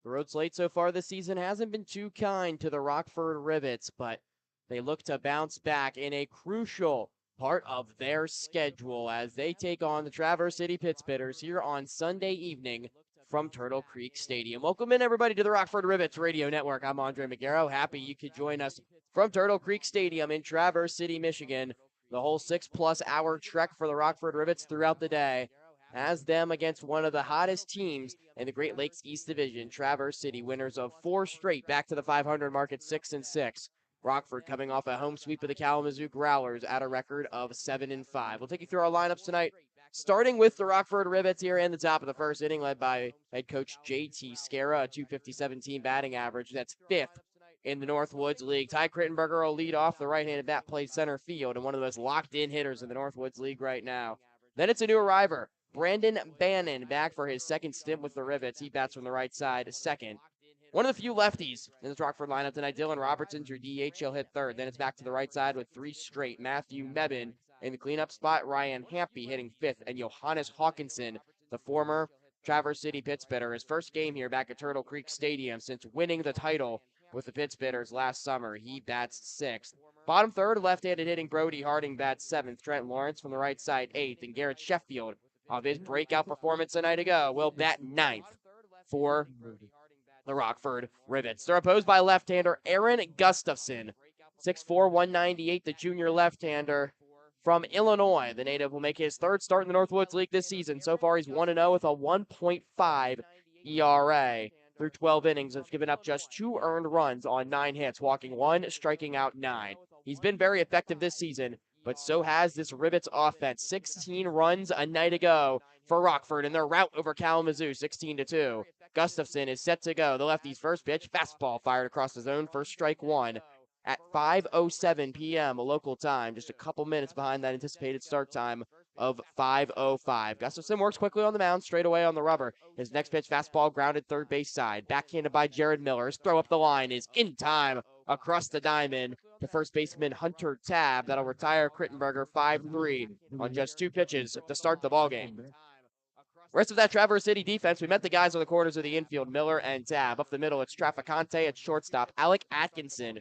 The road slate so far this season hasn't been too kind to the Rockford Rivets, but they look to bounce back in a crucial part of their schedule as they take on the Traverse City Pittsbitters here on Sunday evening from Turtle Creek Stadium. Welcome in, everybody, to the Rockford Rivets Radio Network. I'm Andre McGarrow. Happy you could join us from Turtle Creek Stadium in Traverse City, Michigan. The whole 6+ hour trek for the Rockford Rivets throughout the day has them against one of the hottest teams in the Great Lakes East Division, Traverse City, winners of 4 straight back to the 500 mark at 6-6. Rockford coming off a home sweep of the Kalamazoo Growlers at a record of 7-5. We'll take you through our lineups tonight, starting with the Rockford Rivets here in the top of the first inning, led by head coach J.T. Scara, a .257 team batting average. That's 5th in the Northwoods League. Ty Crittenberger will lead off. The right-handed bat plays center field and one of the most locked-in hitters in the Northwoods League right now. Then it's a new arriver, Brandon Bannon, back for his second stint with the Rivets. He bats from the right side, second. One of the few lefties in the Rockford lineup tonight, Dylan Robertson's your DH. He'll hit third. Then it's back to the right side with 3 straight. Matthew Mebin in the cleanup spot. Ryan Hampy hitting 5th. And Johannes Hawkinson, the former Traverse City Pittsbitter, his first game here back at Turtle Creek Stadium since winning the title with the Pittsbitters last summer. He bats 6th. Bottom third, left-handed hitting Brody Harding bats 7th. Trent Lawrence from the right side, 8th. And Garrett Sheffield, of his breakout performance a night ago, will bat 9th for the Rockford Rivets. They're opposed by left-hander Aaron Gustafson, 6'4", 198, the junior left-hander from Illinois. The native will make his third start in the Northwoods League this season. So far, he's 1-0 with a 1.5 ERA. Through 12 innings, has given up just 2 earned runs on 9 hits, walking 1, striking out 9. He's been very effective this season, but so has this Rivets offense. 16 runs a night ago for Rockford in their rout over Kalamazoo, 16-2. Gustafson is set to go. The lefty's first pitch, fastball fired across the zone for strike 1 at 5:07 p.m. local time, just a couple minutes behind that anticipated start time of 5:05. Gustafson works quickly on the mound, straight away on the rubber. His next pitch, fastball grounded third base side. Backhanded by Jared Miller. His throw up the line is in time across the diamond to first baseman Hunter Tabb. That'll retire Crittenberger 5-3 on just 2 pitches to start the ballgame. Rest of that Traverse City defense, we met the guys on the corners of the infield, Miller and Tabb. Up the middle, it's Traficante at shortstop. Alec Atkinson,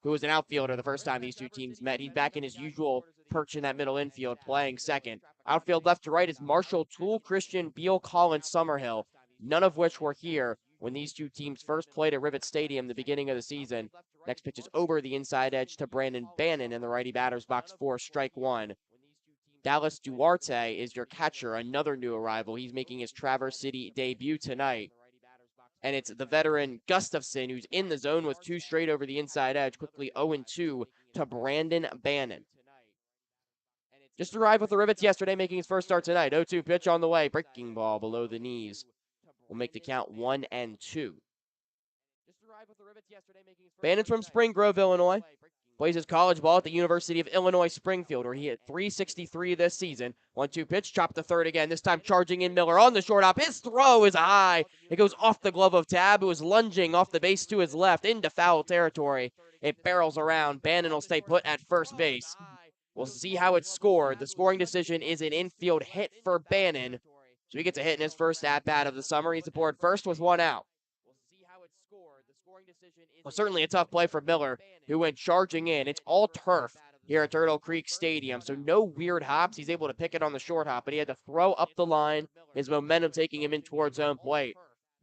who was an outfielder the first time these two teams met. He's back in his usual perch in that middle infield, playing second. Outfield left to right is Marshall Toole, Christian Beal, Colin Summerhill, none of which were here when these two teams first played at Rivets Stadium the beginning of the season. Next pitch is over the inside edge to Brandon Bannon in the righty batter's box for strike 1. Dallas Duarte is your catcher, another new arrival. He's making his Traverse City debut tonight. And it's the veteran Gustafson who's in the zone with 2 straight over the inside edge, quickly 0-2 to Brandon Bannon. Just arrived with the Rivets yesterday, making his first start tonight. 0-2 pitch on the way, breaking ball below the knees. Will make the count 1-2. Bannon's from Spring Grove, Illinois. Plays his college ball at the University of Illinois Springfield, where he hit .363 this season. 1-2 pitch, chopped to third again, this time charging in Miller on the short hop. His throw is high. It goes off the glove of Tabb, who is lunging off the base to his left into foul territory. It barrels around. Bannon will stay put at first base. We'll see how it's scored. The scoring decision is an infield hit for Bannon. So he gets a hit in his first at-bat of the summer. He's aboard first with 1 out. Well, certainly a tough play for Miller, who went charging in. It's all turf here at Turtle Creek Stadium, so no weird hops. He's able to pick it on the short hop, but he had to throw up the line, his momentum taking him in towards home plate.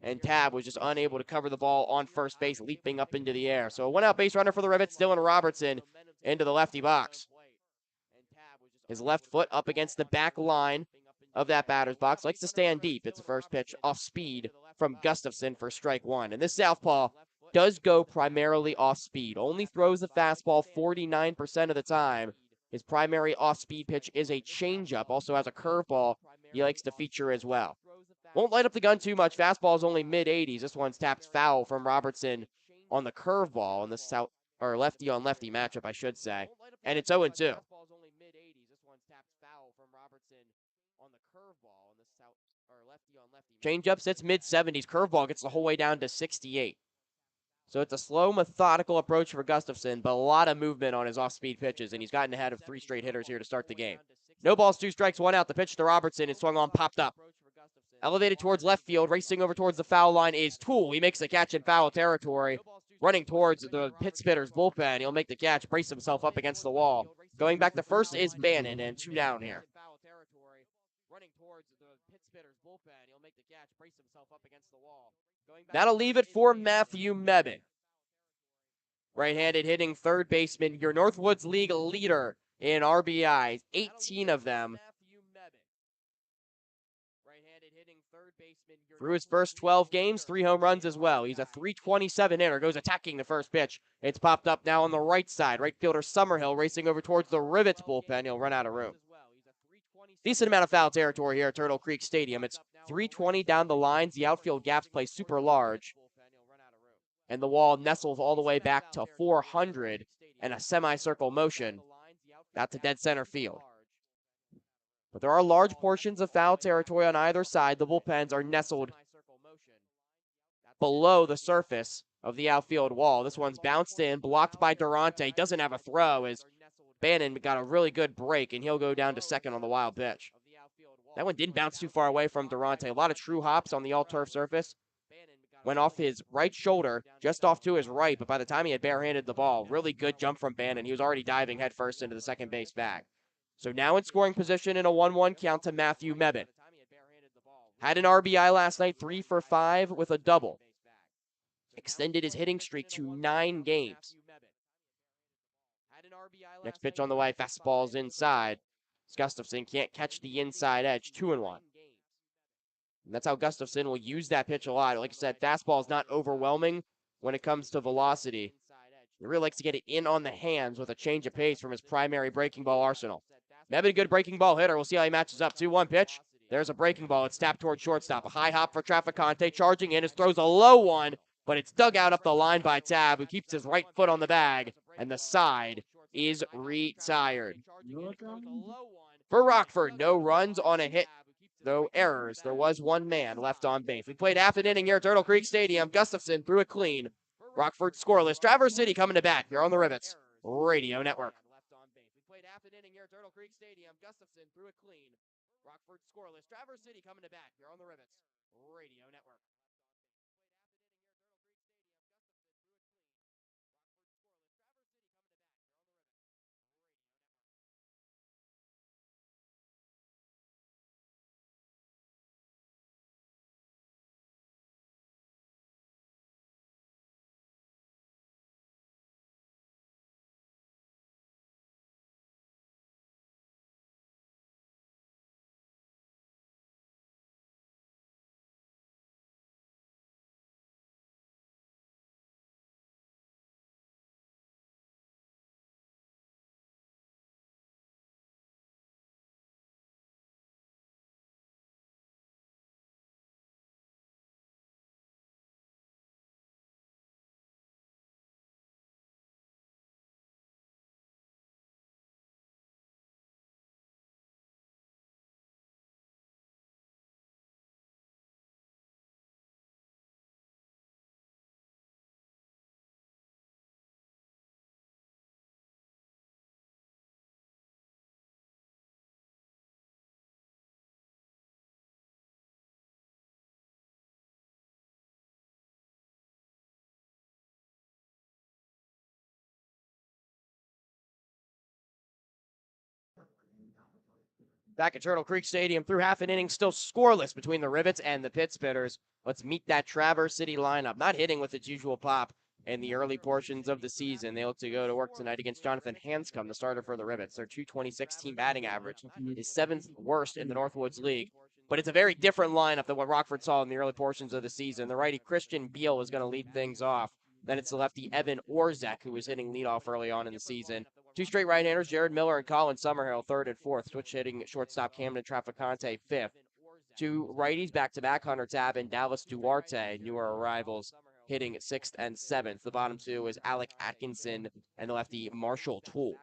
And Tabb was just unable to cover the ball on first base, leaping up into the air. So a 1-out base runner for the Rivets, Dylan Robertson, into the lefty box. His left foot up against the back line of that batter's box. Likes to stand deep. It's the first pitch off speed from Gustafson for strike 1. And this southpaw does go primarily off speed. Only throws the fastball 49% of the time. His primary off-speed pitch is a changeup. Also has a curveball he likes to feature as well. Won't light up the gun too much. Fastball is only mid-80s. This one's tapped foul from Robertson on the curveball in the lefty-on-lefty matchup, I should say. And it's 0-2. Changeup sits mid-70s. Curveball gets the whole way down to 68. So it's a slow, methodical approach for Gustafson, but a lot of movement on his off-speed pitches, and he's gotten ahead of 3 straight hitters here to start the game. No balls, 2 strikes, 1 out. The pitch to Robertson is swung on, popped up. Elevated towards left field, racing over towards the foul line is Toole. He makes the catch in foul territory. Running towards the pit spitters bullpen. He'll make the catch, brace himself up against the wall. Going back to first is Bannon, and 2 down here. That'll leave it for Matthew Mebane. Right-handed hitting third baseman, your Northwoods League leader in RBIs, 18 of them. Through his first 12 games, 3 home runs as well. He's a .327 hitter, goes attacking the first pitch. It's popped up now on the right side. Right fielder Summerhill racing over towards the Rivets bullpen. He'll run out of room. Decent amount of foul territory here at Turtle Creek Stadium. It's 320 down the lines. The outfield gaps play super large. And the wall nestles all the way back to 400 and a semicircle motion. That's to dead center field. But there are large portions of foul territory on either side. The bullpens are nestled below the surface of the outfield wall. This one's bounced in, blocked by Durante. Doesn't have a throw as Bannon got a really good break, and he'll go down to second on the wild pitch. That one didn't bounce too far away from Durante. A lot of true hops on the all-turf surface. Went off his right shoulder, just off to his right, but by the time he had barehanded the ball, really good jump from Bannon. He was already diving headfirst into the second base bag. So now in scoring position in a 1-1 count to Matthew Mebane. Had an RBI last night, 3 for 5 with a double. Extended his hitting streak to 9 games. Next pitch on the way, fastball's inside. Gustafson can't catch the inside edge, 2-1. And that's how Gustafson will use that pitch a lot. Like I said, fastball is not overwhelming when it comes to velocity. He really likes to get it in on the hands with a change of pace from his primary breaking ball arsenal. Mebane, a good breaking ball hitter. We'll see how he matches up. 2-1 pitch. There's a breaking ball. It's tapped towards shortstop. A high hop for Traficante. Charging in. His throws a low one, but it's dug out up the line by Tab, who keeps his right foot on the bag, and the side is retired. For Rockford, no runs on a hit. No errors. There was 1 man left on base. We played half an inning here at Turtle Creek Stadium. Gustafson threw it clean. Rockford scoreless. Traverse City coming to bat here on the Rivets Radio Network. We played half an inning here at Turtle Creek Stadium. Gustafson threw it clean. Rockford scoreless. Traverse City coming to bat here on the Rivets Radio Network. Back at Turtle Creek Stadium through half an inning, still scoreless between the Rivets and the Pit Spitters. Let's meet that Traverse City lineup. Not hitting with its usual pop in the early portions of the season. They look to go to work tonight against Jonathan Hanscom, the starter for the Rivets. Their .226 team batting average is 7th worst in the Northwoods League. But it's a very different lineup than what Rockford saw in the early portions of the season. The righty Christian Beal is going to lead things off. Then it's the lefty Evan Orzek, who was hitting leadoff early on in the season. 2 straight right-handers, Jared Miller and Colin Summerhill, 3rd and 4th. Switch hitting shortstop Camden Traficante, 5th. 2 righties back-to-back, Hunter Tab and Dallas Duarte, newer arrivals, hitting 6th and 7th. The bottom 2 is Alec Atkinson and the lefty Marshall Toole.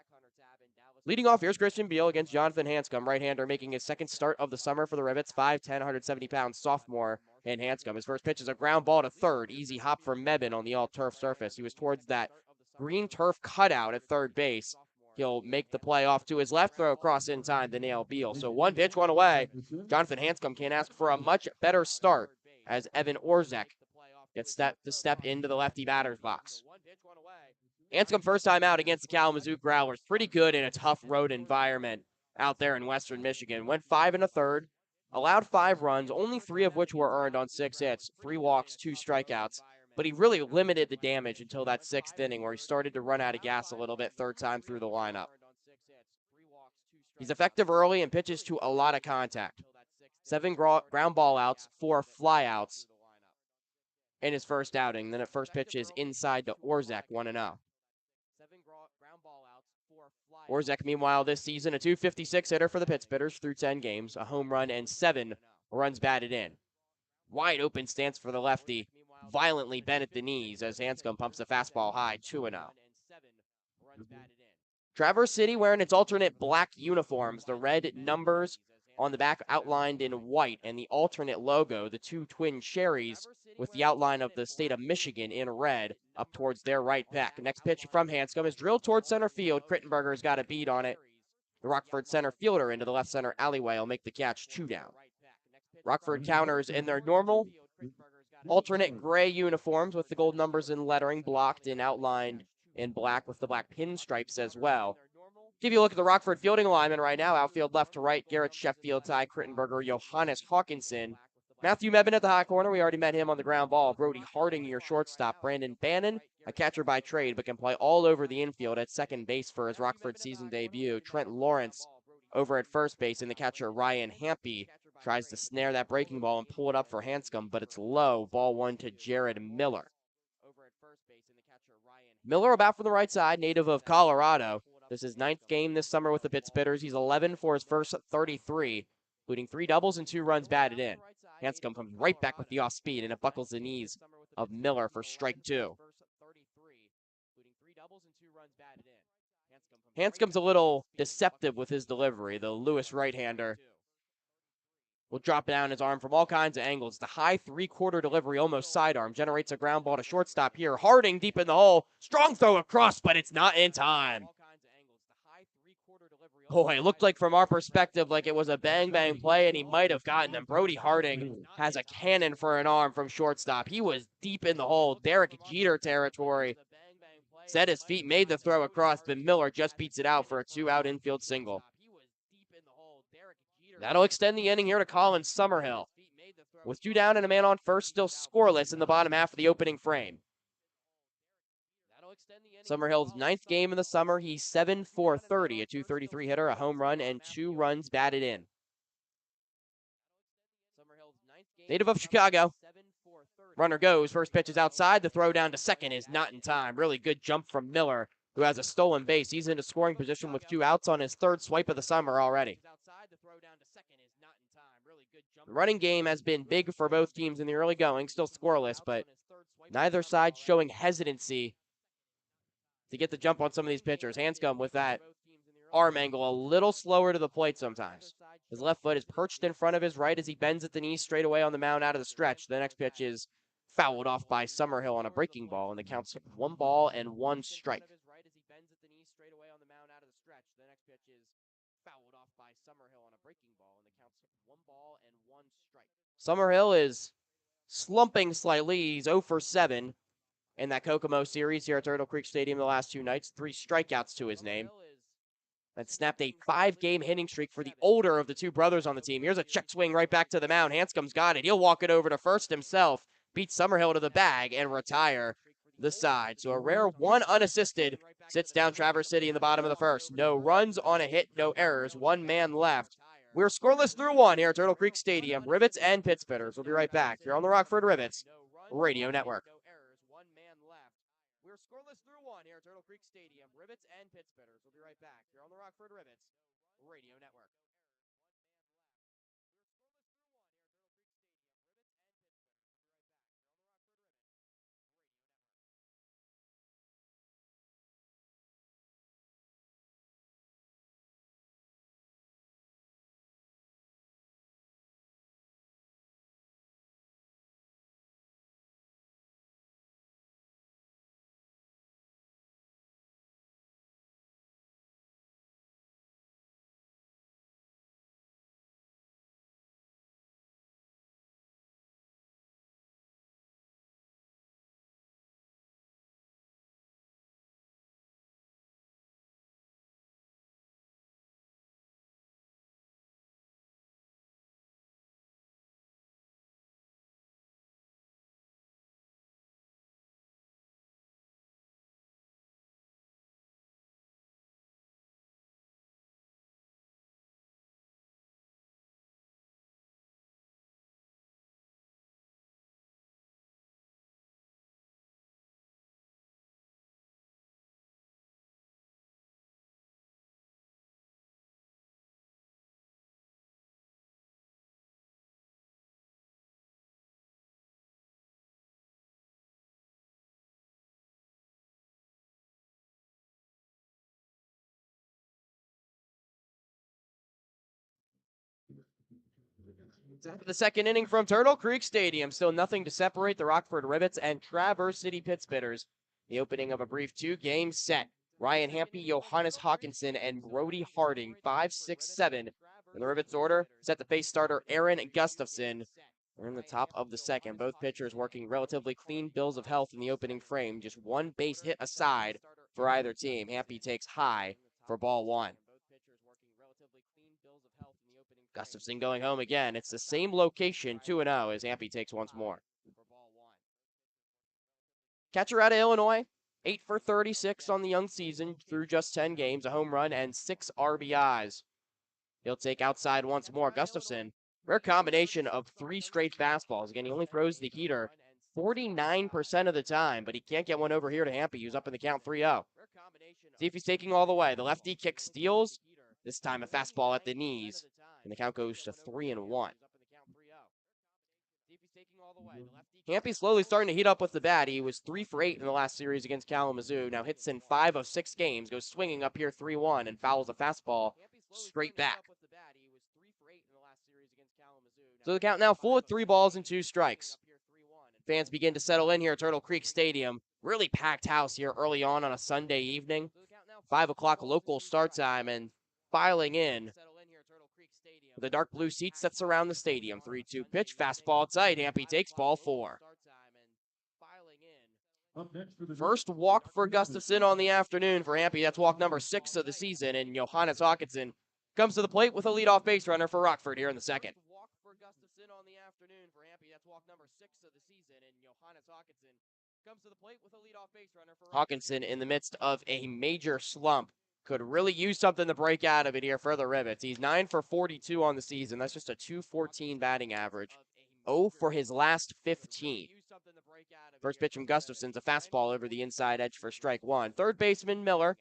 Leading off, here's Christian Beal against Jonathan Hanscom, right-hander making his 2nd start of the summer for the Rivets, 5'10", 170-pound sophomore in Hanscom. His first pitch is a ground ball to 3rd. Easy hop for Mebane on the all-turf surface. He was towards that green turf cutout at 3rd base. He'll make the play off to his left, throw across in time to nail Beal. So one pitch, one away. Jonathan Hanscom can't ask for a much better start as Evan Orzek gets to step into the lefty batter's box. Hanscom first time out against the Kalamazoo Growlers. Pretty good in a tough road environment out there in Western Michigan. Went 5 1/3, allowed 5 runs, only 3 of which were earned on 6 hits, 3 walks, 2 strikeouts. But he really limited the damage until that 6th inning where he started to run out of gas a little bit third time through the lineup. He's effective early and pitches to a lot of contact. 7 ground ball outs, 4 flyouts in his first outing. Then at first pitch is inside to Orzek, 1-0. Orzek, meanwhile, this season, a .256 hitter for the Pittsburghers through 10 games, a home run and 7 runs batted in. Wide open stance for the lefty, violently bent at the knees as Hanscom pumps the fastball high, 2-0. Traverse City wearing its alternate black uniforms, the red numbers on the back outlined in white, and the alternate logo, the 2 twin cherries with the outline of the state of Michigan in red up towards their right back. Next pitch from Hanscom is drilled towards center field. Krittenberger's got a beat on it. The Rockford center fielder into the left center alleyway will make the catch, 2 down. Rockford counters in their normal alternate gray uniforms with the gold numbers and lettering blocked and outlined in black with the black pinstripes as well. Give you a look at the Rockford fielding alignment right now. Outfield left to right, Garrett Sheffield, Ty Krittenberger, Johannes Hawkinson. Matthew Mebane at the hot corner. We already met him on the ground ball. Brody Harding, your shortstop. Brandon Bannon, a catcher by trade, but can play all over the infield at second base for his Rockford season debut. Trent Lawrence over at first base, and the catcher Ryan Hampy tries to snare that breaking ball and pull it up for Hanscom, but it's low. Ball 1 to Jared Miller. Miller about from the right side, native of Colorado. This is his 9th game this summer with the Pittsburghers. He's 11 for his first 33, including 3 doubles and 2 runs batted in. Hanscom comes right back with the off speed, and it buckles the knees of Miller for strike 2. Hanscom's a little deceptive with his delivery. The Lewis right-hander will drop down his arm from all kinds of angles. The high 3/4 delivery, almost sidearm, generates a ground ball to shortstop here. Harding deep in the hole. Strong throw across, but it's not in time. Boy, it looked like from our perspective like it was a bang-bang play, and he might have gotten them. Brody Harding has a cannon for an arm from shortstop. He was deep in the hole. Derek Jeter territory. Set his feet, made the throw across, but Miller just beats it out for a 2-out infield single. That'll extend the inning here to Colin Summerhill. With 2 down and a man on first, still scoreless in the bottom half of the opening frame. Summerhill's 9th game in the summer. He's 7 for 30, a .233 hitter, a home run, and 2 runs batted in. Native of Chicago. Runner goes. First pitch is outside. The throw down to second is not in time. Really good jump from Miller, who has a stolen base. He's into scoring position with 2 outs on his 3rd swipe of the summer already. The running game has been big for both teams in the early going, still scoreless, but neither side showing hesitancy to get the jump on some of these pitchers. Hanscom with that arm angle a little slower to the plate sometimes. His left foot is perched in front of his right as he bends at the knees straight away on the mound out of the stretch. The next pitch is fouled off by Summerhill on a breaking ball, and the count's 1 ball and 1 strike. Summerhill is slumping slightly. He's 0 for 7 in that Kokomo series here at Turtle Creek Stadium the last 2 nights. 3 strikeouts to his name. That snapped a 5-game hitting streak for the older of the 2 brothers on the team. Here's a check swing right back to the mound. Hanscom's got it. He'll walk it over to first himself, beat Summerhill to the bag, and retire the side. So a rare 1 unassisted sits down Traverse City in the bottom of the first. No runs on a hit, no errors. 1 man left. We're scoreless through 1 here at Turtle Creek Stadium. Rivets and Pittsburghers. We'll be right back here on the Rockford Rivets Radio Network. We're scoreless through 1 here at Turtle Creek Stadium. Rivets and Pittsburghers. We'll be right back here on the Rockford Rivets Radio Network. The second inning from Turtle Creek Stadium. Still nothing to separate the Rockford Rivets and Traverse City Pittsbitters. The opening of a brief two-game set. Ryan Hampy, Johannes Hawkinson, and Brody Harding, 5, 6, 7. In the Rivets order, set to face starter Aaron Gustafson. We're in the top of the second. Both pitchers working relatively clean bills of health in the opening frame. Just one base hit aside for either team. Hampy takes high for ball one. Gustafson going home again. It's the same location, 2-0, as Hampy takes once more. Catcher out of Illinois, 8 for 36 on the young season through just 10 games, a home run and 6 RBIs. He'll take outside once more. Gustafson, rare combination of 3 straight fastballs. Again, he only throws the heater 49% of the time, but he can't get one over here to Hampy, who's up in the count 3-0. See if he's taking all the way. The lefty kick steals. This time a fastball at the knees, and the count goes to 3-1. Hampy slowly starting to heat up with the bat. He was 3 for 8 in the last series against Kalamazoo. Now hits in 5 of 6 games, goes swinging up here 3-1 and fouls a fastball straight back. So the count now full at 3 balls and 2 strikes. Fans begin to settle in here at Turtle Creek Stadium. Really packed house here early on a Sunday evening. 5 o'clock local start time, and filing in the dark blue seats that surround the stadium. 3-2 pitch, fastball tight. Hampy takes ball 4. First walk for Gustafson on the afternoon for Hampy. That's walk number 6 of the season, and Johannes Hawkinson comes to the plate with a leadoff base runner for Rockford here in the second. Hawkinson in the midst of a major slump. Could really use something to break out of it here for the Rivets. He's 9 for 42 on the season. That's just a .214 batting average. 0 for his last 15. First pitch from Gustafson's a fastball over the inside edge for strike 1. Third baseman Miller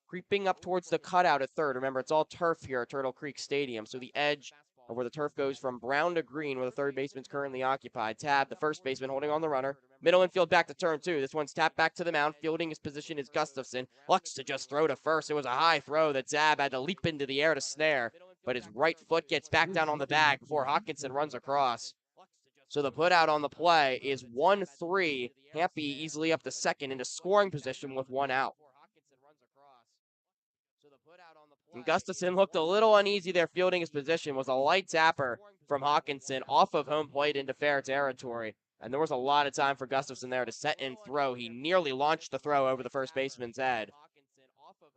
creeping up towards the cutout at third. Remember, it's all turf here at Turtle Creek Stadium, so the edge of where the turf goes from brown to green, where the third baseman's currently occupied. Tab, the first baseman, holding on the runner. Middle infield back to turn 2. This one's tapped back to the mound. Fielding his position is Gustafson. Looks to just throw to first. It was a high throw that Tab had to leap into the air to snare, but his right foot gets back down on the bag before Hawkinson runs across. So the put out on the play is 1-3. Hampy easily up to second into scoring position with 1 out. And Gustafson looked a little uneasy there fielding his position. Was a light tapper from Hawkinson off of home plate into fair territory. And there was a lot of time for Gustafson there to set and throw. He nearly launched the throw over the first baseman's head.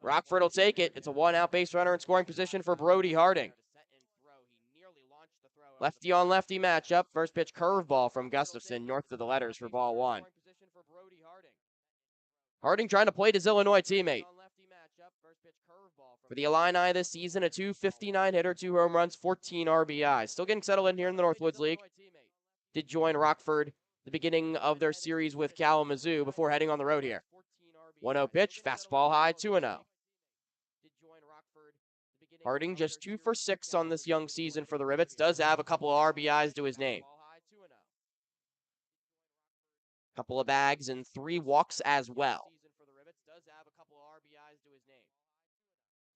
Rockford will take it. It's a 1-out base runner in scoring position for Brody Harding. Lefty on lefty matchup. First pitch curveball from Gustafson north of the letters for ball 1. Harding trying to play his Illinois teammate. For the Illini this season, a .259 hitter, 2 home runs, 14 RBIs. Still getting settled in here in the Northwoods League. Did join Rockford the beginning of their series with Kalamazoo before heading on the road here. 1-0 pitch, fastball high, 2-0. Harding just 2 for 6 on this young season for the Rivets. Does have a couple of RBIs to his name. Couple of bags and 3 walks as well.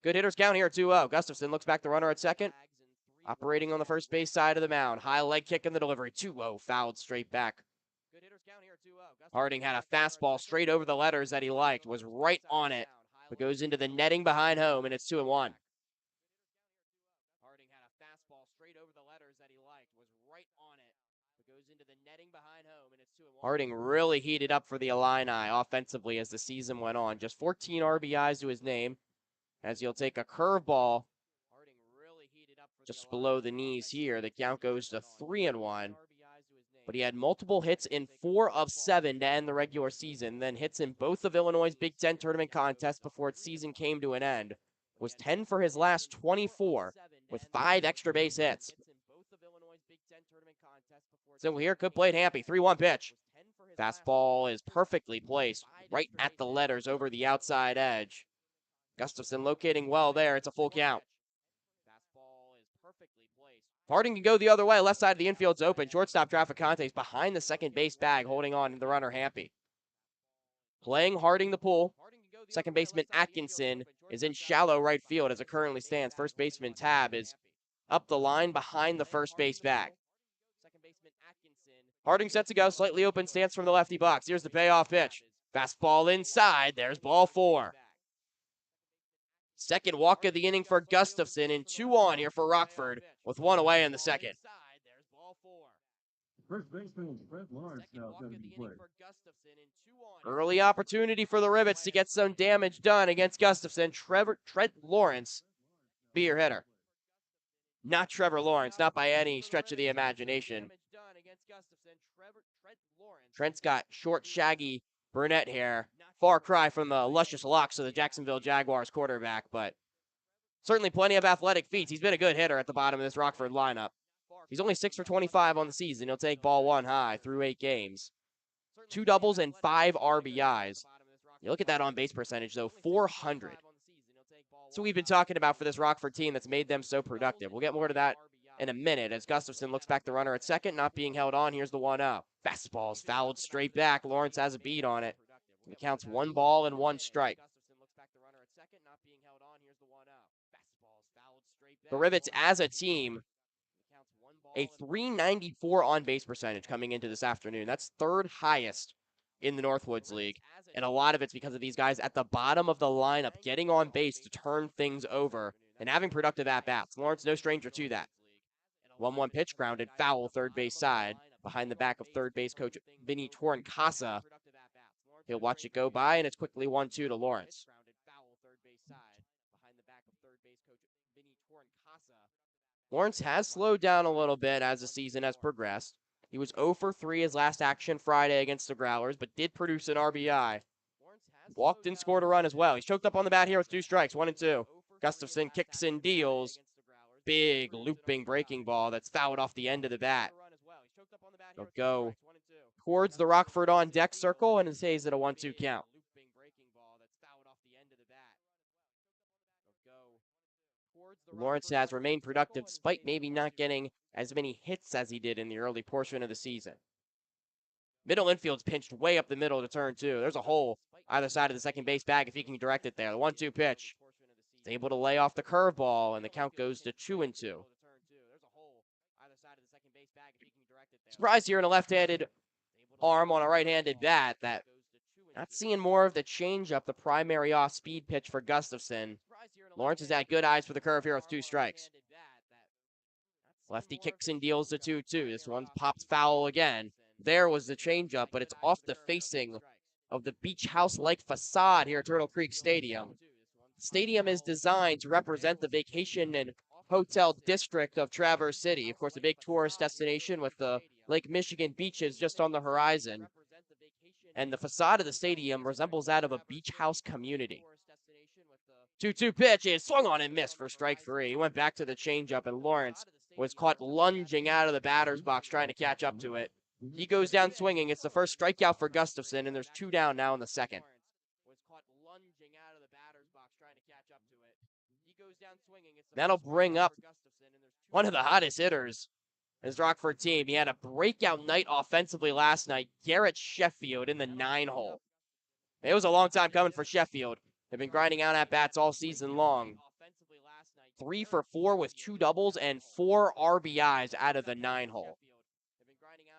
Good hitters count here, 2-0. Gustafson looks back the runner at second. Operating on the first base side of the mound. High leg kick in the delivery. 2-0, fouled straight back. Harding had a fastball straight over the letters that he liked. Was right on it, but goes into the netting behind home, and it's 2-1. Harding really heated up for the Illini offensively as the season went on. Just 14 RBIs to his name, as he'll take a curveball just below the knees here. The count goes to 3-1. But he had multiple hits in 4 of 7 to end the regular season, then hits in both of Illinois' Big Ten tournament contests before its season came to an end. Was 10 for his last 24 with 5 extra base hits. So here, good play at Hampy. 3-1 pitch. Fastball is perfectly placed right at the letters over the outside edge. Gustafson locating well there. It's a full count. Harding can go the other way. Left side of the infield's open. Shortstop Traficante is behind the second base bag, holding on to the runner Hampy. Playing Harding the pull. Second baseman Atkinson is in shallow right field as it currently stands. First baseman Tab is up the line behind the first base bag. Harding set to go, slightly open stance from the lefty box. Here's the payoff pitch. Fastball inside, there's ball 4. Second walk of the inning for Gustafson, and 2 on here for Rockford, with 1 away in the second. First baseman Fred Lawrence now going to be played. Early opportunity for the Rivets to get some damage done against Gustafson. Trent Lawrence be your hitter. Not Trevor Lawrence, not by any stretch of the imagination. Trent's got short, shaggy brunette hair. Far cry from the luscious locks of the Jacksonville Jaguars quarterback, but certainly plenty of athletic feats. He's been a good hitter at the bottom of this Rockford lineup. He's only 6 for 25 on the season. He'll take ball 1 high through 8 games. 2 doubles and 5 RBIs. You look at that on-base percentage, though, 400. That's what we've been talking about for this Rockford team that's made them so productive. We'll get more to that in a minute as Gustafson looks back the runner at second, not being held on. Here's the 1-0. Fastball's fouled straight back. Lawrence has a beat on it. It counts 1 ball and 1 strike. The Rivets, as a team, a .394 on-base percentage coming into this afternoon. That's 3rd highest in the Northwoods League, and a lot of it's because of these guys at the bottom of the lineup getting on base to turn things over and having productive at-bats. Lawrence, no stranger to that. 1-1 pitch grounded foul third base side behind the back of third base coach Vinny Torrencasa. He'll watch it go by, and it's quickly 1-2 to Lawrence. Lawrence has slowed down a little bit as the season has progressed. He was 0 for 3 his last action Friday against the Growlers, but did produce an RBI. Walked and scored a run as well. He's choked up on the bat here with 2 strikes, 1 and 2. Gustafson kicks and deals. Big looping breaking ball that's fouled off the end of the bat. He'll go towards the Rockford on deck circle and stays at a 1-2 count. Lawrence has remained productive despite maybe not getting as many hits as he did in the early portion of the season. Middle infield's pinched way up the middle to turn 2. There's a hole either side of the second base bag if he can direct it there. The 1-2 pitch. He's able to lay off the curveball, and the count goes to 2-2. Surprised here in a left-handed arm on a right-handed bat that not seeing more of the changeup, the primary off-speed pitch for Gustafson. Lawrence has had good eyes for the curve here with 2 strikes. Lefty kicks and deals the 2-2. This one pops foul again. There was the changeup, but it's off the facing of the beach house-like facade here at Turtle Creek Stadium. The stadium is designed to represent the vacation and hotel district of Traverse City. Of course, a big tourist destination with the Lake Michigan beaches just on the horizon. And the facade of the stadium resembles that of a beach house community. 2-2 pitch is swung on and missed for strike 3. He went back to the changeup, and Lawrence was caught lunging out of the batter's box trying to catch up to it. He goes down swinging. It's the first strikeout for Gustafson, and there's 2 down now in the second. That'll bring up one of the hottest hitters in his Rockford team. He had a breakout night offensively last night. Garrett Sheffield in the 9-hole. It was a long time coming for Sheffield. They've been grinding out at bats all season long. 3 for 4 with 2 doubles and 4 RBIs out of the 9-hole.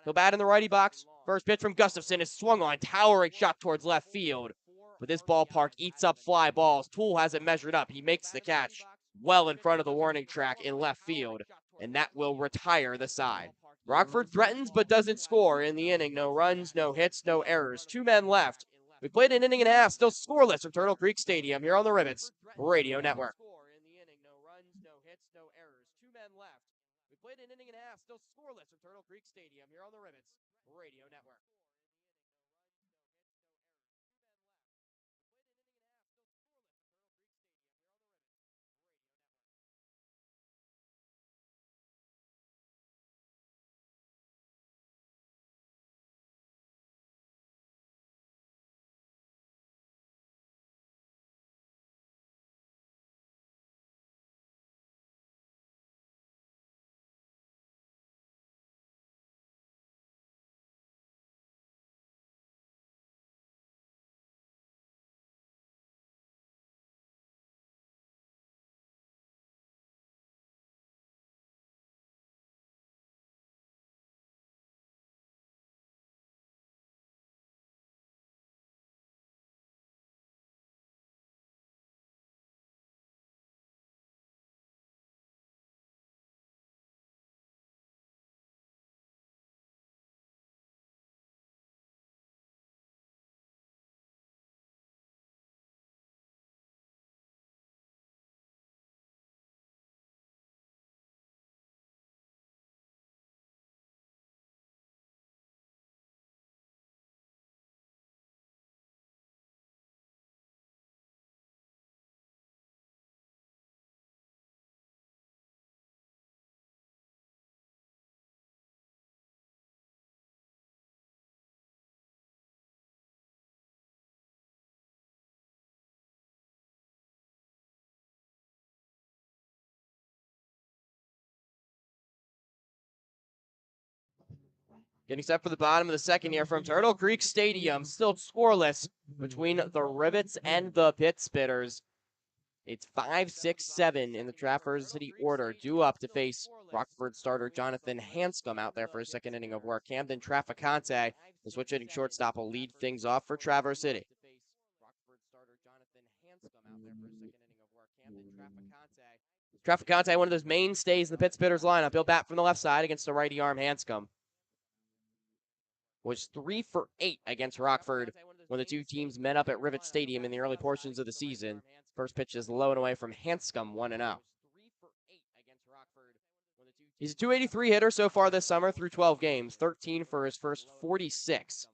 He'll bat in the righty box. First pitch from Gustafson is swung on. Towering shot towards left field. But this ballpark eats up fly balls. Toole hasn't measured up. He makes the catch well in front of the warning track in left field. And that will retire the side. Rockford threatens but doesn't score in the inning. No runs, no hits, no errors. 2 men left. We played an inning and a half, still scoreless from Turtle Creek Stadium here on the Rivets Radio Network. We played an inning and a half, still scoreless from Turtle Creek Stadium here on the Rivets Radio Network. Getting set for the bottom of the second here from Turtle Creek Stadium. Still scoreless between the Rivets and the Pit Spitters. It's 5, 6, 7 in the Traverse City order, due up to face Rockford starter Jonathan Hanscom out there for a second inning of work. Camden Traficante, the switch hitting shortstop, will lead things off for Traverse City. Traficante, one of those mainstays in the Pit Spitters lineup. He'll bat from the left side against the righty arm Hanscom. Was 3 for 8 against Rockford when the two teams met up at Rivets Stadium in the early portions of the season. First pitch is low and away from Hanscom, 1-0. He's a 283 hitter so far this summer through 12 games, 13 for his first 46.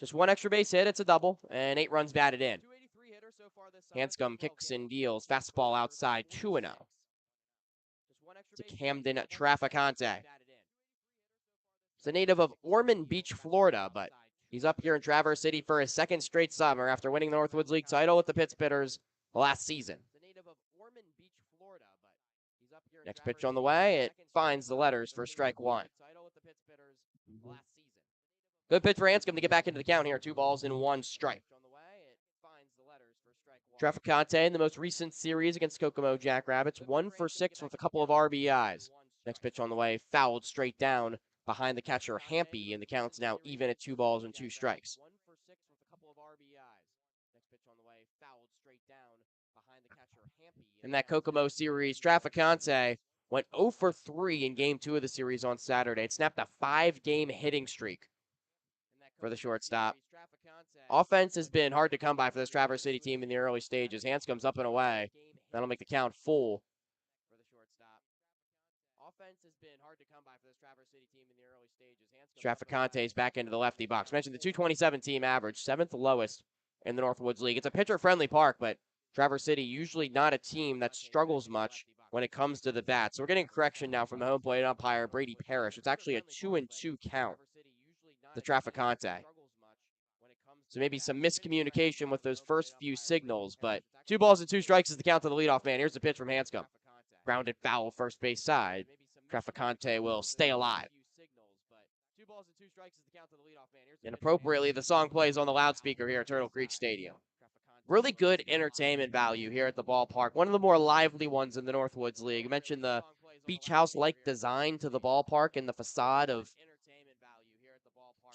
Just one extra base hit, it's a double, and 8 runs batted in. Hanscom kicks and deals, fastball outside, 2-0. To Camden Traficante. He's a native of Ormond Beach, Florida, but he's up here in Traverse City for his second straight summer after winning the Northwoods League title with the Pit Spitters last season. Next pitch on the way, it finds the letters for strike one. Good pitch for Hanscom to get back into the count here. 2 balls and 1 strike. Traficante in the most recent series against Kokomo Jackrabbits, 1 for 6 with a couple of RBIs. Next pitch on the way, fouled straight down behind the catcher Hampy, and the count's now even at 2 balls and 2 strikes. In that Kokomo series, Traficante went 0 for 3 in Game 2 of the series on Saturday. It snapped a 5-game hitting streak for the shortstop. Offense has been hard to come by for this Traverse City team in the early stages. Hanscom's up and away. That'll make the count full. Traficante's back into the lefty box. Mentioned the 227 team average, 7th lowest in the Northwoods League. It's a pitcher-friendly park, but Traverse City usually not a team that struggles much when it comes to the bat. So we're getting a correction now from the home plate umpire, Brady Parrish. It's actually a 2-2 count to Traficante. So maybe some miscommunication with those first few signals, but 2 balls and 2 strikes is the count to the leadoff man. Here's the pitch from Hanscom. Grounded foul first base side. Traficante will stay alive. And appropriately, the song plays on the loudspeaker here at Turtle Creek Stadium. Really good entertainment value here at the ballpark. One of the more lively ones in the Northwoods League. I mentioned the beach house-like design to the ballpark and the facade of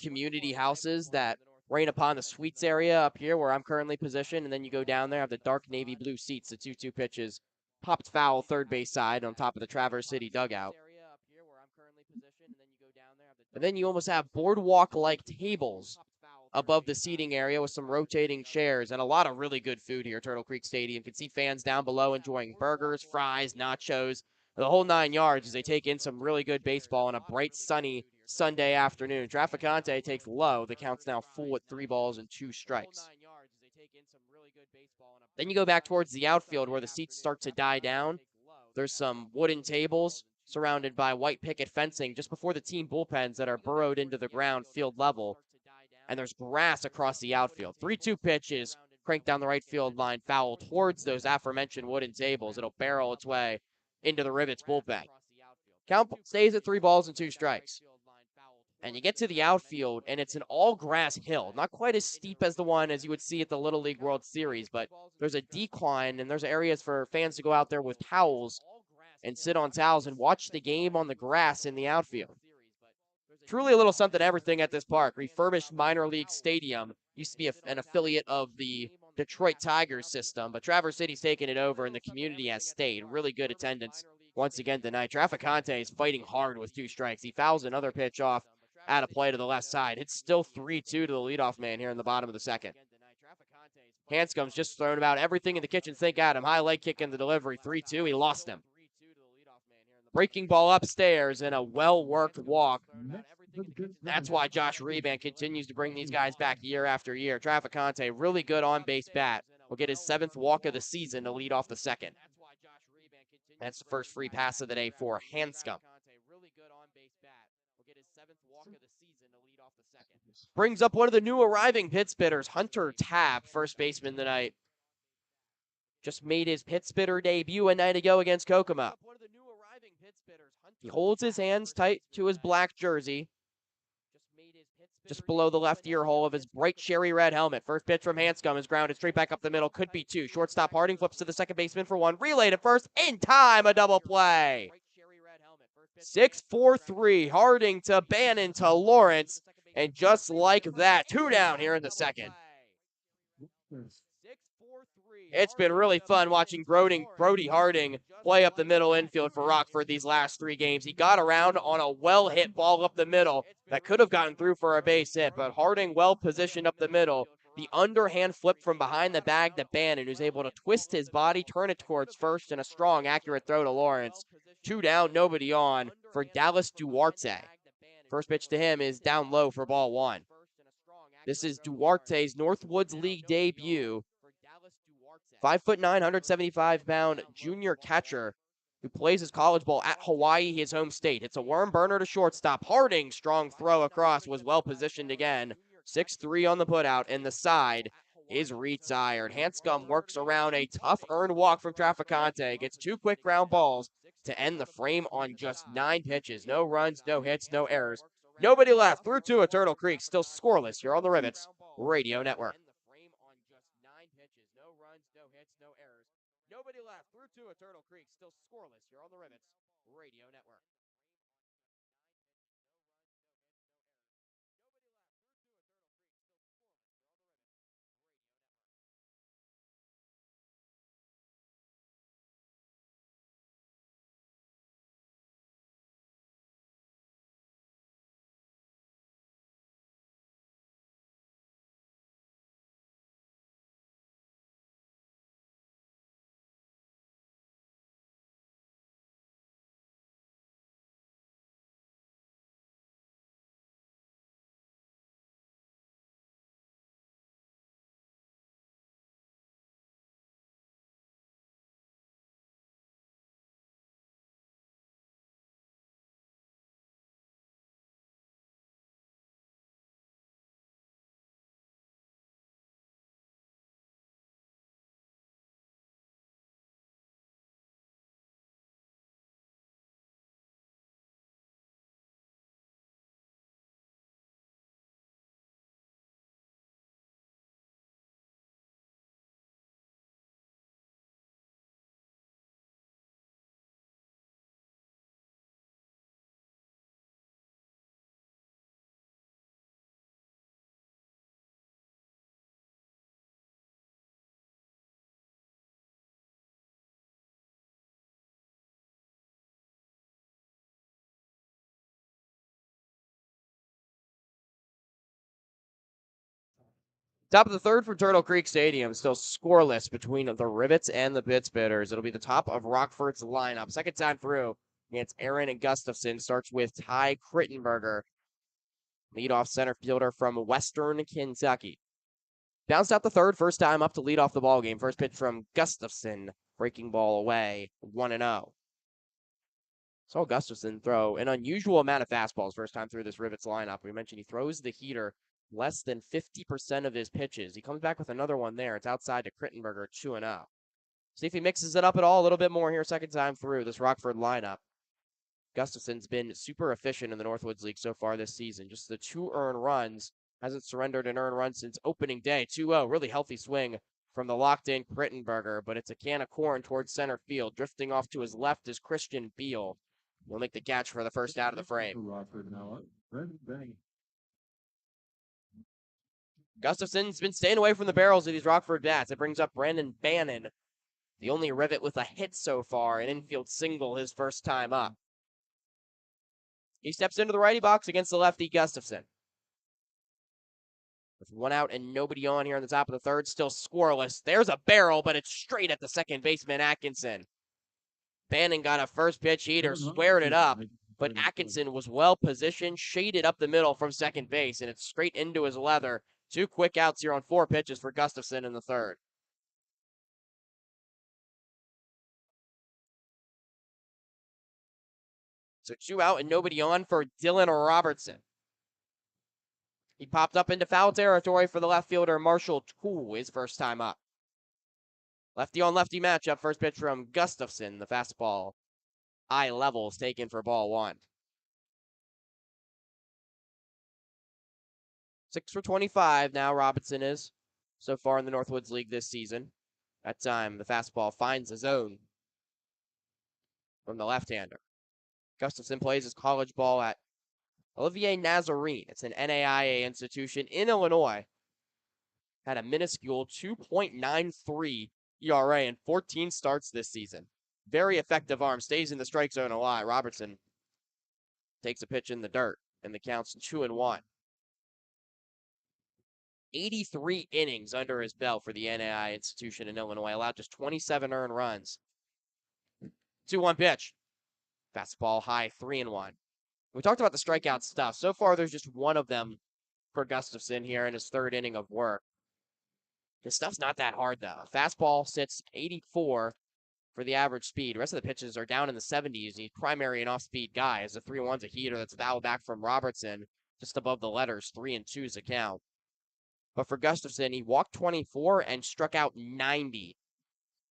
community houses that rain upon the suites area up here where I'm currently positioned. And then you go down there, have the dark navy blue seats, the 2-2 pitches. Popped foul third base side on top of the Traverse City dugout. And then you almost have boardwalk-like tables above the seating area with some rotating chairs and a lot of really good food here at Turtle Creek Stadium. You can see fans down below enjoying burgers, fries, nachos, the whole 9 yards as they take in some really good baseball on a bright, sunny Sunday afternoon. Traficante takes low. The count's now full at 3 balls and 2 strikes. Then you go back towards the outfield where the seats start to die down. There's some wooden tables surrounded by white picket fencing just before the team bullpens that are burrowed into the ground field level. And there's grass across the outfield. 3-2 pitches, cranked down the right field line, foul towards those aforementioned wooden tables. It'll barrel its way into the Rivets bullpen. Count stays at 3 balls and 2 strikes. And you get to the outfield, and it's an all-grass hill. Not quite as steep as the one as you would see at the Little League World Series, but there's a decline, and there's areas for fans to go out there with towels and sit on towels and watch the game on the grass in the outfield. Truly a little something everything at this park. Refurbished minor league stadium. Used to be an affiliate of the Detroit Tigers system, but Traverse City's taken it over, and the community has stayed. Really good attendance once again tonight. Traficante is fighting hard with 2 strikes. He fouls another pitch off out of play to the left side. It's still 3-2 to the leadoff man here in the bottom of the second. Hanscom's just thrown about everything in the kitchen sink at him. High leg kick in the delivery. 3-2. He lost him. Breaking ball upstairs and a well-worked walk. That's why Josh Reban continues to bring these guys back year after year. Traficante, really good on-base bat. Will get his 7th walk of the season to lead off the second. That's the first free pass of the day for Hanscom. Brings up one of the new arriving pit spitters, Hunter Tabb, first baseman tonight. Just made his pit spitter debut a night ago against Kokomo. He holds his hands tight to his black jersey. just below the left ear hole of his bright cherry red helmet. First pitch from Hanscom is grounded straight back up the middle. Could be two. Shortstop Harding flips to the second baseman for one. Relay to first. In time, a double play. 6-4-3. Harding to Bannon to Lawrence. And just like that, 2 down here in the second. It's been really fun watching Brody Harding play up the middle infield for Rockford these last 3 games. He got around on a well-hit ball up the middle that could have gotten through for a base hit, but Harding well-positioned up the middle. The underhand flip from behind the bag to Bannon, who's able to twist his body, turn it towards first, and a strong, accurate throw to Lawrence. 2 down, nobody on for Dallas Duarte. First pitch to him is down low for ball 1. This is Duarte's Northwoods League debut. 5'9", 175-pound junior catcher who plays his college ball at Hawaii, his home state. It's a worm burner to shortstop. Harding, strong throw across, was well positioned again. 6-3 on the putout, and the side is retired. Hanscom works around a tough earned walk from Traficante, gets 2 quick ground balls to end the frame on just 9 pitches. No runs, no hits, no errors. Nobody left. Through 2 at Turtle Creek, still scoreless here on the Rivets Radio Network. Nobody left. Through 2 at Turtle Creek, still scoreless here on the Rivets Radio Network. Top of the third for Turtle Creek Stadium, still scoreless between the Rivets and the Bitsbitters. It'll be the top of Rockford's lineup. Second time through against Aaron and Gustafson. Starts with Ty Crittenberger, leadoff center fielder from Western Kentucky. Bounced out the third, first time up to lead off the ball game. First pitch from Gustafson, breaking ball away, 1-0. Saw Gustafson throw an unusual amount of fastballs first time through this Rivets lineup. We mentioned he throws the heater less than 50% of his pitches. He comes back with another one there. It's outside to Crittenberger, 2-0. See if he mixes it up at all a little bit more here second time through this Rockford lineup. Gustafson's been super efficient in the Northwoods League so far this season. Just the 2 earned runs. Hasn't surrendered an earned run since opening day. 2-0, really healthy swing from the locked-in Crittenberger, but it's a can of corn towards center field. Drifting off to his left is Christian Beal. He'll make the catch for the first out of the frame. Gustafson's been staying away from the barrels of these Rockford bats. It brings up Brandon Bannon, the only Rivet with a hit so far, an infield single his first time up. He steps into the righty box against the lefty Gustafson. With 1 out and nobody on here on the top of the third, still scoreless. There's a barrel, but it's straight at the second baseman, Atkinson. Bannon got a first pitch heater, squared it up, but Atkinson was well positioned, shaded up the middle from second base, and it's straight into his leather. 2 quick outs here on 4 pitches for Gustafson in the third. So 2 out and nobody on for Dylan Robertson. He popped up into foul territory for the left fielder, Marshall Toole, his first time up. Lefty on lefty matchup. First pitch from Gustafson. The fastball, eye levels taken for ball 1. 6 for 25 now, Robinson is so far in the Northwoods League this season. That time, the fastball finds the zone from the left-hander. Gustafson plays his college ball at Olivier Nazarene. It's an NAIA institution in Illinois. Had a minuscule 2.93 ERA in 14 starts this season. Very effective arm. Stays in the strike zone a lot. Robertson takes a pitch in the dirt, and the count's 2-1. 83 innings under his belt for the NAIA institution in Illinois. Allowed just 27 earned runs. 2-1 pitch. Fastball high, 3-1. We talked about the strikeout stuff. So far, there's just one of them for Gustafson here in his third inning of work. This stuff's not that hard, though. Fastball sits 84 for the average speed. The rest of the pitches are down in the 70s. He's primary and off-speed guy. As the 3-1's a heater that's fouled back from Robertson, just above the letters, 3-2's a count. But for Gustafson, he walked 24 and struck out 90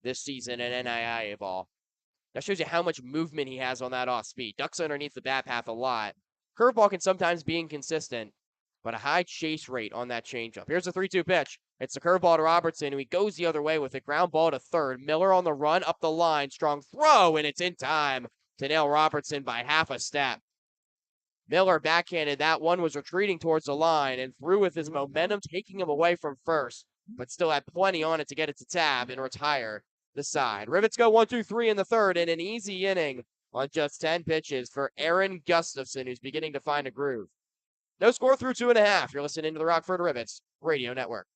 this season in NAIA ball. That shows you how much movement he has on that off speed. Ducks underneath the bat path a lot. Curveball can sometimes be inconsistent, but a high chase rate on that changeup. Here's the 3-2 pitch. It's the curveball to Robertson, who he goes the other way with a ground ball to third. Miller on the run, up the line, strong throw, and it's in time to nail Robertson by half a step. Miller backhanded that one, was retreating towards the line, and threw with his momentum, taking him away from first, but still had plenty on it to get it to Tab and retire the side. Rivets go 1-2-3 in the third, and an easy inning on just 10 pitches for Aaron Gustafson, who's beginning to find a groove. No score through 2.5. You're listening to the Rockford Rivets Radio Network.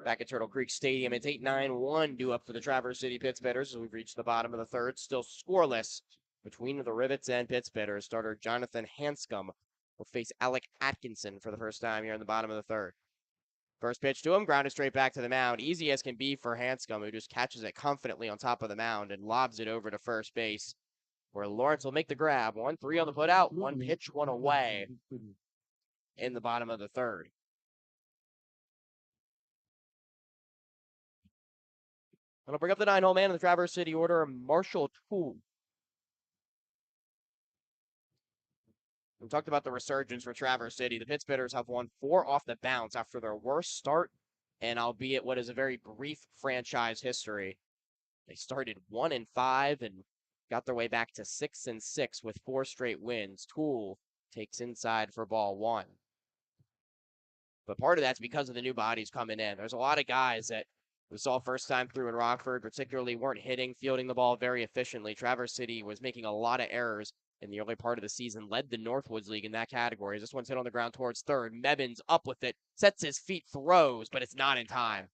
Back at Turtle Creek Stadium, it's 8-9-1 due up for the Traverse City Pittsbitters as we've reached the bottom of the third. Still scoreless between the Rivets and Pittsbitters. Starter Jonathan Hanscom will face Alec Atkinson for the first time here in the bottom of the third. First pitch to him, grounded straight back to the mound. Easy as can be for Hanscom, who just catches it confidently on top of the mound and lobs it over to first base, where Lawrence will make the grab. 1-3 on the putout, one pitch, one away in the bottom of the third. I'll bring up the 9-hole man in the Traverse City order, Marshall Toole. We talked about the resurgence for Traverse City. The Pittsbitters have won 4 off the bounce after their worst start, and albeit what is a very brief franchise history. They started 1-5 and got their way back to 6-6 with 4 straight wins. Toole takes inside for ball 1. But part of that's because of the new bodies coming in. There's a lot of guys that we saw first time through in Rockford, particularly weren't hitting, fielding the ball very efficiently. Traverse City was making a lot of errors in the early part of the season, led the Northwoods League in that category. This one's hit on the ground towards third. Mebbin's up with it, sets his feet, throws, but it's not in time.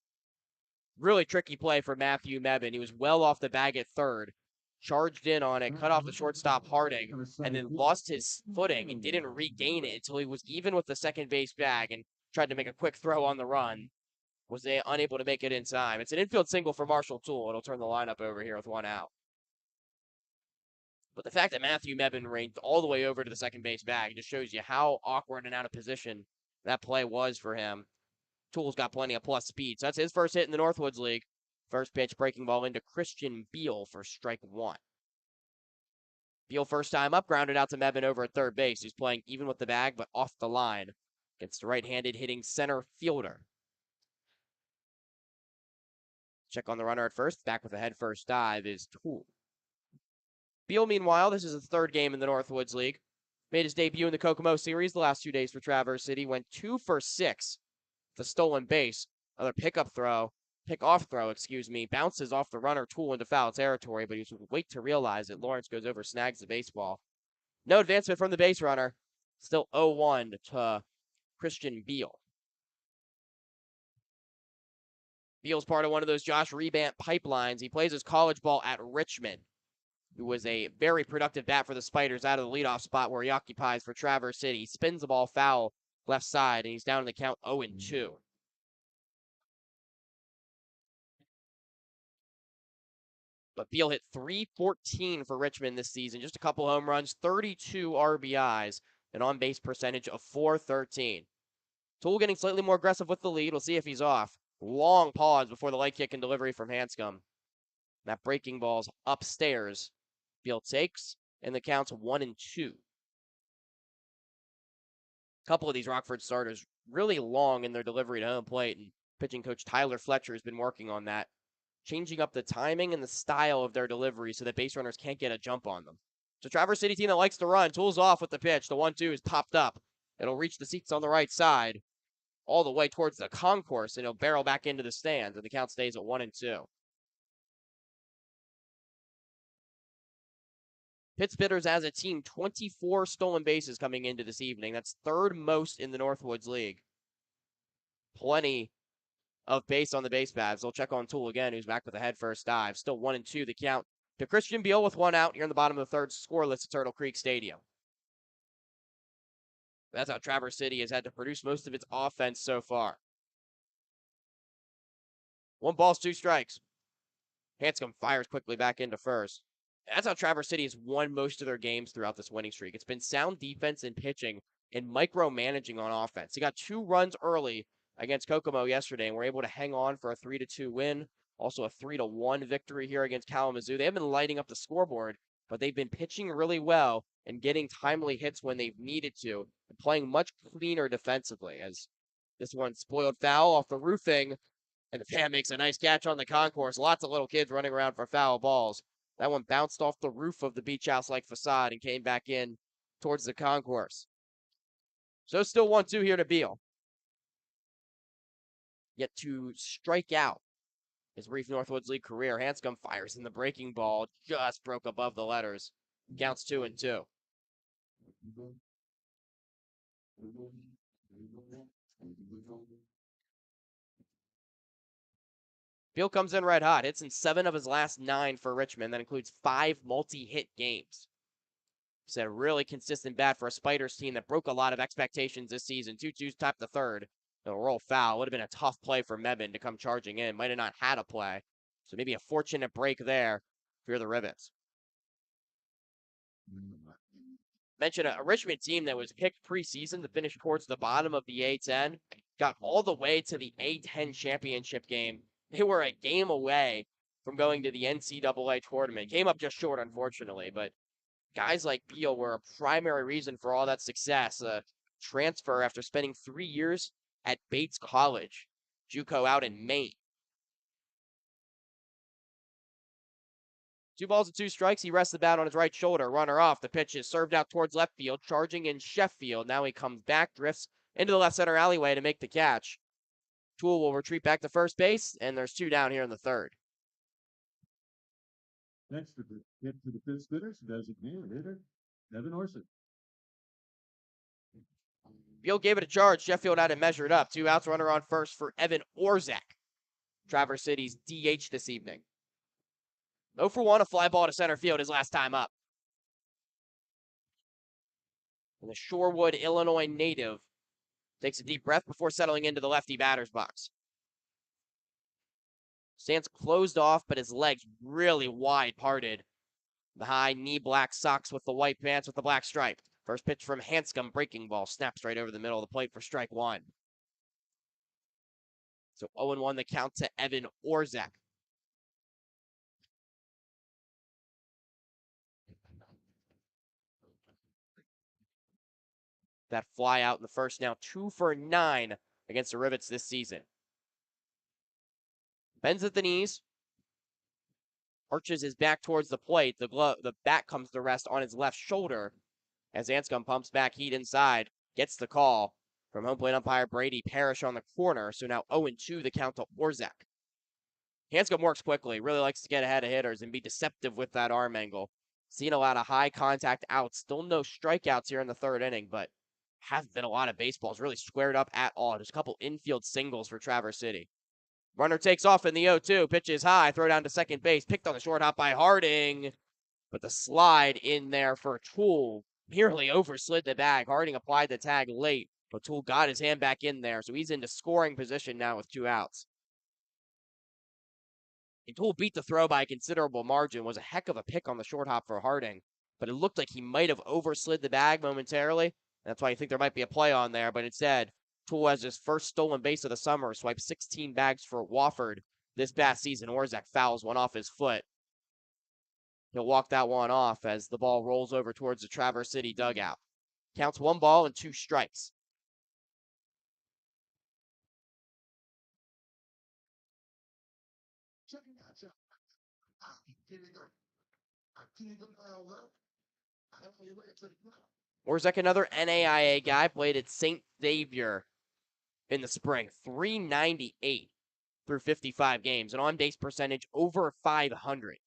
Really tricky play for Matthew Mebbin. He was well off the bag at third, charged in on it, cut off the shortstop Harding, and then lost his footing and didn't regain it until he was even with the second base bag and tried to make a quick throw on the run. Was unable to make it in time. It's an infield single for Marshall Toole. It'll turn the lineup over here with one out. But the fact that Matthew Mebbin ranged all the way over to the second base bag just shows you how awkward and out of position that play was for him. Toole's got plenty of plus speed. So that's his first hit in the Northwoods League. First pitch, breaking ball into Christian Beal for strike one. Beal, first time up, grounded out to Mebbin over at third base. He's playing even with the bag, but off the line against the right-handed hitting center fielder. Check on the runner at first. Back with a head first dive is Toole. Beal, meanwhile, this is his third game in the Northwoods League. Made his debut in the Kokomo Series the last 2 days for Traverse City. Went 2 for 6. The stolen base. Another pickoff throw, bounces off the runner Toole into foul territory, but he was wait to realize it. Lawrence goes over, snags the baseball. No advancement from the base runner. Still 0-1 to Christian Beal. Beal's part of one of those Josh Rebant pipelines. He plays his college ball at Richmond, who was a very productive bat for the Spiders out of the leadoff spot where he occupies for Traverse City. He spins the ball foul left side, and he's down in the count 0-2. But Beal hit .314 for Richmond this season. Just a couple home runs, 32 RBIs, an on-base percentage of .413. Toole getting slightly more aggressive with the lead. We'll see if he's off. Long pause before the leg kick and delivery from Hanscom. That breaking ball's upstairs. Beal takes, and the count's 1-2. A couple of these Rockford starters really long in their delivery to home plate, and pitching coach Tyler Fletcher has been working on that, changing up the timing and the style of their delivery so that base runners can't get a jump on them. It's a Traverse City team that likes to run. Toole's off with the pitch. The 1-2 is popped up. It'll reach the seats on the right side all the way towards the concourse, and it'll barrel back into the stands, and the count stays at 1-2. Pitts Bitters as a team, 24 stolen bases coming into this evening. That's third most in the Northwoods League. Plenty of base on the base paths. They'll check on Toole again, who's back with a head first dive. Still 1-2 the count to Christian Beal with one out here in the bottom of the third, scoreless at Turtle Creek Stadium. That's how Traverse City has had to produce most of its offense so far. 1 ball, 2 strikes. Hanscom fires quickly back into first. That's how Traverse City has won most of their games throughout this winning streak. It's been sound defense and pitching and micromanaging on offense. He got 2 runs early against Kokomo yesterday and were able to hang on for a 3-2 win. Also a 3-1 victory here against Kalamazoo. They haven't been lighting up the scoreboard, but they've been pitching really well and getting timely hits when they've needed to, and playing much cleaner defensively, as this one spoiled foul off the roofing, and the fan makes a nice catch on the concourse. Lots of little kids running around for foul balls. That one bounced off the roof of the beach house-like facade and came back in towards the concourse. So still 1-2 here to Beal. Yet to strike out his brief Northwoods League career, Hanscom fires in the breaking ball, just broke above the letters. Counts 2-2. Beal comes in red hot, hits in 7 of his last 9 for Richmond. That includes 5 multi-hit games. He's a really consistent bat for a Spiders team that broke a lot of expectations this season. 2-2's top the third. It'll roll foul. Would have been a tough play for Mebbin to come charging in. Might have not had a play. So maybe a fortunate break there for the Rivets. Mention a Richmond team that was picked preseason to finish towards the bottom of the A10. Got all the way to the A10 championship game. They were a game away from going to the NCAA tournament. Came up just short, unfortunately, but guys like Beal were a primary reason for all that success. A transfer after spending 3 years at Bates College, JUCO out in Maine. 2 balls and 2 strikes. He rests the bat on his right shoulder. Runner off. The pitch is served out towards left field, charging in Sheffield. Now he comes back, drifts into the left center alleyway to make the catch. Toole will retreat back to first base, and there's 2 down here in the third. Next, to the Pitts Bitters designated hitter, Evan Orson. Field gave it a charge. Sheffield had it measured up. 2 outs, runner on first for Evan Orzak, Traverse City's DH this evening. 0 for 1, a fly ball to center field his last time up. And the Shorewood, Illinois native takes a deep breath before settling into the lefty batter's box. Stands closed off, but his legs really wide parted. The high knee black socks with the white pants with the black stripe. First pitch from Hanscom, breaking ball, snaps right over the middle of the plate for strike one. So 0-1 the count to Evan Orzak. That fly out in the first, now 2 for 9 against the Rivets this season. Bends at the knees, arches his back towards the plate. The bat comes to rest on his left shoulder as Anscombe pumps back heat inside, gets the call from home plate umpire Brady Parrish on the corner. So now 0-2 the count to Orzak. Hanscom works quickly, really likes to get ahead of hitters and be deceptive with that arm angle. Seen a lot of high contact outs, still no strikeouts here in the third inning, but haven't been a lot of baseballs really squared up at all. Just a couple infield singles for Traverse City. Runner takes off in the 0-2, pitches high, throw down to second base, picked on the short hop by Harding, but the slide in there for Toole nearly overslid the bag. Harding applied the tag late, but Toole got his hand back in there, so he's into scoring position now with 2 outs. And Toole beat the throw by a considerable margin. Was a heck of a pick on the short hop for Harding, but it looked like he might have overslid the bag momentarily. That's why you think there might be a play on there, but instead, Toole has his first stolen base of the summer, swiped 16 bags for Wofford this past season. Orzak fouls one off his foot. He'll walk that one off as the ball rolls over towards the Traverse City dugout. Counts 1 ball and 2 strikes. Orzak, another NAIA guy, played at St. Xavier in the spring. 398 through 55 games. An on-base percentage over 500.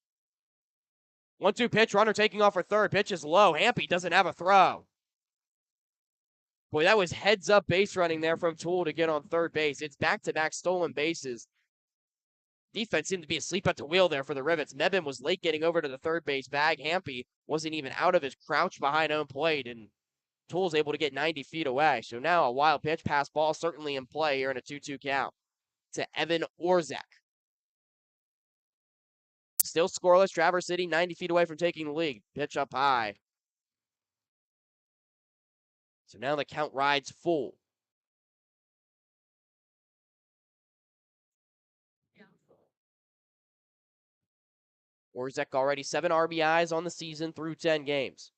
1-2 pitch, runner taking off for third. Pitch is low. Hampy doesn't have a throw. Boy, that was heads-up base running there from Toole to get on third base. It's back-to-back stolen bases. Defense seemed to be asleep at the wheel there for the Rivets. Mebane was late getting over to the third base bag. Hampy wasn't even out of his crouch behind home plate, and Toole's able to get 90 feet away. So now a wild pitch, pass ball certainly in play here in a 2-2 count to Evan Orzak. Still scoreless. Traverse City 90 feet away from taking the lead. Pitch up high. So now the count rides full. Orzak already 7 RBIs on the season through 10 games.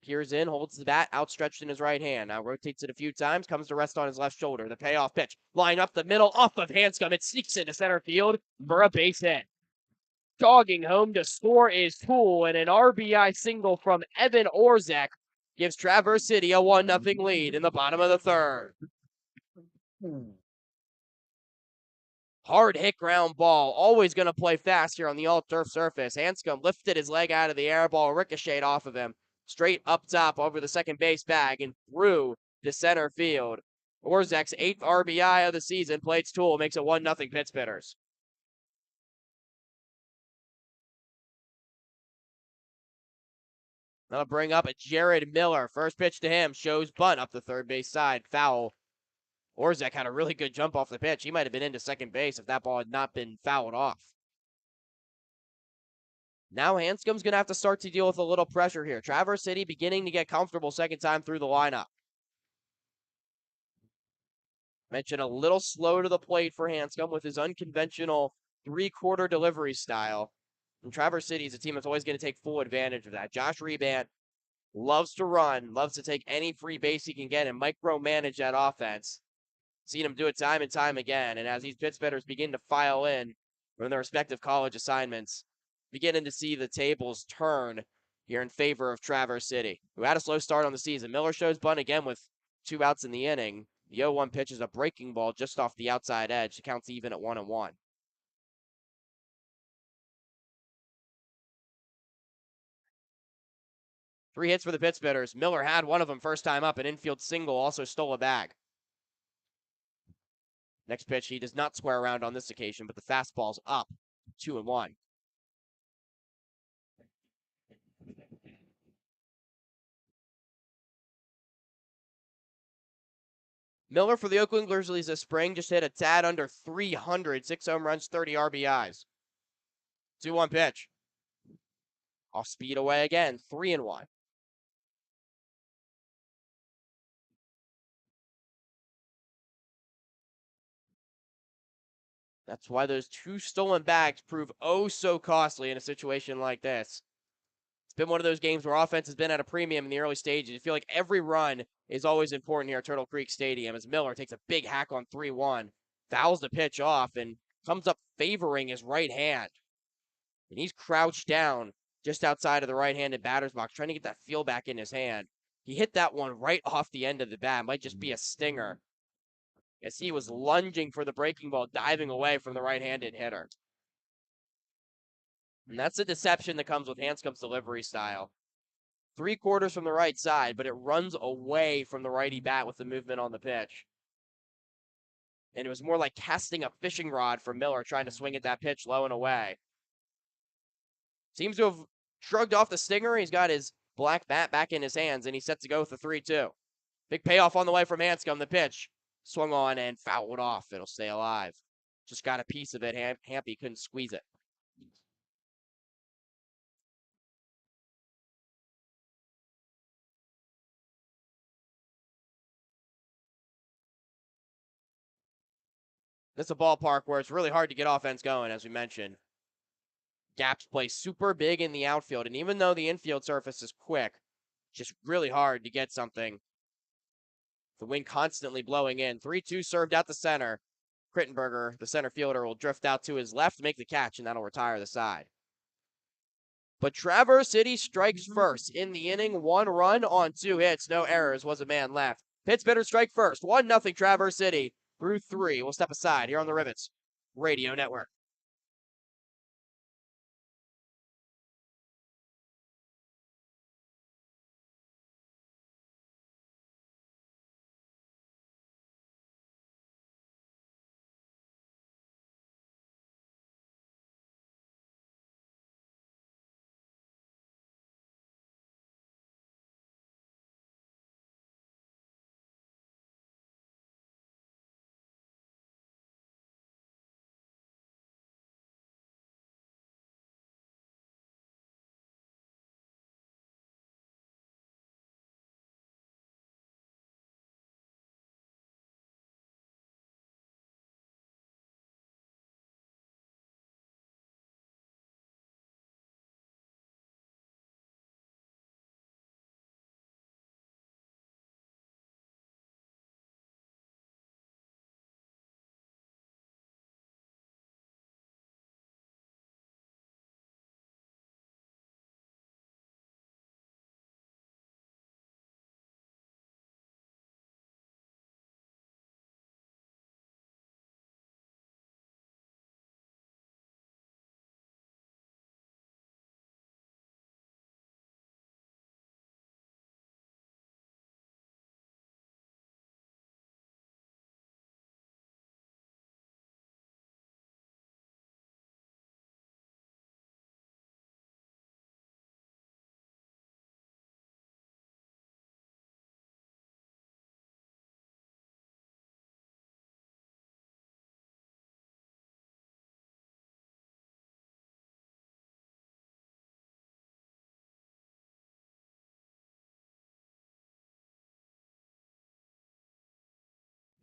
Peers in, holds the bat outstretched in his right hand. Now rotates it a few times, comes to rest on his left shoulder. The payoff pitch, line up the middle, off of Hanscom. It sneaks into center field for a base hit. Jogging home to score is Toole, and an RBI single from Evan Orzak gives Traverse City a 1-0 lead in the bottom of the third. Hard hit ground ball. Always going to play fast here on the all-turf surface. Hanscom lifted his leg out of the air. Ball ricocheted off of him. Straight up top over the second base bag and through to center field. Orzak's 8th RBI of the season. Plates Toole makes it 1-0 Pitts Bitters. That'll bring up a Jared Miller. First pitch to him. Shows bunt up the third base side. Foul. Orzak had a really good jump off the pitch. He might have been into second base if that ball had not been fouled off. Now Hanscom's going to have to start to deal with a little pressure here. Traverse City beginning to get comfortable second time through the lineup. Mentioned a little slow to the plate for Hanscom with his unconventional 3-quarter delivery style. And Traverse City is a team that's always going to take full advantage of that. Josh Rebant loves to run, loves to take any free base he can get and micromanage that offense. Seen him do it time and time again. And as these Pitts Bitters begin to file in from their respective college assignments, beginning to see the tables turn here in favor of Traverse City, who had a slow start on the season. Miller shows bunt again with 2 outs in the inning. The 0-1 pitch is a breaking ball just off the outside edge. It counts even at 1-1. 3 hits for the Pittsbitters. Miller had one of them first time up. An infield single, also stole a bag. Next pitch, he does not square around on this occasion, but the fastball's up, 2-1. Miller for the Oakland Grizzlies this spring just hit a tad under 300, 6 home runs, 30 RBIs. 2-1 pitch. Off speed away again, 3-1. That's why those 2 stolen bags prove oh so costly in a situation like this. It's been one of those games where offense has been at a premium in the early stages. You feel like every run is always important here at Turtle Creek Stadium as Miller takes a big hack on 3-1, fouls the pitch off, and comes up favoring his right hand. And he's crouched down just outside of the right-handed batter's box, trying to get that feel back in his hand. He hit that one right off the end of the bat. Might just be a stinger, as he was lunging for the breaking ball, diving away from the right-handed hitter. And that's the deception that comes with Hanscom's delivery style. 3/4 from the right side, but it runs away from the righty bat with the movement on the pitch. And it was more like casting a fishing rod for Miller, trying to swing at that pitch low and away. Seems to have shrugged off the stinger. He's got his black bat back in his hands, and he's set to go with the 3-2. Big payoff on the way from Hanscom. The pitch swung on and fouled off. It'll stay alive. Just got a piece of it. Hampy couldn't squeeze it. This is a ballpark where it's really hard to get offense going, as we mentioned. Gaps play super big in the outfield, and even though the infield surface is quick, just really hard to get something. The wind constantly blowing in. 3-2 served out the center. Krittenberger, the center fielder, will drift out to his left, make the catch, and that'll retire the side. But Traverse City strikes first in the inning. 1 run on 2 hits. No errors. Was a man left. Pittsbitter strike first. 1-0 Traverse City through 3. We'll step aside here on the Rivets Radio Network.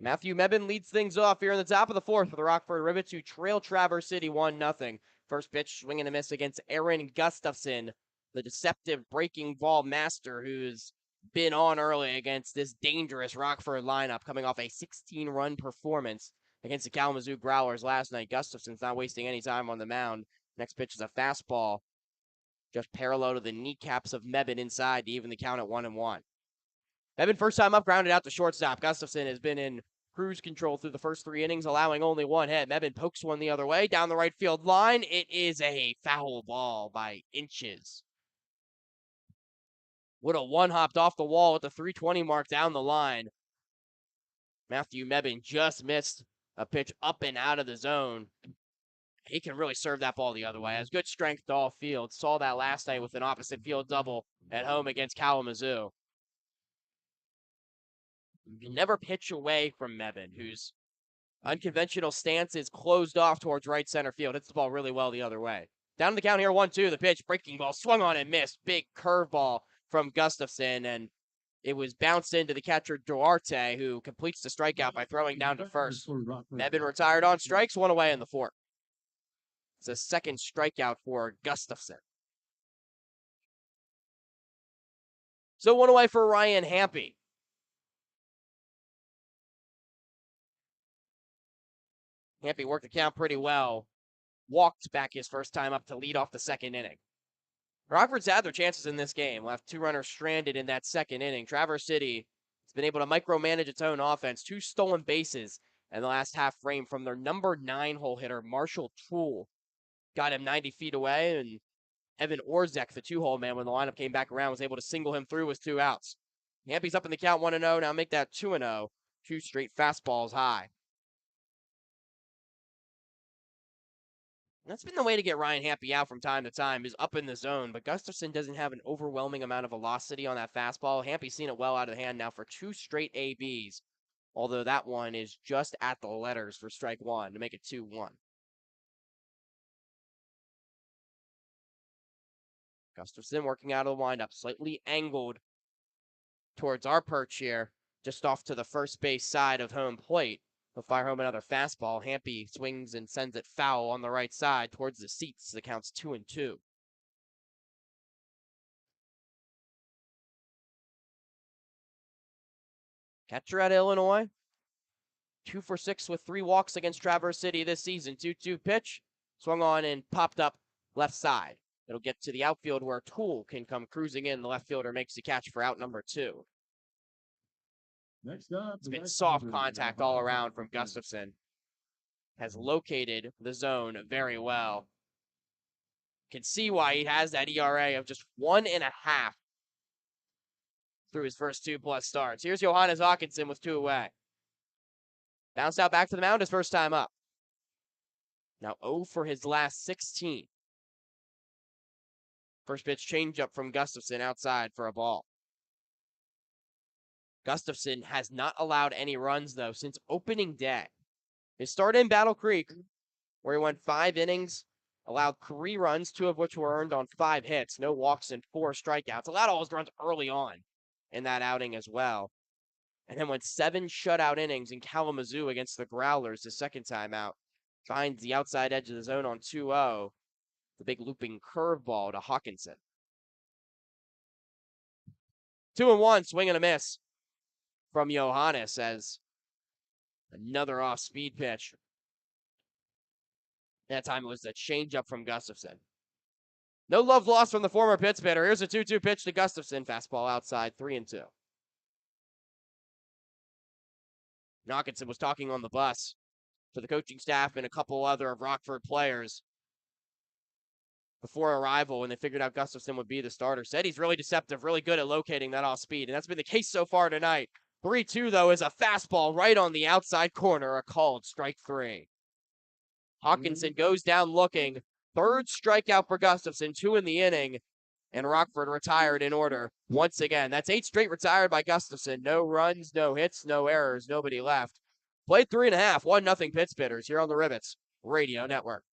Matthew Mebin leads things off here in the top of the 4th for the Rockford Rivets, who trail Traverse City 1-0. First pitch, swing and a miss against Aaron Gustafson, the deceptive breaking ball master who's been on early against this dangerous Rockford lineup, coming off a 16-run performance against the Kalamazoo Growlers last night. Gustafson's not wasting any time on the mound. Next pitch is a fastball, just parallel to the kneecaps of Mebin inside to even the count at 1-1. Mebin first time up, grounded out to shortstop. Gustafson has been in cruise control through the first 3 innings, allowing only 1 hit. Mebin pokes one the other way down the right field line. It is a foul ball by inches. Would have one-hopped off the wall at the 320 mark down the line. Matthew Mebane just missed a pitch up and out of the zone. He can really serve that ball the other way. Has good strength to all field. Saw that last night with an opposite field double at home against Kalamazoo. You can never pitch away from Mebane, whose unconventional stance is closed off towards right center field. Hits the ball really well the other way. Down the count here, 1-2. The pitch, breaking ball, swung on and missed. Big curveball from Gustafson, and it was bounced into the catcher Duarte, who completes the strikeout by throwing down to first. Mebane retired on strikes, one away in the fourth. It's a second strikeout for Gustafson. So one away for Ryan Hampy. Hampy worked the count pretty well. Walked back his first time up to lead off the second inning. Rockford's had their chances in this game. Left two runners stranded in that second inning. Traverse City has been able to micromanage its own offense. 2 stolen bases in the last half frame from their number 9 hole hitter, Marshall Toole. Got him 90 feet away, and Evan Orzek, the 2-hole man, when the lineup came back around, was able to single him through with 2 outs. Hampy's up in the count 1-0. Now make that 2-0. 2 straight fastballs high. That's been the way to get Ryan Hampy out from time to time, is up in the zone, but Gustafson doesn't have an overwhelming amount of velocity on that fastball. Hampy's seen it well out of the hand now for 2 straight ABs, although that one is just at the letters for strike 1 to make it 2-1. Gustafson working out of the windup, slightly angled towards our perch here, just off to the first base side of home plate. He'll fire home another fastball. Hampy swings and sends it foul on the right side towards the seats. The count's 2-2. Catcher at Illinois. 2 for 6 with 3 walks against Traverse City this season. 2-2 pitch. Swung on and popped up left side. It'll get to the outfield where Toole can come cruising in. The left fielder makes the catch for out number 2. Next up, it's been soft contact all around from Gustafson. Has located the zone very well. Can see why he has that ERA of just 1.5 through his first 2+ starts. Here's Johannes Hawkinson with 2 away. Bounced out back to the mound his first time up. Now 0 for his last 16. First pitch changeup from Gustafson outside for a ball. Gustafson has not allowed any runs, though, since opening day. His start in Battle Creek, where he went 5 innings, allowed 3 runs, 2 of which were earned on 5 hits, no walks and 4 strikeouts. Allowed all his runs early on in that outing as well. And then went 7 shutout innings in Kalamazoo against the Growlers the second time out. Finds the outside edge of the zone on 2-0. The big looping curveball to Hawkinson. 2-1, swing and a miss from Johannes as another off-speed pitch. That time it was the changeup from Gustafson. No love lost from the former Pitts hitter. Here's a 2-2 pitch to Gustafson. Fastball outside, 3-2. Hawkinson was talking on the bus to the coaching staff and a couple other of Rockford players before arrival when they figured out Gustafson would be the starter. Said he's really deceptive, really good at locating that off speed, and that's been the case so far tonight. 3-2, though, is a fastball right on the outside corner, a called strike 3. Hawkinson goes down looking. 3rd strikeout for Gustafson, 2 in the inning, and Rockford retired in order once again. That's 8 straight retired by Gustafson. No runs, no hits, no errors, nobody left. Played 3.5, 1-0 Pitts Bitters here on the Rivets Radio Network.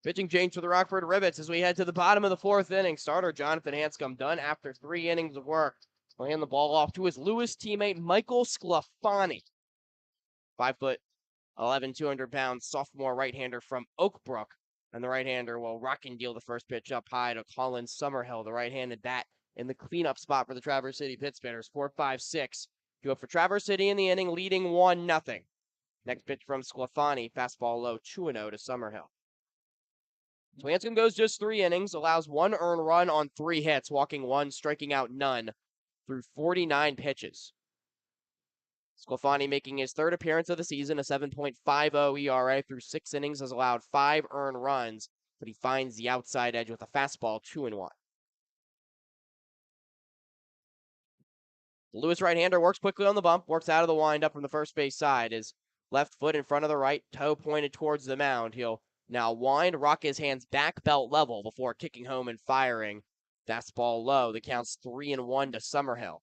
Pitching change for the Rockford Rivets as we head to the bottom of the fourth inning. Starter Jonathan Hanscom done after 3 innings of work. Laying the ball off to his Lewis teammate Michael Sclafani. 5'11", 200-pound sophomore right-hander from Oak Brook. And the right-hander will rock and deal the first pitch up high to Colin Summerhill, the right-handed bat in the cleanup spot for the Traverse City Pit Spinners. 4-5-6. Two up for Traverse City in the inning, leading 1-0. Next pitch from Sclafani, fastball low, 2-0 to Summerhill. So Hanscom goes just 3 innings, allows 1 earned run on 3 hits, walking 1, striking out none through 49 pitches. Sclafani making his 3rd appearance of the season, a 7.50 ERA through 6 innings, has allowed 5 earned runs, but he finds the outside edge with a fastball 2-1. The Lewis right-hander works quickly on the bump, works out of the windup from the first base side. His left foot in front of the right, toe pointed towards the mound. He'll now wind, rock his hands back belt level before kicking home and firing. Fastball low. The count's 3-1 to Summerhill.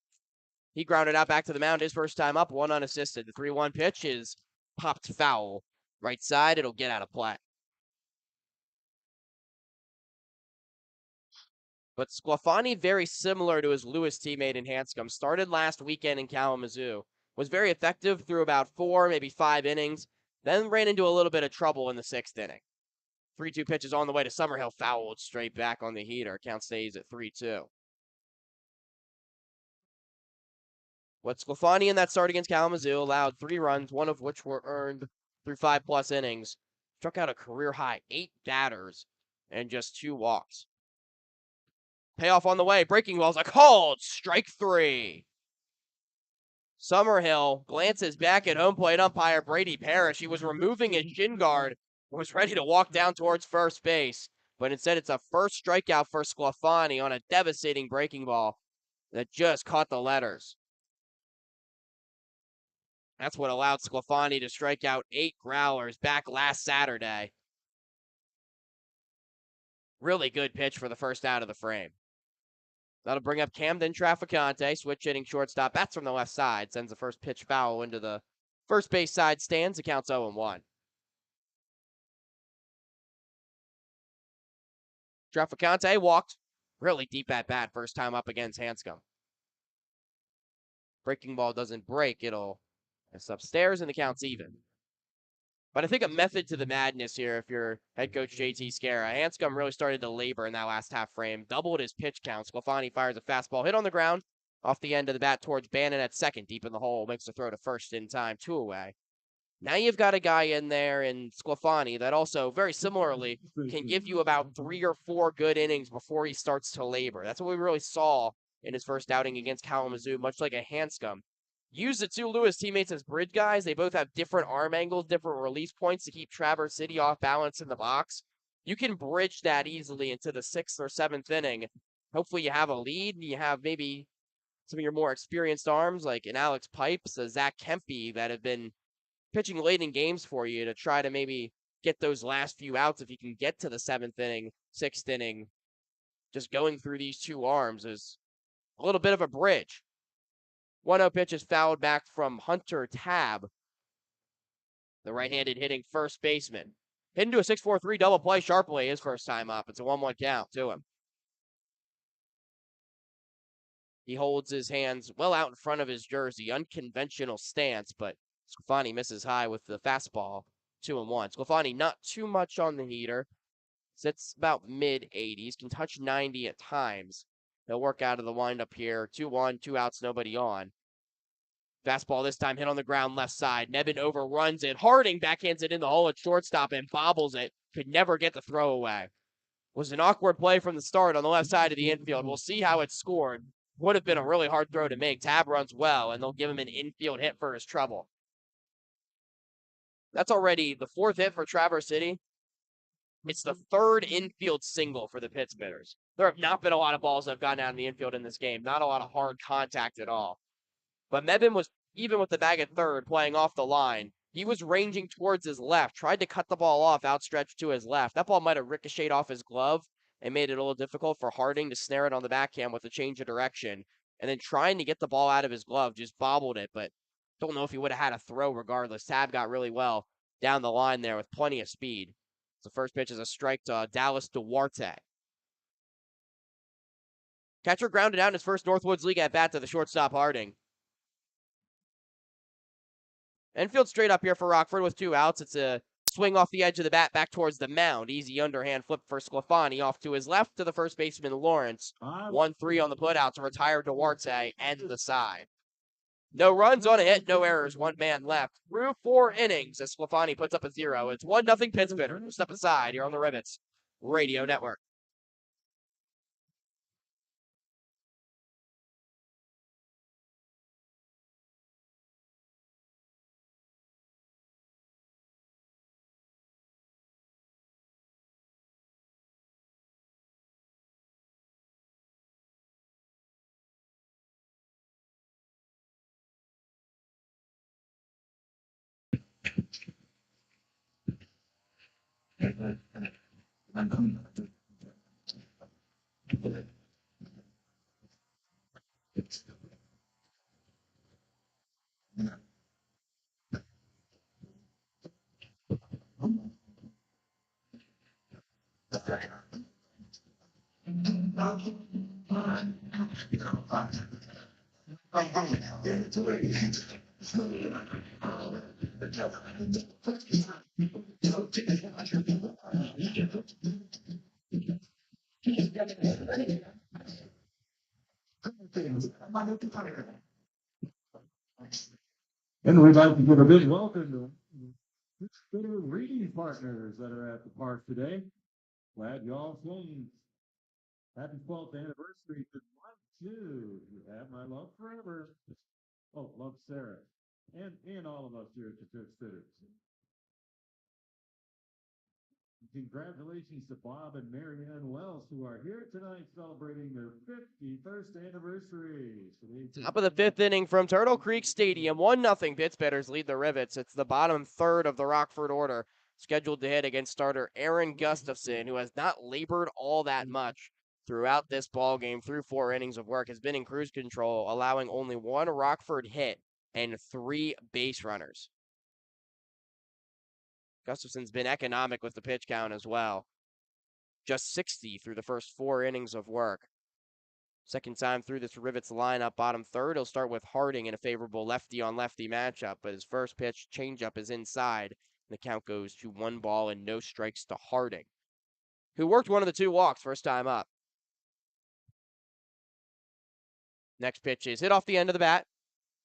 He grounded out back to the mound his first time up, 1 unassisted. The 3-1 pitch is popped foul. Right side, it'll get out of play. But Sclafani, very similar to his Lewis teammate in Hanscom, started last weekend in Kalamazoo, was very effective through about 4, maybe 5 innings, then ran into a little bit of trouble in the 6th inning. 3-2 pitches on the way to Summerhill, fouled straight back on the heater. Count stays at 3-2. What Sclafani in that start against Kalamazoo allowed 3 runs, 1 of which were earned through 5+ innings. Struck out a career high 8 batters and just 2 walks. Payoff on the way. Breaking ball's a called strike 3. Summerhill glances back at home plate umpire Brady Parrish. He was removing his shin guard, was ready to walk down towards first base, but instead it's a first strikeout for Sclafani on a devastating breaking ball that just caught the letters. That's what allowed Sclafani to strike out 8 growlers back last Saturday. Really good pitch for the first out of the frame. That'll bring up Camden Traficante, switch hitting shortstop. Bats from the left side. Sends the first pitch foul into the first base side stands. It counts 0-1. Traficante walked. Really deep at bat first time up against Hanscom. Breaking ball doesn't break. It'll miss upstairs and the count's even. But I think a method to the madness here if you're head coach JT Scara. Hanscom really started to labor in that last half frame, doubled his pitch count. Sclafani fires a fastball, hit on the ground, off the end of the bat towards Bannon at second, deep in the hole, makes the throw to first in time, 2 away. Now you've got a guy in there in Sclafani that also, very similarly, can give you about 3 or 4 good innings before he starts to labor. That's what we really saw in his first outing against Kalamazoo, much like a Hanscom. Use the 2 Lewis teammates as bridge guys. They both have different arm angles, different release points to keep Traverse City off balance in the box. You can bridge that easily into the 6th or 7th inning. Hopefully you have a lead, and you have maybe some of your more experienced arms, like an Alex Pipes, a Zach Kempe, that have been pitching late in games for you to try to maybe get those last few outs if you can get to the 7th inning, 6th inning. Just going through these 2 arms is a little bit of a bridge. 1-0 pitch is fouled back from Hunter Tabb, the right-handed hitting first baseman. Hit into a 6-4-3 double play sharply his first time up. It's a 1-1 count to him. He holds his hands well out in front of his jersey. Unconventional stance, but Sclafani misses high with the fastball. 2-1. Sclafani not too much on the heater. Sits about mid-80s. Can touch 90 at times. He'll work out of the windup here. 2-1, 2 outs, nobody on. Fastball this time hit on the ground left side. Nebben overruns it. Harding backhands it in the hole at shortstop and bobbles it. Could never get the throw away. Was an awkward play from the start on the left side of the infield. We'll see how it's scored. Would have been a really hard throw to make. Tabb runs well, and they'll give him an infield hit for his trouble. That's already the 4th hit for Traverse City. It's the 3rd infield single for the Pit Spinners. There have not been a lot of balls that have gone down in the infield in this game. Not a lot of hard contact at all. But Mebane was, even with the bag at third, playing off the line. He was ranging towards his left, tried to cut the ball off, outstretched to his left. That ball might have ricocheted off his glove and made it a little difficult for Harding to snare it on the backhand with a change of direction. And then trying to get the ball out of his glove, just bobbled it, but don't know if he would have had a throw regardless. Tabb got really well down the line there with plenty of speed. The first pitch is a strike to Dallas Duarte. Catcher grounded out in his first Northwoods League at bat to the shortstop Harding. Infield straight up here for Rockford with 2 outs. It's a swing off the edge of the bat back towards the mound. Easy underhand flip for Sclafani off to his left to the first baseman Lawrence. 1-3 on the putout to retire Duarte and the side. No runs on a hit, no errors, 1 man left. Through 4 innings as Sclafani puts up a 0. It's 1-0 Pittsburgh. Step aside here on the Rivets Radio Network. And we'd like to give a big welcome to the reading partners that are at the park today. Glad y'all came. Happy 12th anniversary to Mike, too. You have my love forever. Oh, love Sarah. And all of us here at the Church Sitters. Congratulations to Bob and Marianne Wells, who are here tonight celebrating their 51st anniversary. Top of the 5th inning from Turtle Creek Stadium. 1-0 Pittsburghers lead the Rivets. It's the bottom third of the Rockford order, scheduled to hit against starter Aaron Gustafson, who has not labored all that much throughout this ball game. Through 4 innings of work, has been in cruise control, allowing only 1 Rockford hit and 3 base runners. Gustafson's been economic with the pitch count as well. Just 60 through the first 4 innings of work. Second time through this Rivets lineup, bottom third. He'll start with Harding in a favorable lefty-on-lefty matchup, but his first pitch changeup is inside. The count goes to 1 ball and no strikes to Harding, who worked 1 of the 2 walks first time up. Next pitch is hit off the end of the bat.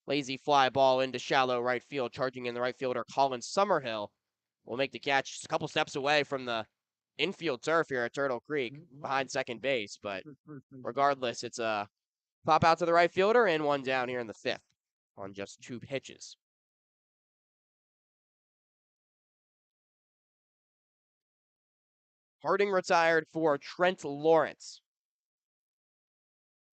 Lazy fly ball into shallow right field. Charging in the right fielder, Colin Summerhill, will make the catch just a couple steps away from the infield turf here at Turtle Creek behind second base. But regardless, it's a pop out to the right fielder and 1 down here in the 5th on just 2 pitches. Harding retired for Trent Lawrence.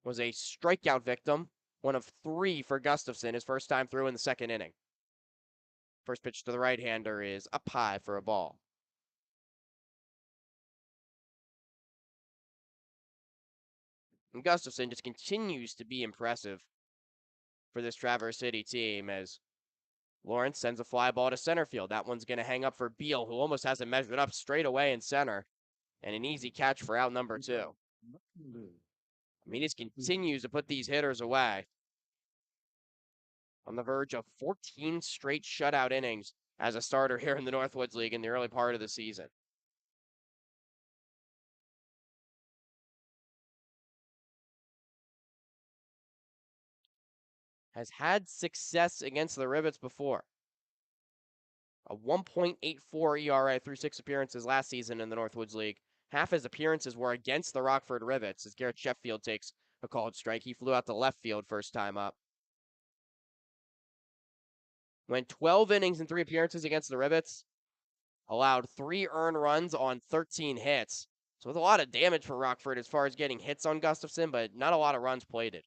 Was a strikeout victim, 1 of 3 for Gustafson, his first time through in the 2nd inning. First pitch to the right-hander is up high for a ball. And Gustafson just continues to be impressive for this Traverse City team as Lawrence sends a fly ball to center field. That one's going to hang up for Beal, who almost has it measured up straight away in center. And an easy catch for out number 2. I mean, he just continues to put these hitters away. On the verge of 14 straight shutout innings as a starter here in the Northwoods League in the early part of the season. Has had success against the Rivets before. A 1.84 ERA through 6 appearances last season in the Northwoods League. Half his appearances were against the Rockford Rivets as Garrett Sheffield takes a called strike. He flew out to left field first time up. Went 12 innings in 3 appearances against the Rivets. Allowed 3 earned runs on 13 hits. So with a lot of damage for Rockford as far as getting hits on Gustafson, but not a lot of runs plated.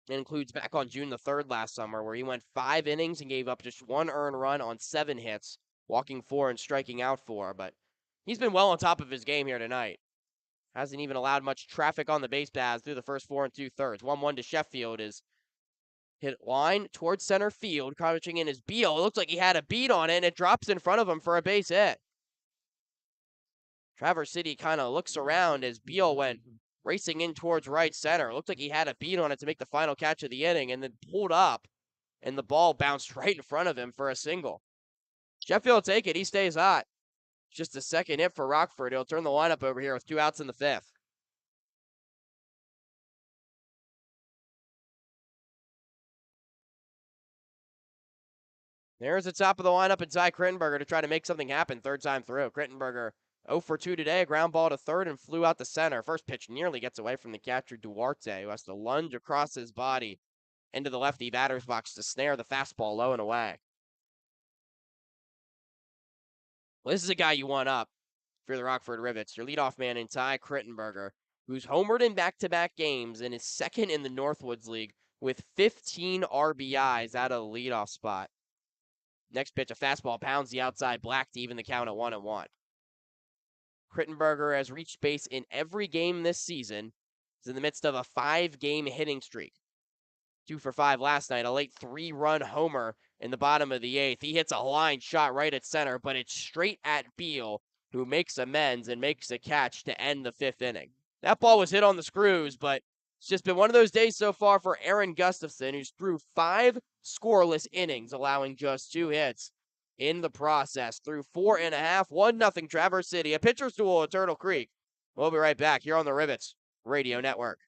It includes back on June the 3rd last summer, where he went 5 innings and gave up just 1 earned run on 7 hits, walking 4 and striking out 4. But he's been well on top of his game here tonight. Hasn't even allowed much traffic on the base paths through the first 4 2/3. 1-1 to Sheffield is Hit line towards center field. Crouching in is Beal. It looks like he had a beat on it, and it drops in front of him for a base hit. Traverse City kind of looks around as Beal went racing in towards right center. It looked like he had a beat on it to make the final catch of the inning, and then pulled up, and the ball bounced right in front of him for a single. Sheffield will take it. He stays hot. Just a second hit for Rockford. He'll turn the lineup over here with 2 outs in the 5th. There's the top of the lineup and Ty Crittenberger to try to make something happen 3rd time through. Crittenberger 0 for 2 today, a ground ball to 3rd and flew out to center. First pitch nearly gets away from the catcher Duarte, who has to lunge across his body into the lefty batter's box to snare the fastball low and away. Well, this is a guy you want up for the Rockford Rivets. Your leadoff man in Ty Crittenberger, who's homered in back-to-back games and is 2nd in the Northwoods League with 15 RBIs out of the leadoff spot. Next pitch, a fastball pounds the outside black to even the count at 1-1. Crittenberger has reached base in every game this season. He's in the midst of a 5-game hitting streak. 2 for 5 last night, a late 3-run homer in the bottom of the 8th. He hits a line shot right at center, but it's straight at Beal, who makes amends and makes a catch to end the 5th inning. That ball was hit on the screws, but it's just been one of those days so far for Aaron Gustafson, who's through 5 scoreless innings, allowing just 2 hits in the process. Through 4.5, 1-0 Traverse City. A pitcher's duel at Turtle Creek. We'll be right back here on the Rivets Radio Network.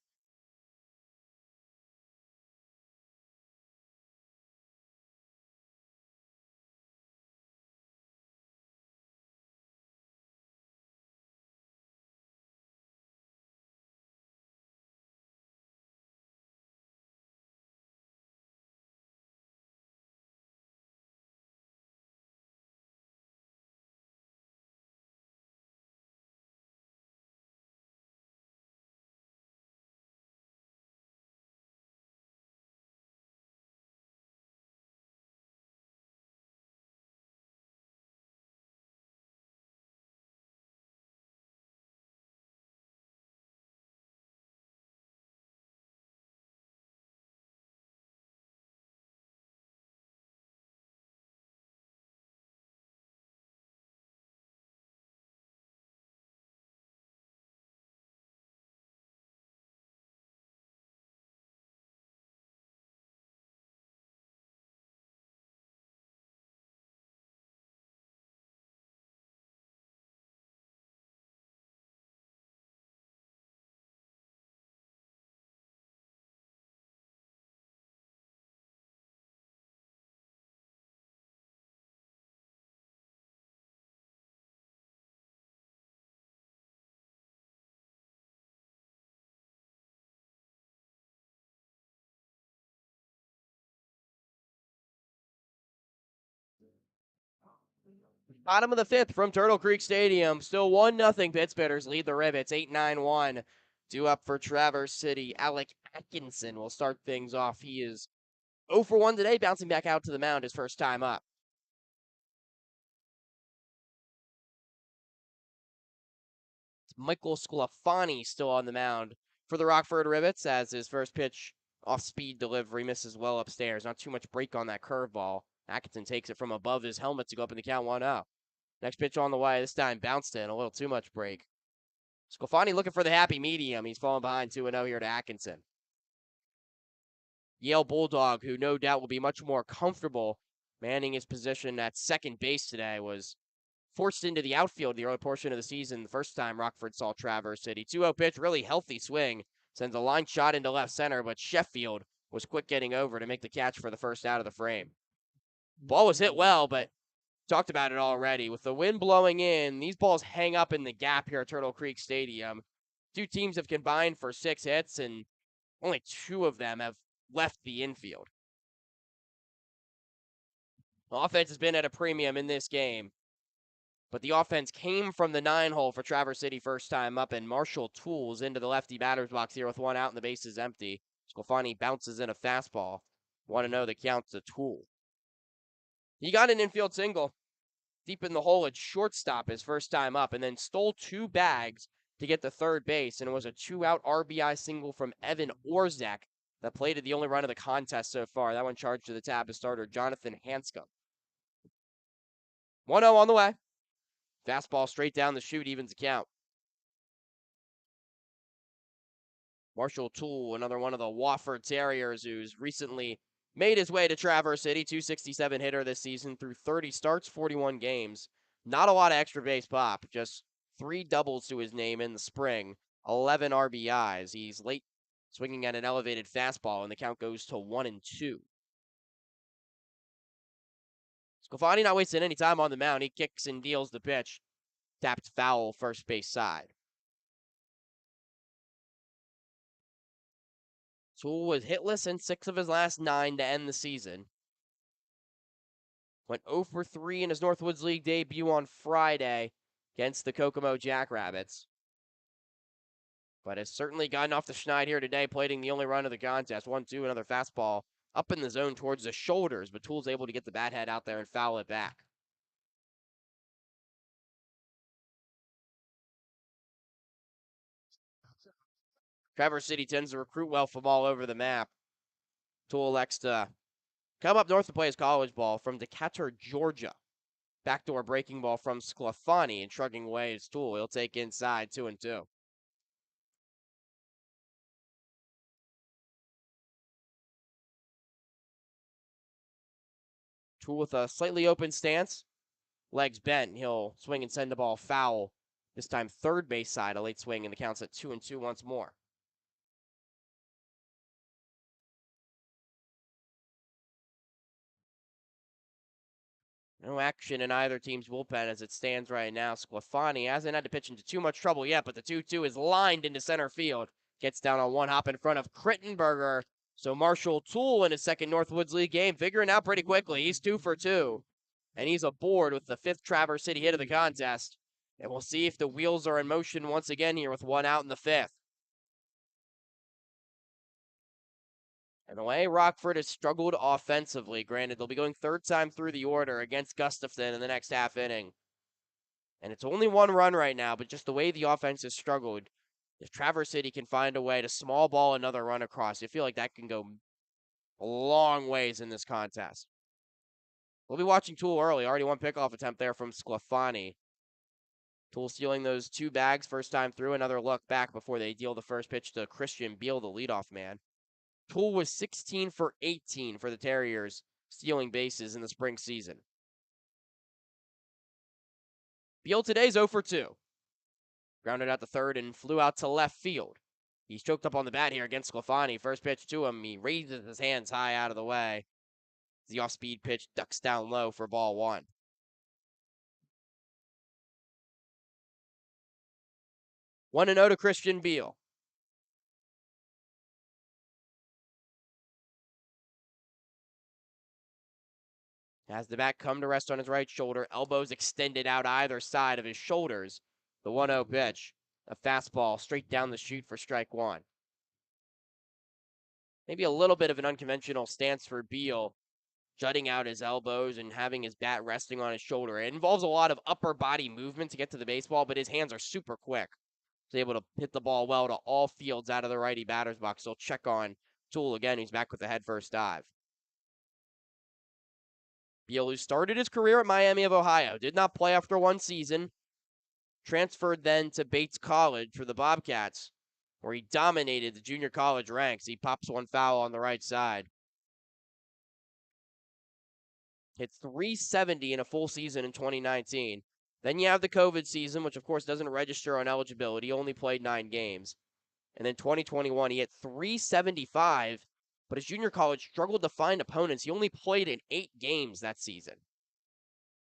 Bottom of the 5th from Turtle Creek Stadium. Still 1-0 Pittsburghers lead the Rivets. 8-9-1. Due up for Traverse City. Alec Atkinson will start things off. He is 0 for 1 today, bouncing back out to the mound his first time up. It's Michael Sclafani still on the mound for the Rockford Rivets as his first pitch off-speed delivery misses well upstairs. Not too much break on that curveball. Atkinson takes it from above his helmet to go up in the count 1-0. Next pitch on the way, this time bounced in, a little too much break. Sclafani looking for the happy medium. He's falling behind 2-0 here to Atkinson. Yale Bulldog, who no doubt will be much more comfortable manning his position at second base today, was forced into the outfield the early portion of the season the first time Rockford saw Traverse City. 2-0 pitch, really healthy swing. Sends a line shot into left center, but Sheffield was quick getting over to make the catch for the first out of the frame. Ball was hit well, but talked about it already. With the wind blowing in, these balls hang up in the gap here at Turtle Creek Stadium. 2 teams have combined for 6 hits, and only 2 of them have left the infield. Offense has been at a premium in this game, but the offense came from the 9-hole for Traverse City first time up, and Marshall tools into the lefty batter's box here with 1 out and the base is empty. Sclafani bounces in a fastball. 1-0 the count to Tool. He got an infield single deep in the hole at shortstop his first time up, and then stole 2 bags to get to third base, and it was a 2-out RBI single from Evan Orzak that plated the only run of the contest so far. That one charged to the tap as starter Jonathan Hanscom. 1-0 on the way. Fastball straight down the chute, evens the count. Marshall Toole, another one of the Wofford Terriers who's recently made his way to Traverse City. 267 hitter this season through 30 starts, 41 games. Not a lot of extra base pop, just 3 doubles to his name in the spring, 11 RBIs. He's late swinging at an elevated fastball, and the count goes to 1-2. Sclafani not wasting any time on the mound. He kicks and deals the pitch. Tapped foul first base side. Toole was hitless in 6 of his last 9 to end the season. Went 0 for 3 in his Northwoods League debut on Friday against the Kokomo Jackrabbits. But has certainly gotten off the schneid here today, plating the only run of the contest. 1-2, another fastball up in the zone towards the shoulders, but Toole's able to get the bat head out there and foul it back. Traverse City tends to recruit well from all over the map. Toole elects to come up north to play his college ball from Decatur, Georgia. Backdoor breaking ball from Sclafani and shrugging away his Toole. He'll take inside 2-2. Toole with a slightly open stance. Legs bent. He'll swing and send the ball foul. This time third base side. A late swing, and the count's at 2-2 once more. No action in either team's bullpen as it stands right now. Sclafani hasn't had to pitch into too much trouble yet, but the 2-2 is lined into center field. Gets down on one hop in front of Crittenberger. So Marshall Toole in his second Northwoods League game, figuring out pretty quickly. He's 2 for 2. And he's aboard with the 5th Traverse City hit of the contest. And we'll see if the wheels are in motion once again here with 1 out in the 5th. And the way Rockford has struggled offensively, granted, they'll be going 3rd time through the order against Gustafson in the next half inning. And it's only 1 run right now, but just the way the offense has struggled, if Traverse City can find a way to small ball another run across, you feel like that can go a long ways in this contest. We'll be watching Toole early. Already 1 pickoff attempt there from Sclafani. Toole stealing those 2 bags first time through. Another look back before they deal the first pitch to Christian Beal, the leadoff man. Toole was 16 for 18 for the Terriers, stealing bases in the spring season. Beal today's 0 for 2. Grounded out to third and flew out to left field. He's choked up on the bat here against Sclafani. First pitch to him, he raises his hands high out of the way. The off-speed pitch ducks down low for ball 1. 1-0 to Christian Beal. Has the bat come to rest on his right shoulder, elbows extended out either side of his shoulders. The 1-0 pitch, a fastball straight down the chute for strike 1. Maybe a little bit of an unconventional stance for Beal, jutting out his elbows and having his bat resting on his shoulder. It involves a lot of upper body movement to get to the baseball, but his hands are super quick. He's able to hit the ball well to all fields out of the righty batter's box. He'll check on Toole again, who's back with the head first dive. Beal, who started his career at Miami of Ohio, did not play after 1 season. Transferred then to Bates College for the Bobcats, where he dominated the junior college ranks. He pops 1 foul on the right side. Hit .370 in a full season in 2019. Then you have the COVID season, which of course doesn't register on eligibility. He only played 9 games. And then 2021, he hit .375, but his junior college struggled to find opponents. He only played in 8 games that season.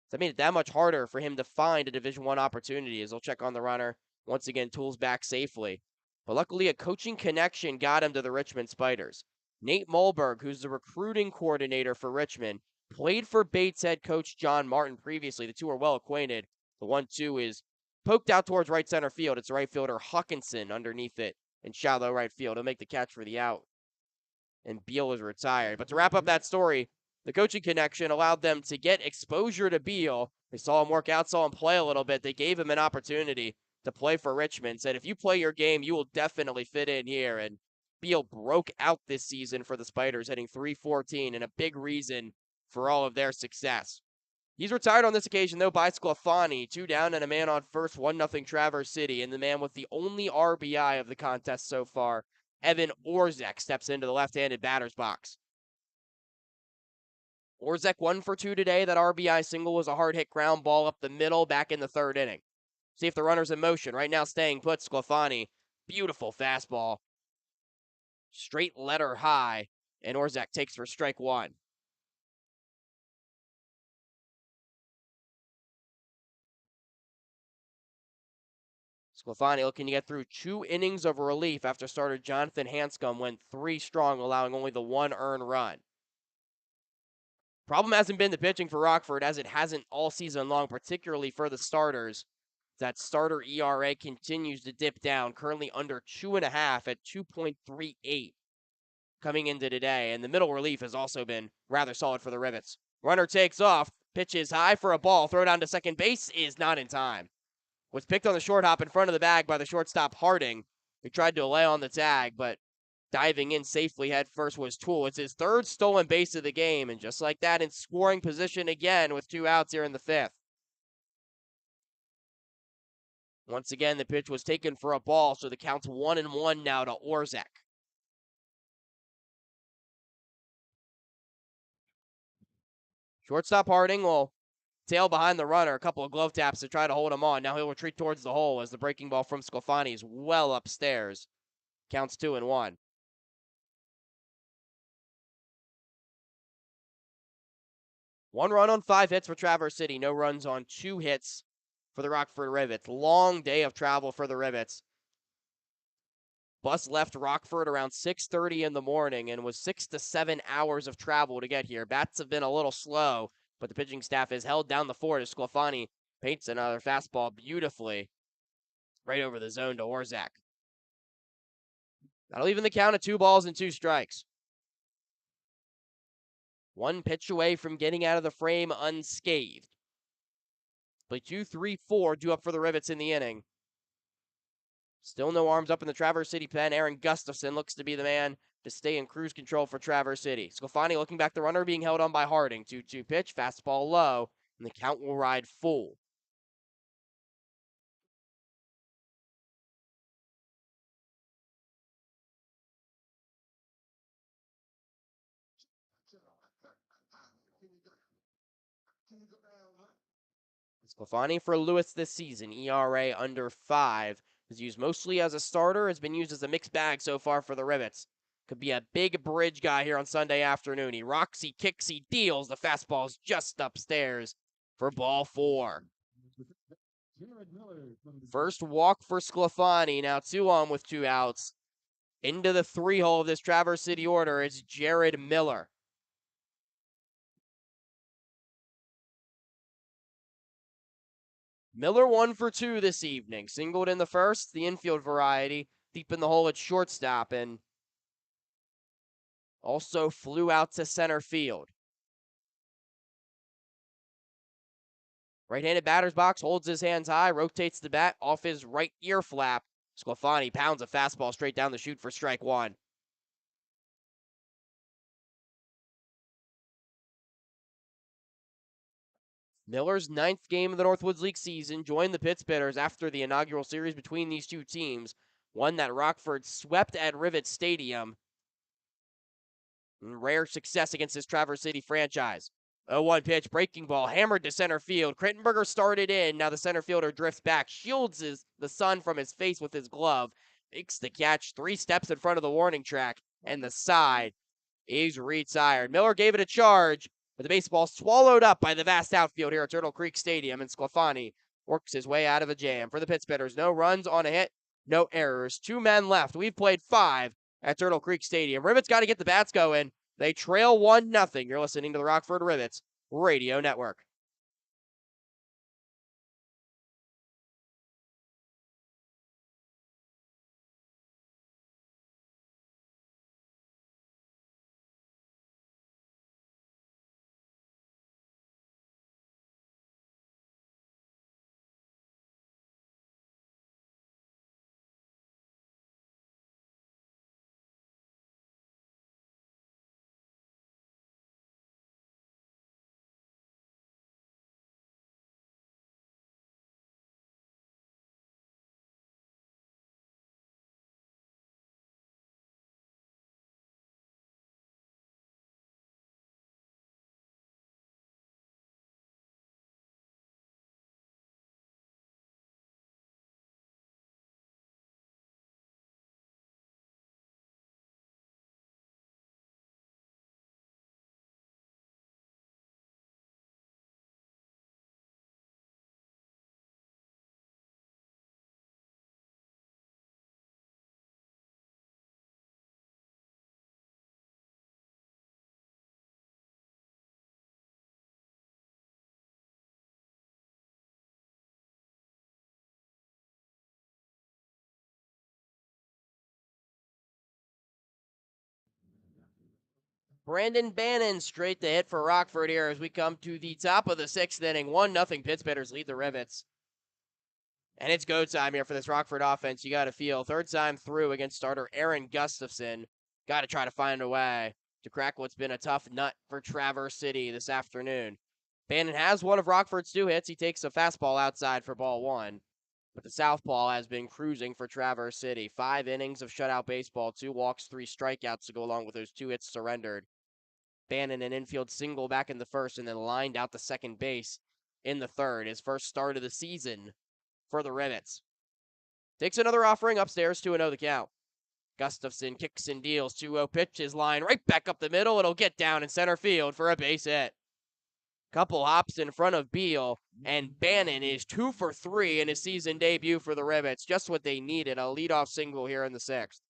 So that made it that much harder for him to find a Division I opportunity as he'll check on the runner. Once again, Toole's back safely. But luckily, a coaching connection got him to the Richmond Spiders. Nate Mulberg, who's the recruiting coordinator for Richmond, played for Bates head coach John Martin previously. The two are well acquainted. The 1-2 is poked out towards right center field. It's right fielder Hawkinson underneath it in shallow right field. He'll make the catch for the out. And Beal is retired. But to wrap up that story, the coaching connection allowed them to get exposure to Beal. They saw him work out, saw him play a little bit. They gave him an opportunity to play for Richmond. Said, if you play your game, you will definitely fit in here. And Beal broke out this season for the Spiders, hitting .314, and a big reason for all of their success. He's retired on this occasion, though, by Sclafani. 2 down and a man on first, 1-0 Traverse City. And the man with the only RBI of the contest so far, Evan Orzek, steps into the left-handed batter's box. Orzek 1 for 2 today. That RBI single was a hard-hit ground ball up the middle back in the third inning. See if the runner's in motion. Right now staying put, Sclafani. Beautiful fastball. Straight letter high, and Orzek takes for strike one. Sclafani looking to get through 2 innings of relief after starter Jonathan Hanscom went 3 strong, allowing only the 1 earned run. Problem hasn't been the pitching for Rockford, as it hasn't all season long, particularly for the starters. That starter ERA continues to dip down, currently under 2.5 at 2.38 coming into today, and the middle relief has also been rather solid for the Rivets. Runner takes off, pitches high for a ball, throw down to second base is not in time. Was picked on the short hop in front of the bag by the shortstop Harding, who tried to lay on the tag, but diving in safely head first was Toole. It's his 3rd stolen base of the game, and just like that, in scoring position again with 2 outs here in the 5th. Once again, the pitch was taken for a ball, so the count's 1-1 now to Orzek. Shortstop Harding will tail behind the runner, a couple of glove taps to try to hold him on. Now he'll retreat towards the hole as the breaking ball from Sclafani is well upstairs. Counts 2-1. 1 run on 5 hits for Traverse City. No runs on 2 hits for the Rockford Rivets. Long day of travel for the Rivets. Bus left Rockford around 6:30 in the morning and was 6 to 7 hours of travel to get here. Bats have been a little slow, but the pitching staff has held down the fort as Sclafani paints another fastball beautifully right over the zone to Orzek. That'll even the count at 2 balls and 2 strikes. 1 pitch away from getting out of the frame unscathed. Play 2, 3, 4 due up for the Rivets in the inning. Still no arms up in the Traverse City pen. Aaron Gustafson looks to be the man to stay in cruise control for Traverse City. Sclafani looking back, the runner being held on by Harding. 2-2 pitch, fastball low, and the count will ride full. Sclafani for Lewis this season, ERA under 5. Is used mostly as a starter, has been used as a mixed bag so far for the Rivets. Could be a big bridge guy here on Sunday afternoon. He rocks, he kicks, he deals. The fastball's just upstairs for ball 4. First walk for Sclafani. Now 2 on with 2 outs. Into the 3 hole of this Traverse City order is Jared Miller. Miller 1 for 2 this evening. Singled in the first, the infield variety, deep in the hole at shortstop, and also flew out to center field. Right-handed batter's box, holds his hands high, rotates the bat off his right ear flap. Sclafani pounds a fastball straight down the chute for strike 1. Miller's 9th game of the Northwoods League season joined the Pittsbitters after the inaugural series between these two teams, one that Rockford swept at Rivets Stadium. Rare success against this Traverse City franchise. 0-1 pitch, breaking ball, hammered to center field. Krittenberger started in. Now the center fielder drifts back, shields the sun from his face with his glove, makes the catch 3 steps in front of the warning track, and the side is retired. Miller gave it a charge, but the baseball swallowed up by the vast outfield here at Turtle Creek Stadium, and Sclafani works his way out of a jam. For the Pittsbitters, no runs on a hit, no errors. 2 men left. We've played 5 at Turtle Creek Stadium. Rivets got to get the bats going. They trail 1-0. You're listening to the Rockford Rivets Radio Network. Brandon Bannon straight to hit for Rockford here as we come to the top of the 6th inning. 1-0 Pittsburghers lead the Rivets. And it's go time here for this Rockford offense. You got to feel third time through against starter Aaron Gustafson. Got to try to find a way to crack what's been a tough nut for Traverse City this afternoon. Bannon has one of Rockford's 2 hits. He takes a fastball outside for ball 1. But the southpaw has been cruising for Traverse City. 5 innings of shutout baseball, 2 walks, 3 strikeouts to go along with those 2 hits surrendered. Bannon an infield single back in the first and then lined out to second base in the third. His first start of the season for the Rivets. Takes another offering upstairs, 2-0 the count. Gustafson kicks and deals, 2-0 pitch, his line right back up the middle. It'll get down in center field for a base hit. Couple hops in front of Beal, and Bannon is 2 for 3 in his season debut for the Rivets. Just what they needed, a leadoff single here in the 6th.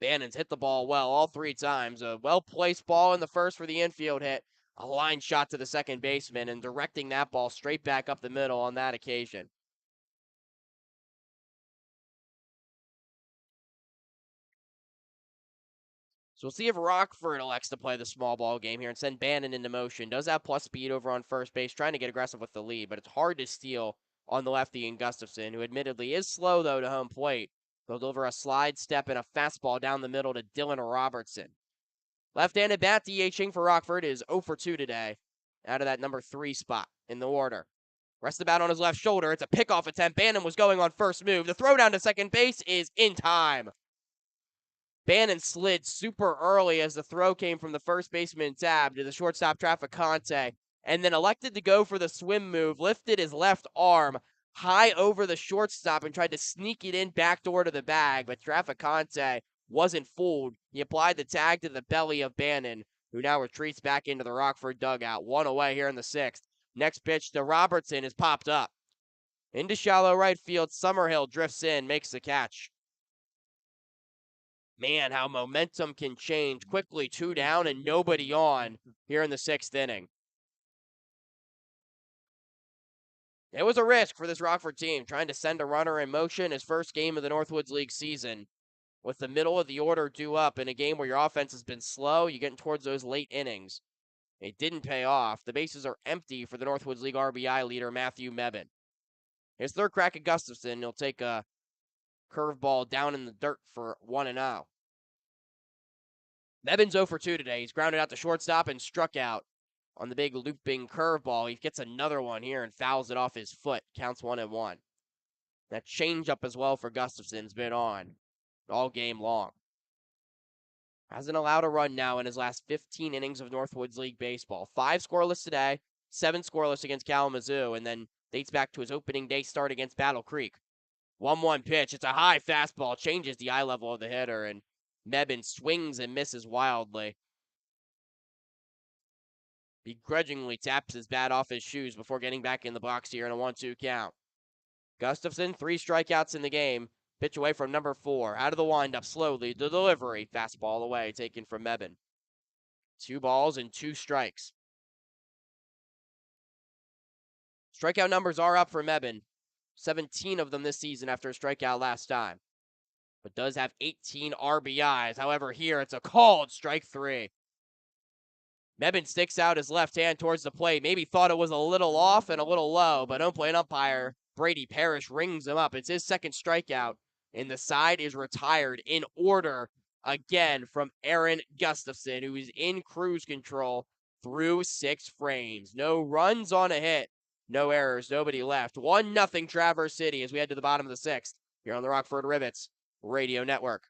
Bannon's hit the ball well all 3 times. A well-placed ball in the first for the infield hit. A line shot to the second baseman, and directing that ball straight back up the middle on that occasion. So we'll see if Rockford elects to play the small ball game here and send Bannon into motion. Does have plus speed over on first base, trying to get aggressive with the lead, but it's hard to steal on the lefty in Gustafson, who admittedly is slow, though, to home plate. He'll deliver a slide step and a fastball down the middle to Dylan Robertson. Left-handed bat DHing for Rockford is 0 for 2 today, out of that number 3 spot in the order. Rest of the bat on his left shoulder. It's a pickoff attempt. Bannon was going on first move. The throw down to second base is in time. Bannon slid super early as the throw came from the first baseman tab to the shortstop Traficante, and then elected to go for the swim move, lifted his left arm high over the shortstop and tried to sneak it in backdoor to the bag, but Traficante wasn't fooled. He applied the tag to the belly of Bannon, who now retreats back into the Rockford dugout. 1 away here in the 6th. Next pitch to Robertson is popped up. Into shallow right field, Summerhill drifts in, makes the catch. Man, how momentum can change quickly. 2 down and nobody on here in the 6th inning. It was a risk for this Rockford team, trying to send a runner in motion his first game of the Northwoods League season. With the middle of the order due up in a game where your offense has been slow, you're getting towards those late innings. It didn't pay off. The bases are empty for the Northwoods League RBI leader, Matthew Mebin. His third crack at Gustafson, he'll take a curveball down in the dirt for 1-0. Mebin's 0 for 2 today. He's grounded out to shortstop and struck out on the big looping curveball. He gets another one here and fouls it off his foot. Counts 1-1. That changeup as well for Gustafson's been on all game long. Hasn't allowed a run now in his last 15 innings of Northwoods League baseball. 5 scoreless today, 7 scoreless against Kalamazoo, and then dates back to his opening day start against Battle Creek. 1-1 pitch. It's a high fastball. Changes the eye level of the hitter, and Mebin swings and misses wildly. Begrudgingly taps his bat off his shoes before getting back in the box here in a 1-2 count. Gustafson, 3 strikeouts in the game. Pitch away from number 4. Out of the windup slowly. The delivery. Fastball away, taken from Mebin. 2 balls and 2 strikes. Strikeout numbers are up for Mebin. 17 of them this season after a strikeout last time. But does have 18 RBIs. However, here it's a called strike 3. Mebin sticks out his left hand towards the plate. Maybe thought it was a little off and a little low, but home-plate umpire Brady Parrish rings him up. It's his second strikeout, and the side is retired in order again from Aaron Gustafson, who is in cruise control through 6 frames. No runs on a hit, no errors, nobody left. 1-0 Traverse City as we head to the bottom of the 6th here on the Rockford Rivets Radio Network.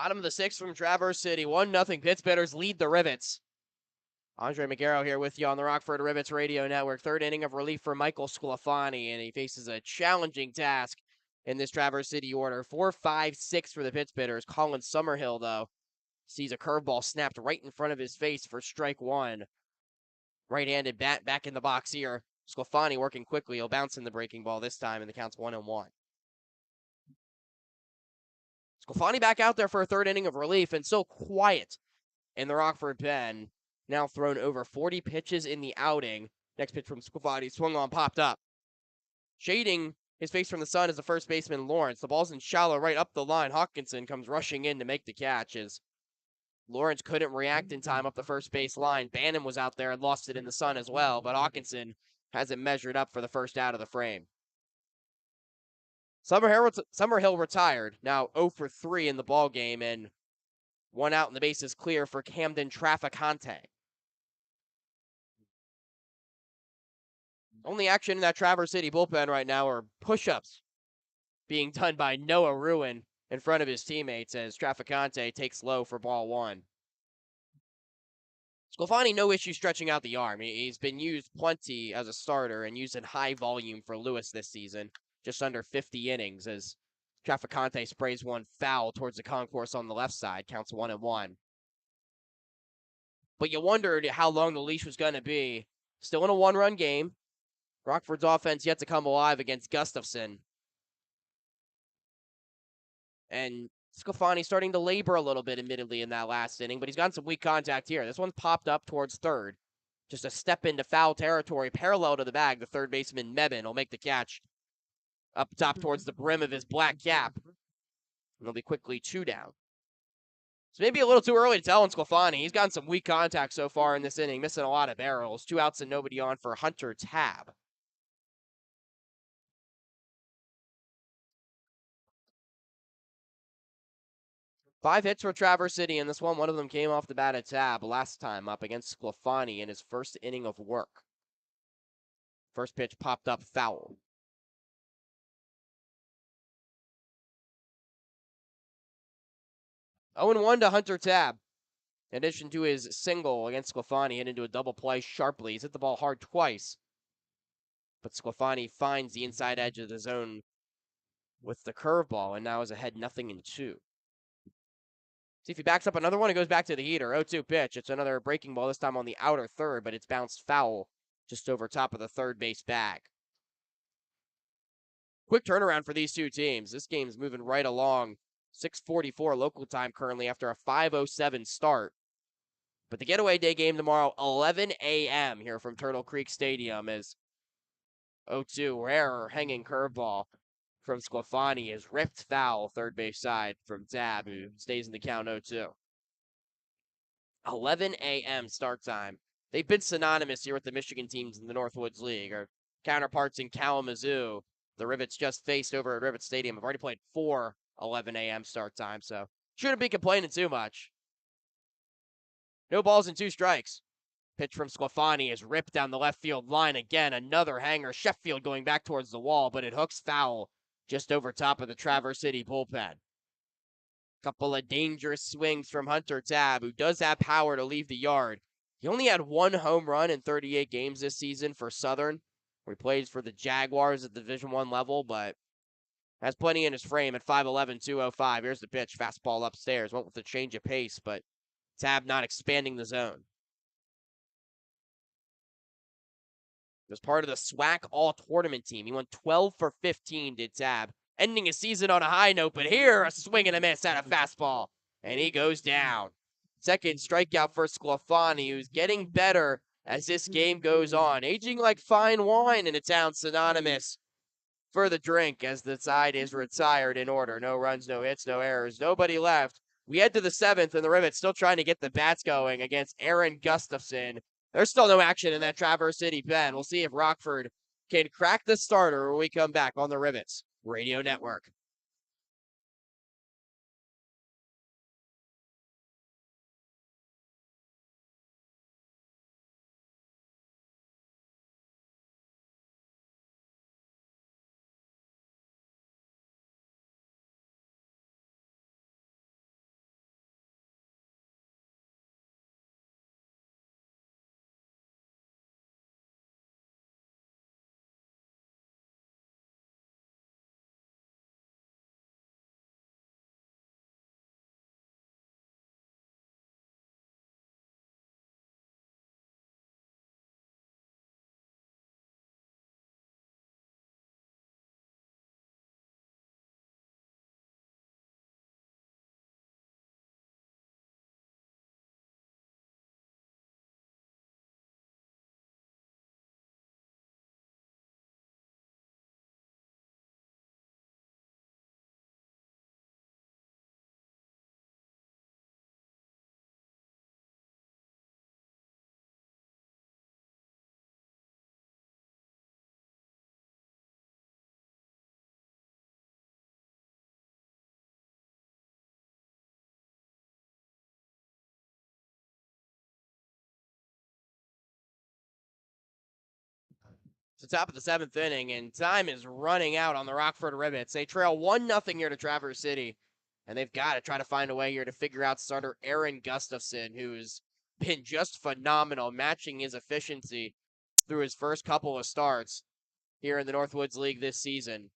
Bottom of the sixth from Traverse City. 1-0. Pittsbitters lead the Rivets. Andre McGarrow here with you on the Rockford Rivets Radio Network. Third inning of relief for Michael Sclafani, and he faces a challenging task in this Traverse City order. 4-5-6 for the Pittsbitters. Colin Summerhill, though, sees a curveball snapped right in front of his face for strike one. Right-handed bat back in the box here. Sclafani working quickly. He'll bounce in the breaking ball this time, and the count's 1-1. Sclafani back out there for a third inning of relief, and so quiet in the Rockford pen. Now thrown over 40 pitches in the outing. Next pitch from Sclafani, swung on, popped up. Shading his face from the sun is the first baseman, Lawrence. The ball's in shallow right up the line. Hawkinson comes rushing in to make the catch as Lawrence couldn't react in time up the first base line. Bannon was out there and lost it in the sun as well, but Hawkinson hasn't measured up for the first out of the frame. Summerhill retired, now 0 for 3 in the ball game, and one out and the base is clear for Camden Traficante. Only action in that Traverse City bullpen right now are push-ups being done by Noah Ruin in front of his teammates as Traficante takes low for ball one. Sclafani, no issue stretching out the arm. He's been used plenty as a starter and used in high volume for Lewis this season, just under 50 innings as Traficante sprays one foul towards the concourse on the left side, counts 1-1. But you wondered how long the leash was going to be. Still in a one-run game. Rockford's offense yet to come alive against Gustafson. And Sclafani starting to labor a little bit, admittedly, in that last inning, but he's gotten some weak contact here. This one's popped up towards third. Just a step into foul territory, parallel to the bag. The third baseman, Mebin, will make the catch up top towards the brim of his black cap. And it'll be quickly 2 down. It's maybe a little too early to tell on Sclafani. He's gotten some weak contact so far in this inning, missing a lot of barrels. 2 outs and nobody on for Hunter Tab. Five hits for Traverse City in this one. One of them came off the bat at Tab last time up against Sclafani in his first inning of work. First pitch popped up foul. 0-1 to Hunter Tab. In addition to his single against Sclafani, hit into a double play sharply. He's hit the ball hard twice. But Sclafani finds the inside edge of the zone with the curveball and now is ahead 0-2. See if he backs up another one, it goes back to the heater. 0-2 pitch. It's another breaking ball, this time on the outer third, but it's bounced foul just over top of the third base bag. Quick turnaround for these two teams. This game's moving right along. 6:44 local time currently after a 5:07 start. But the getaway day game tomorrow, 11 a.m. here from Turtle Creek Stadium is 0-2. Rare hanging curveball from Sclafani is ripped foul third base side from Tab, who stays in the count 0-2. 11 a.m. start time. They've been synonymous here with the Michigan teams in the Northwoods League. Our counterparts in Kalamazoo, the Rivets just faced over at Rivets Stadium, have already played 4 11 a.m. start time, so shouldn't be complaining too much. No balls and 2 strikes. Pitch from Sclafani is ripped down the left field line again. Another hanger. Sheffield going back towards the wall, but it hooks foul just over top of the Traverse City bullpen. Couple of dangerous swings from Hunter Tab, who does have power to leave the yard. He only had 1 home run in 38 games this season for Southern, where he plays for the Jaguars at the Division I level, but has plenty in his frame at 5'11", 205. Here's the pitch. Fastball upstairs. Went with a change of pace, but Tab not expanding the zone. Was part of the SWAC All-Tournament team. He went 12 for 15, did Tab. Ending his season on a high note, but here, a swing and a miss at a fastball. And he goes down. Second strikeout for Sclafani, who's getting better as this game goes on. Aging like fine wine in a town synonymous for the drink as the side is retired in order. No runs, no hits, no errors. Nobody left. We head to the 7th, and the Rivets still trying to get the bats going against Aaron Gustafson. There's still no action in that Traverse City pen. We'll see if Rockford can crack the starter when we come back on the Rivets Radio Network. It's the top of the 7th inning, and time is running out on the Rockford Rivets. They trail 1-0 here to Traverse City, and they've got to try to find a way here to figure out starter Aaron Gustafson, who's been just phenomenal, matching his efficiency through his first couple of starts here in the Northwoods League this season.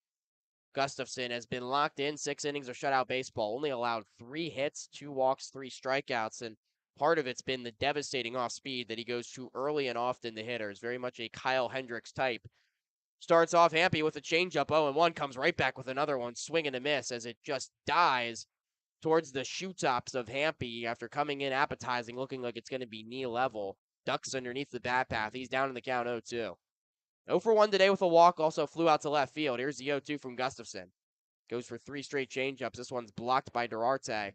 Gustafson has been locked in 6 innings of shutout baseball, only allowed 3 hits, 2 walks, 3 strikeouts, and part of it's been the devastating off speed that he goes too early and often to hitters. Very much a Kyle Hendricks type. Starts off Hampy with a changeup, 0-1, comes right back with another one, swing and a miss as it just dies towards the shoe tops of Hampy after coming in appetizing, looking like it's going to be knee level. Ducks underneath the bat path. He's down in the count 0-2. 0 for 1 today with a walk, also flew out to left field. Here's the 0-2 from Gustafson. Goes for 3 straight changeups. This one's blocked by Durarte.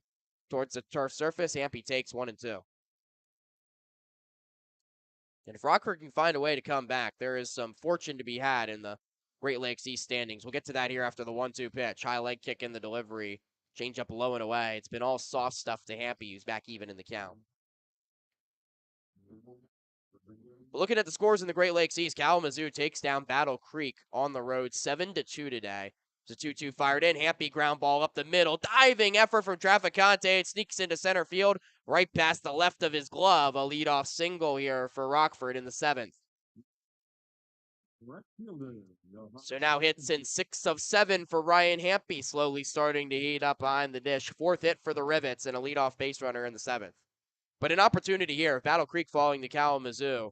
Towards the turf surface, Hampy takes 1-2. And if Rockford can find a way to come back, there is some fortune to be had in the Great Lakes East standings. We'll get to that here after the 1-2 pitch. High leg kick in the delivery. Change up low and away. It's been all soft stuff to Hampy, who's back even in the count. But looking at the scores in the Great Lakes East, Kalamazoo takes down Battle Creek on the road 7-2 today. It's a 2-2 fired in. Hampy ground ball up the middle. Diving effort from Traficante. It sneaks into center field right past the left of his glove. A leadoff single here for Rockford in the 7th. So now hits in 6 of 7 for Ryan Hampy, slowly starting to heat up behind the dish. 4th hit for the Rivets and a leadoff base runner in the 7th. But an opportunity here. Battle Creek falling to Kalamazoo.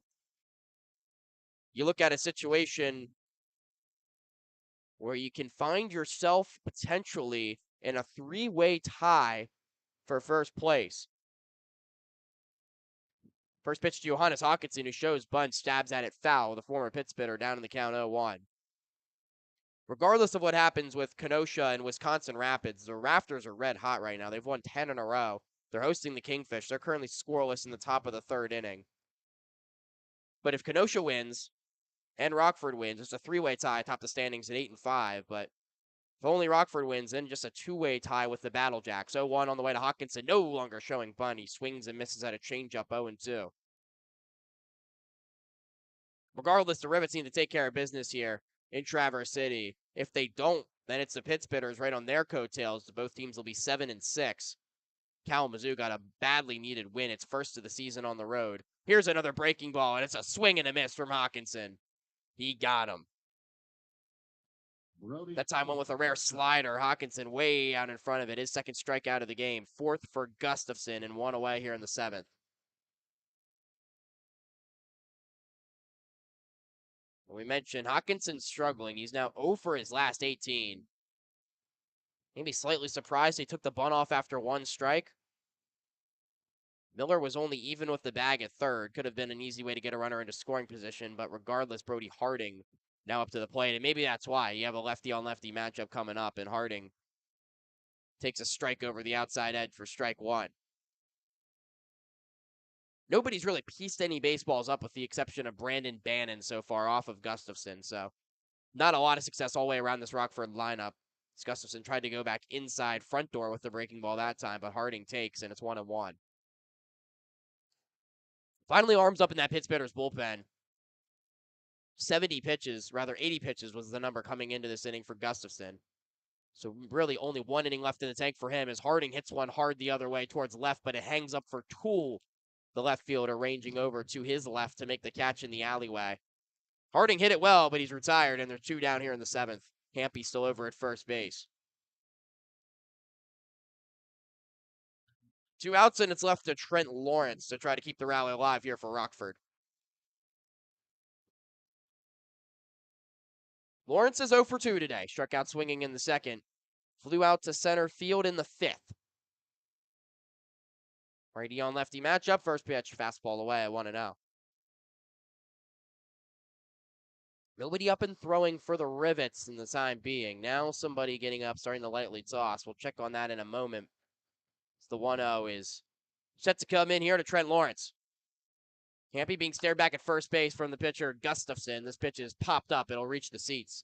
You look at a situation where you can find yourself potentially in a 3-way tie for first place. First pitch to Johannes Hawkinson, who shows bunt, stabs at it foul. The former Pittsburgher down in the count 0-1. Regardless of what happens with Kenosha and Wisconsin Rapids, the Rafters are red hot right now. They've won 10 in a row. They're hosting the Kingfish. They're currently scoreless in the top of the 3rd inning. But if Kenosha wins and Rockford wins, it's a 3-way tie atop the standings at 8-5. But if only Rockford wins, then just a 2-way tie with the Battle Jacks. 0-1 on the way to Hawkinson, no longer showing bunt. He swings and misses at a changeup 0-2. Regardless, the Rivets need to take care of business here in Traverse City. If they don't, then it's the Pittsburghers right on their coattails. Both teams will be 7-6. Kalamazoo got a badly needed win. It's first of the season on the road. Here's another breaking ball, and it's a swing and a miss from Hawkinson. He got him. That time went with a rare slider. Hawkinson way out in front of it. His 2nd strikeout of the game. 4th for Gustafson and 1 away here in the 7th. We mentioned Hawkinson's struggling. He's now 0 for his last 18. Maybe slightly surprised he took the bunt off after 1 strike. Miller was only even with the bag at 3rd. Could have been an easy way to get a runner into scoring position, but regardless, Brody Harding now up to the plate. And maybe that's why you have a lefty-on-lefty matchup coming up, and Harding takes a strike over the outside edge for strike 1. Nobody's really pieced any baseballs up with the exception of Brandon Bannon so far off of Gustafson. So not a lot of success all the way around this Rockford lineup. Gustafson tried to go back inside front door with the breaking ball that time, but Harding takes, and it's 1-1. Finally arms up in that Pittsburghers bullpen. 80 pitches was the number coming into this inning for Gustafson. So really only 1 inning left in the tank for him as Harding hits one hard the other way towards left, but it hangs up for Toole, the left fielder, ranging over to his left to make the catch in the alleyway. Harding hit it well, but he's retired, and there's 2 down here in the 7th. Hampy still over at first base. 2 outs, and it's left to Trent Lawrence to try to keep the rally alive here for Rockford. Lawrence is 0 for 2 today. Struck out swinging in the 2nd. Flew out to center field in the 5th. Righty on lefty matchup. First pitch, fastball away at 1-0. Nobody up and throwing for the Rivets in the time being. Now somebody getting up, starting to lightly toss. We'll check on that in a moment. It's the 1-0 is set to come in here to Trent Lawrence. Hampy being stared back at first base from the pitcher, Gustafson. This pitch is popped up. It'll reach the seats.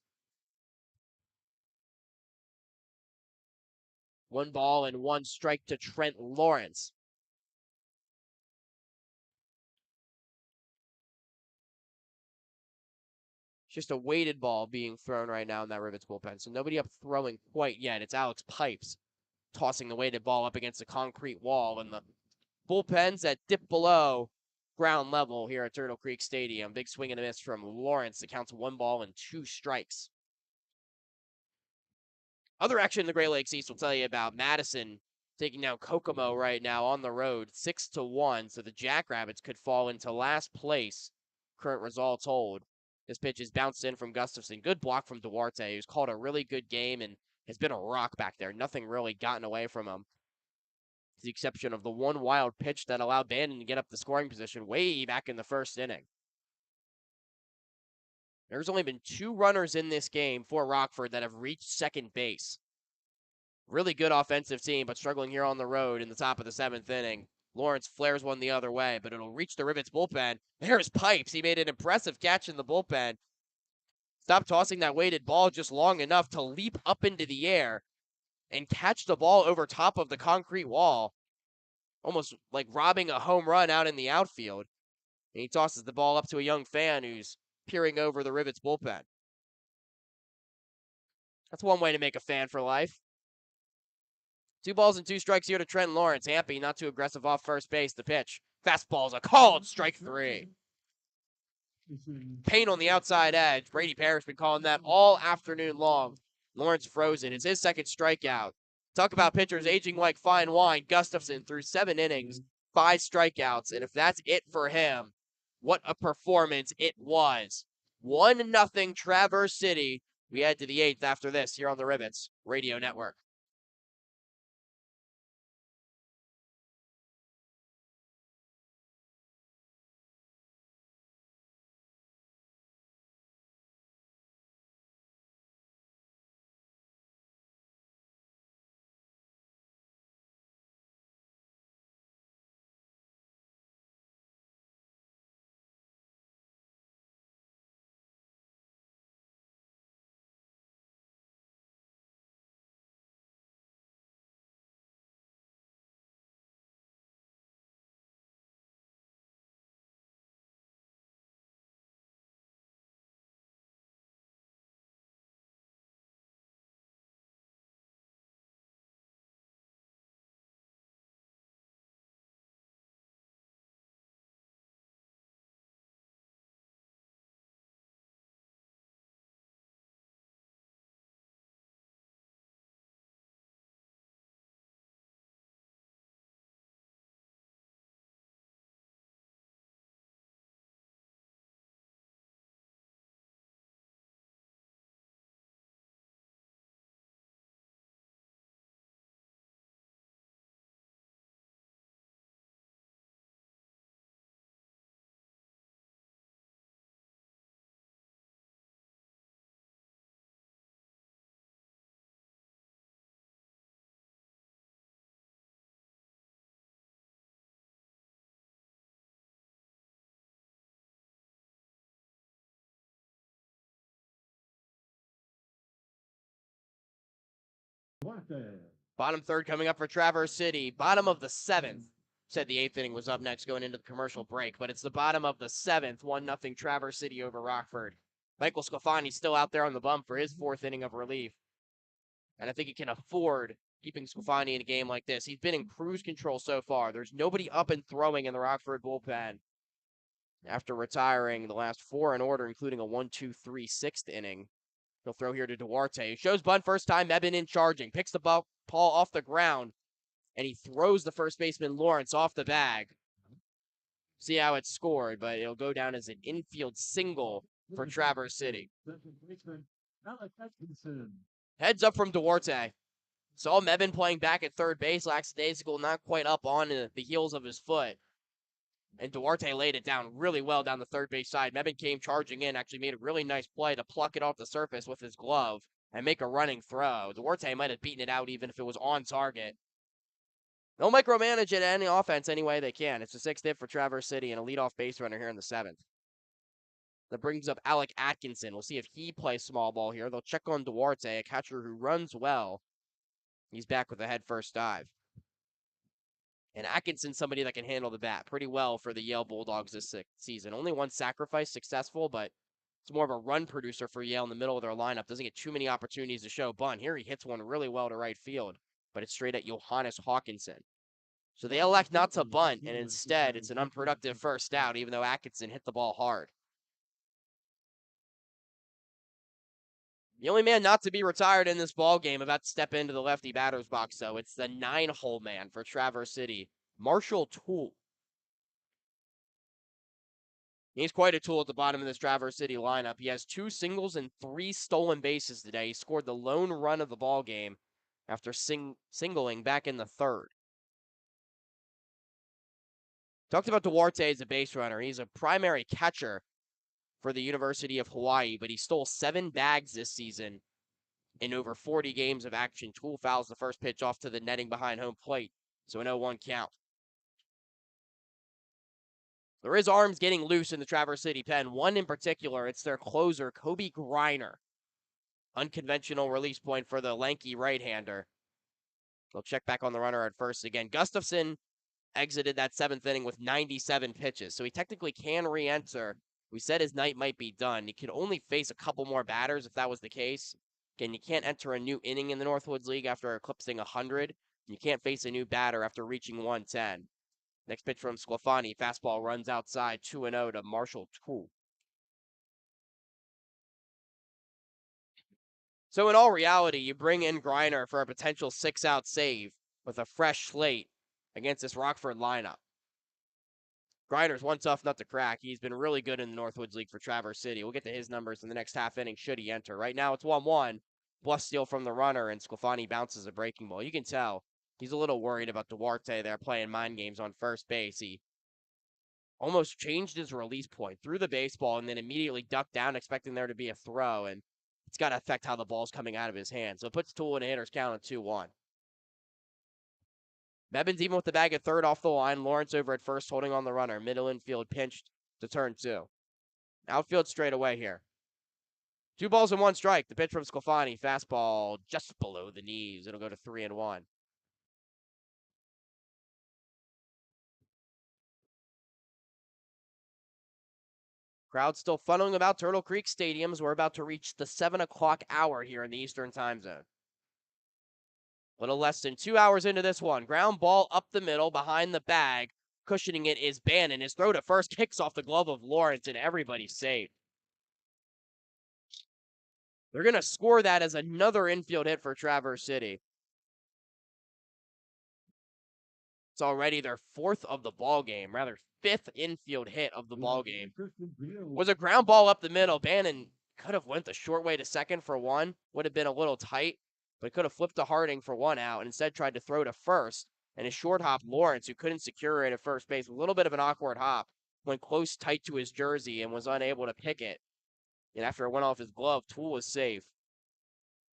1 ball and 1 strike to Trent Lawrence. just a weighted ball being thrown right now in that Rivets bullpen. So nobody up throwing quite yet. It's Alex Pipes tossing the weighted ball up against the concrete wall, and the bullpens that dip below ground level here at Turtle Creek Stadium. Big swing and a miss from Lawrence. It counts 1 ball and 2 strikes. Other action in the Great Lakes East will tell you about Madison taking down Kokomo right now on the road, 6-1. So the Jackrabbits could fall into last place. Current results hold. This pitch is bounced in from Gustafson. Good block from Duarte, who's called a really good game and has been a rock back there. Nothing really gotten away from him. With the exception of the one wild pitch that allowed Bandon to get up the scoring position way back in the first inning. There's only been 2 runners in this game for Rockford that have reached second base. Really good offensive team, but struggling here on the road in the top of the 7th inning. Lawrence flares one the other way, but it'll reach the Rivets bullpen. There's Pipes. He made an impressive catch in the bullpen. Stop tossing that weighted ball just long enough to leap up into the air and catch the ball over top of the concrete wall, almost like robbing a home run out in the outfield. And he tosses the ball up to a young fan who's peering over the Rivets bullpen. That's one way to make a fan for life. 2 balls and 2 strikes here to Trent Lawrence. Hampy not too aggressive off first base. The pitch. Fastball's a called strike 3. Pain on the outside edge. Brady Parrish been calling that all afternoon long. Lawrence frozen. It's his second strikeout. Talk about pitchers aging like fine wine. Gustafson through 7 innings, 5 strikeouts. And if that's it for him, what a performance it was. 1-0 Traverse City. We head to the 8th after this here on the Rivets Radio Network. Bottom third coming up for Traverse City. Bottom of the 7th. Said the 8th inning was up next going into the commercial break, but it's the bottom of the 7th. 1-0 Traverse City over Rockford. Michael Sclafani's still out there on the bump for his 4th inning of relief. And I think he can afford keeping Sclafani in a game like this. He's been in cruise control so far. There's nobody up and throwing in the Rockford bullpen after retiring the last 4 in order, including a 1-2-3 6th inning. He'll throw here to Duarte. Shows bunt first time. Mebin in charging. Picks the ball off the ground. And he throws the first baseman Lawrence off the bag. See how it's scored, but it'll go down as an infield single for Traverse City. Heads up from Duarte. Saw Mebin playing back at third base. Lackadaisical, not quite up on the heels of his foot. And Duarte laid it down really well down the third base side. Mebin came charging in, actually made a really nice play to pluck it off the surface with his glove and make a running throw. Duarte might have beaten it out even if it was on target. They'll micromanage it any offense any way they can. It's a 6th hit for Traverse City and a leadoff base runner here in the 7th. That brings up Alec Atkinson. We'll see if he plays small ball here. They'll check on Duarte, a catcher who runs well. He's back with a head first dive. And Atkinson's somebody that can handle the bat pretty well for the Yale Bulldogs this season. Only one sacrifice successful, but It's more of a run producer for Yale in the middle of their lineup. Doesn't get too many opportunities to show bunt. Here he hits one really well to right field, but it's straight at Johannes Hawkinson. So they elect not to bunt, and instead it's an unproductive first out, even though Atkinson hit the ball hard. The only man not to be retired in this ball game about to step into the lefty batter's box, though, it's the 9-hole man for Traverse City, Marshall Toole. He's quite a tool at the bottom of this Traverse City lineup. He has 2 singles and 3 stolen bases today. He scored the lone run of the ball game after singling back in the 3rd. Talked about Duarte as a base runner. He's a primary catcher for the University of Hawaii, but he stole 7 bags this season in over 40 games of action. Toole fouls the first pitch off to the netting behind home plate, so an 0-1 count. There is arms getting loose in the Traverse City pen. One in particular, it's their closer, Kobe Greiner. Unconventional release point for the lanky right-hander. They'll check back on the runner at first again. Gustafson exited that 7th inning with 97 pitches, so he technically can re-enter. We said his night might be done. He could only face a couple more batters if that was the case. Again, you can't enter a new inning in the Northwoods League after eclipsing 100. You can't face a new batter after reaching 110. Next pitch from Sclafani. Fastball runs outside, 2-0 to Marshall Toole. So in all reality, you bring in Greiner for a potential 6-out save with a fresh slate against this Rockford lineup. Greiner's one tough nut to crack. He's been really good in the Northwoods League for Traverse City. We'll get to his numbers in the next half inning should he enter. Right now it's 1-1. Bluff steal from the runner, and Sclafani bounces a breaking ball. You can tell he's a little worried about Duarte there playing mind games on first base. He almost changed his release point, threw the baseball, and then immediately ducked down expecting there to be a throw, and it's got to affect how the ball's coming out of his hand. So it puts Toole in a hitter's count at 2-1. Bevins even with the bag at third off the line. Lawrence over at first holding on the runner. Middle infield pinched to turn 2. Outfield straight away here. 2 balls and 1 strike. The pitch from Sclafani. Fastball just below the knees. It'll go to 3-1. Crowd still funneling about Turtle Creek Stadiums. We're about to reach the 7 o'clock hour here in the Eastern Time Zone. Little less than 2 hours into this one. Ground ball up the middle behind the bag. Cushioning it is Bannon. His throw to first kicks off the glove of Lawrence, and everybody's safe. They're going to score that as another infield hit for Traverse City. It's already their 4th of the ball game, rather 5th infield hit of the ball game. Was a ground ball up the middle. Bannon could have went the short way to second for 1. Would have been a little tight, but could have flipped to Harding for 1 out and instead tried to throw to first. And his short hop, Lawrence, who couldn't secure it at first base, a little bit of an awkward hop, went close tight to his jersey and was unable to pick it. And after it went off his glove, Toole was safe.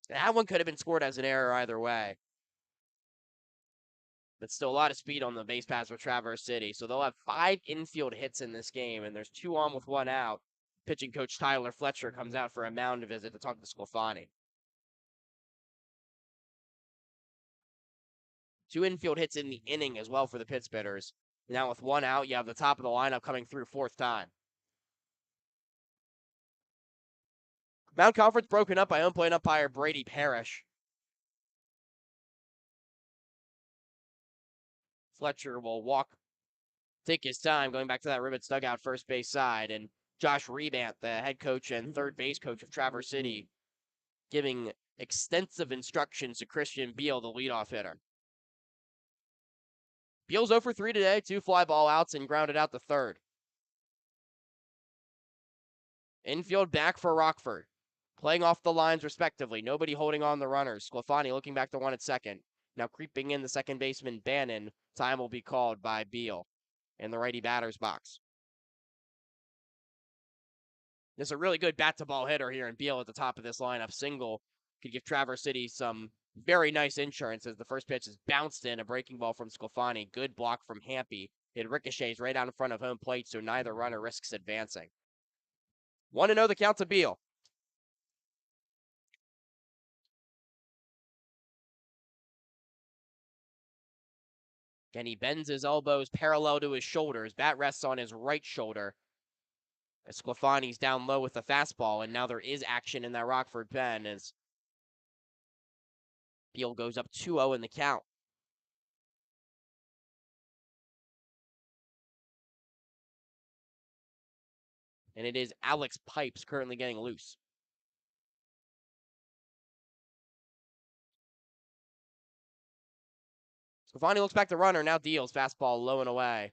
That one could have been scored as an error either way. But still a lot of speed on the base pass for Traverse City. So they'll have 5 infield hits in this game, and there's 2 on with 1 out. Pitching coach Tyler Fletcher comes out for a mound visit to talk to Sclafani. 2 infield hits in the inning as well for the Pittsbitters. Now with 1 out, you have the top of the lineup coming through 4th time. Mound conference broken up by home plate umpire Brady Parrish. Fletcher will take his time, going back to that Rivets dugout first base side, and Josh Rebant, the head coach and third base coach of Traverse City, giving extensive instructions to Christian Beal, the leadoff hitter. Beal's 0 for 3 today, 2 fly ball outs, and grounded out the 3rd. Infield back for Rockford, playing off the lines respectively. Nobody holding on the runners. Sclafani looking back to 1 at second. Now creeping in the second baseman, Bannon. Time will be called by Beal in the righty batter's box. There's a really good bat-to-ball hitter here in Beal at the top of this lineup. Single could give Traverse City some very nice insurance as the first pitch is bounced in. A breaking ball from Sclafani. Good block from Hampy. It ricochets right out in front of home plate, so neither runner risks advancing. 1-0 the count to Beal. Again, he bends his elbows parallel to his shoulders. Bat rests on his right shoulder. Sclafani's down low with the fastball, and now there is action in that Rockford pen as Beal goes up 2-0 in the count. And it is Alex Pipes currently getting loose. Sclafani looks back to runner, now deals. Fastball low and away.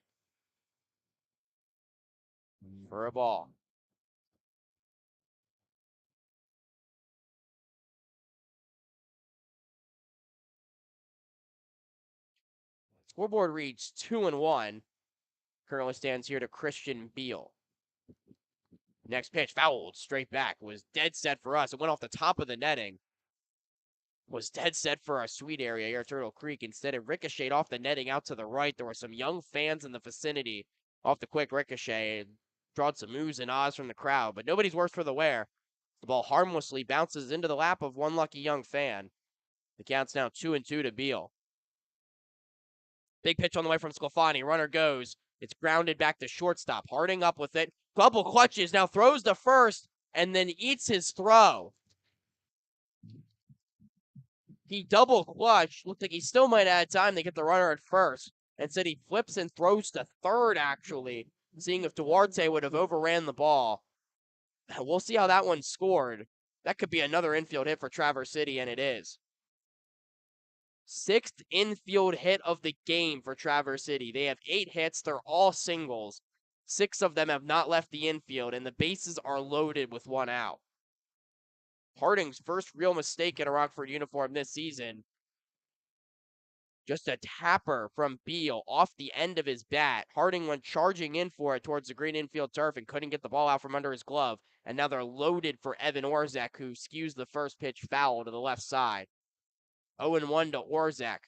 For a ball. Scoreboard reads 2-1. Currently stands here to Christian Beal. Next pitch, fouled straight back. Was dead set for us. It went off the top of the netting. Was dead set for our sweet area here at Turtle Creek. Instead, it ricocheted off the netting out to the right. There were some young fans in the vicinity off the quick ricochet and drawed some oohs and ahs from the crowd, but nobody's worse for the wear. The ball harmlessly bounces into the lap of one lucky young fan. The count's now 2-2 to Beal. Big pitch on the way from Sclafani. Runner goes. It's grounded back to shortstop. Harding up with it. Couple clutches. Now throws to first and then eats his throw. He double clutched. Looked like he still might have had time to get the runner at first. Instead, he flips and throws to third, actually, seeing if Duarte would have overran the ball. We'll see how that one scored. That could be another infield hit for Traverse City, and it is. 6th infield hit of the game for Traverse City. They have 8 hits. They're all singles. 6 of them have not left the infield, and the bases are loaded with 1 out. Harding's first real mistake in a Rockford uniform this season. Just a tapper from Beal off the end of his bat. Harding went charging in for it towards the green infield turf and couldn't get the ball out from under his glove. And now they're loaded for Evan Orzak, who skews the first pitch foul to the left side. 0-1 to Orzak.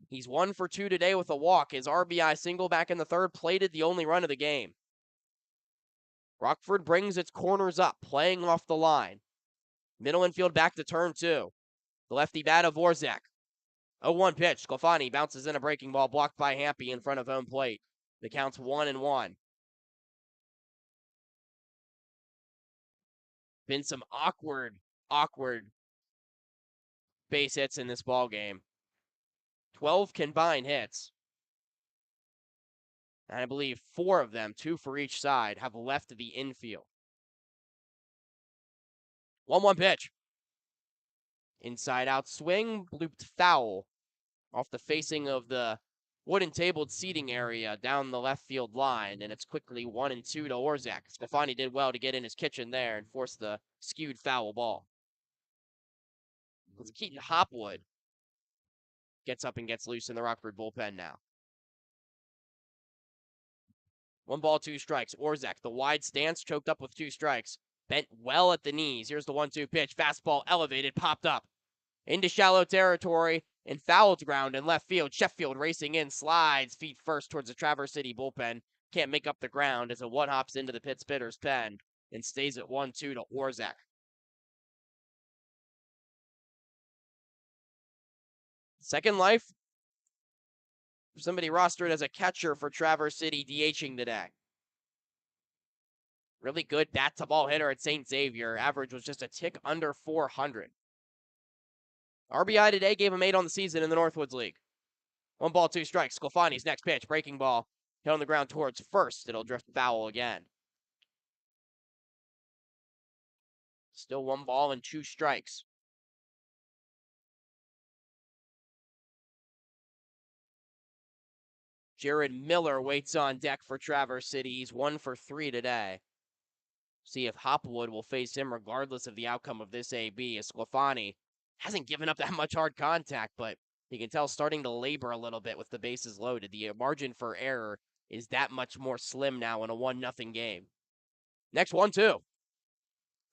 He's 1 for 2 today with a walk. His RBI single back in the third plated the only run of the game. Rockford brings its corners up, playing off the line. Middle infield back to turn 2. The lefty bat of Orzak. 0-1 pitch. Sclafani bounces in a breaking ball blocked by Hampy in front of home plate. The count's 1-1. Been some awkward base hits in this ball game. 12 combined hits. And I believe 4 of them, 2 for each side, have left the infield. 1-1 pitch. Inside out swing, blooped foul off the facing of the wooden tabled seating area down the left field line, and it's quickly 1-2 to Orzak. Sclafani did well to get in his kitchen there and force the skewed foul ball. It's Keaton Hopwood gets up and gets loose in the Rockford bullpen now. 1 ball, 2 strikes. Orzak, the wide stance, choked up with 2 strikes. Bent well at the knees. Here's the 1-2 pitch. Fastball elevated, popped up. Into shallow territory and fouled ground in left field. Sheffield racing in, slides feet first towards the Traverse City bullpen. Can't make up the ground as a 1 hops into the pit spitter's pen and stays at 1-2 to Orzak. Second life. Somebody rostered as a catcher for Traverse City DHing today. Really good bat-to-ball hitter at St. Xavier. Average was just a tick under 400. RBI today gave him 8 on the season in the Northwoods League. 1 ball, 2 strikes. Sclafani's next pitch. Breaking ball. Hit on the ground towards first. It'll drift foul again. Still 1 ball and 2 strikes. Jared Miller waits on deck for Traverse City. He's 1 for 3 today. See if Hopwood will face him regardless of the outcome of this AB, as Sclafani hasn't given up that much hard contact, but you can tell starting to labor a little bit with the bases loaded. The margin for error is that much more slim now in a 1-0 game. Next 1-2.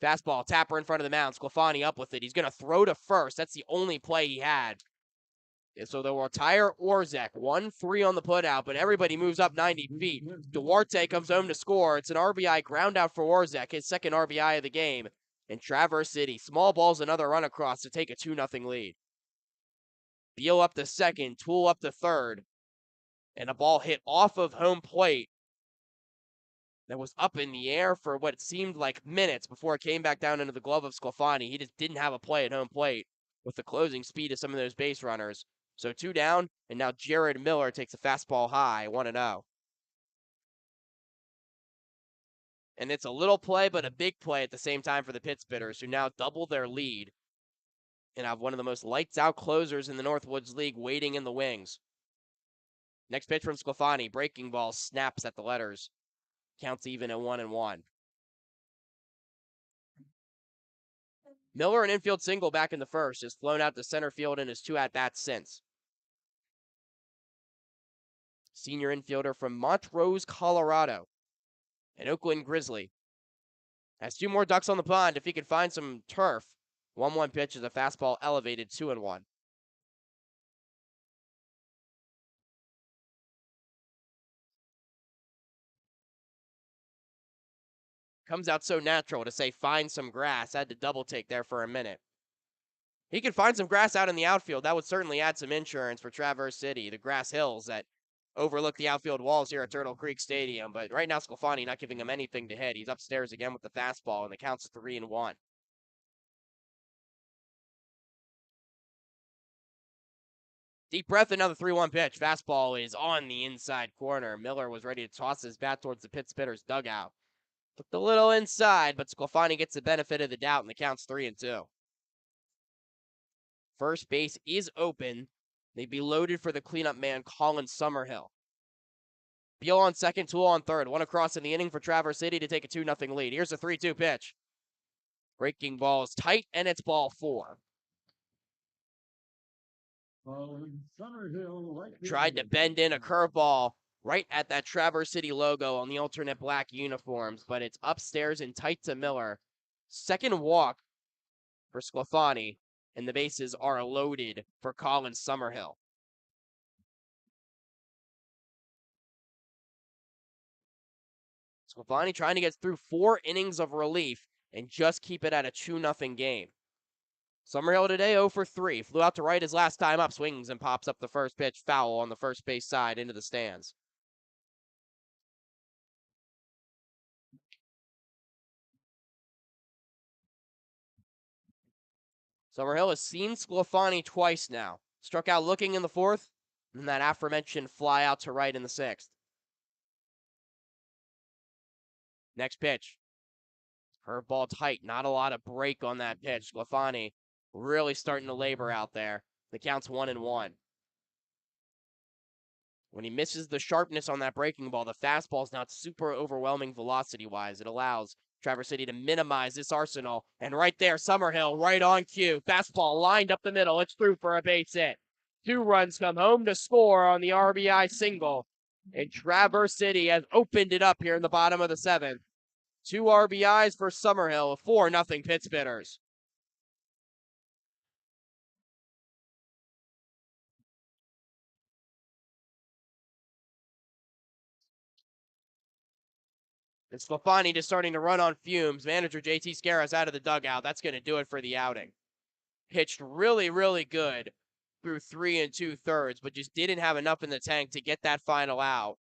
Fastball, tapper in front of the mound. Sclafani up with it. He's going to throw to first. That's the only play he had. So they'll retire Orzak. 1-3 on the putout, but everybody moves up 90 feet. Duarte comes home to score. It's an RBI ground out for Orzak, his second RBI of the game. And Traverse City, small balls, another run across to take a 2-0 lead. Beal up to second, Toole up to third. And a ball hit off of home plate. that was up in the air for what seemed like minutes before it came back down into the glove of Sclafani. He just didn't have a play at home plate with the closing speed of some of those base runners. So 2 down, and now Jared Miller takes a fastball high, 1-0. And it's a little play, but a big play at the same time for the Pittsburghers, who now double their lead and have one of the most lights-out closers in the Northwoods League waiting in the wings. Next pitch from Sclafani, breaking ball snaps at the letters. Counts even at 1-1. Miller, an infield single back in the first, has flown out to center field in his 2 at-bats since. Senior infielder from Montrose, Colorado, an Oakland Grizzly. Has 2 more ducks on the pond if he can find some turf. 1-1 pitch is a fastball elevated 2-1. Comes out so natural to say find some grass. Had to double take there for a minute. He could find some grass out in the outfield. That would certainly add some insurance for Traverse City, the grass hills that overlook the outfield walls here at Turtle Creek Stadium. But right now, Sclafani not giving him anything to hit. He's upstairs again with the fastball, and the count's 3-1. Deep breath, another 3-1 pitch. Fastball is on the inside corner. Miller was ready to toss his bat towards the Pittsburghers dugout. Looked a little inside, but Sclafani gets the benefit of the doubt, and the count's 3-2. First base is open. They'd be loaded for the cleanup man, Colin Summerhill. Beal on second, Toole on third. 1 across in the inning for Traverse City to take a 2-0 lead. Here's a 3-2 pitch. Breaking ball is tight, and it's ball 4. Tried to bend in a curveball right at that Traverse City logo on the alternate black uniforms, but it's upstairs and tight to Miller. Second walk for Sclafani, and the bases are loaded for Colin Summerhill. Sclafani trying to get through 4 innings of relief and just keep it at a 2-0 game. Summerhill today 0 for 3. Flew out to right his last time up, swings and pops up the first pitch, foul on the first base side into the stands. Summerhill has seen Sclafani twice now. Struck out looking in the 4th, and that aforementioned fly out to right in the 6th. Next pitch. Curveball tight, not a lot of break on that pitch. Sclafani really starting to labor out there. The count's 1-1. When he misses the sharpness on that breaking ball, the fastball is not super overwhelming velocity-wise. It allows Traverse City to minimize this arsenal. And right there, Summerhill right on cue. Fastball lined up the middle. It's through for a base hit. 2 runs come home to score on the RBI single. And Traverse City has opened it up here in the bottom of the 7th. 2 RBIs for Summerhill, 4-0 Pittsburghers. And Sclafani just starting to run on fumes. Manager JT Scaras out of the dugout. That's going to do it for the outing. Pitched really, really good through 3 2/3, but just didn't have enough in the tank to get that final out.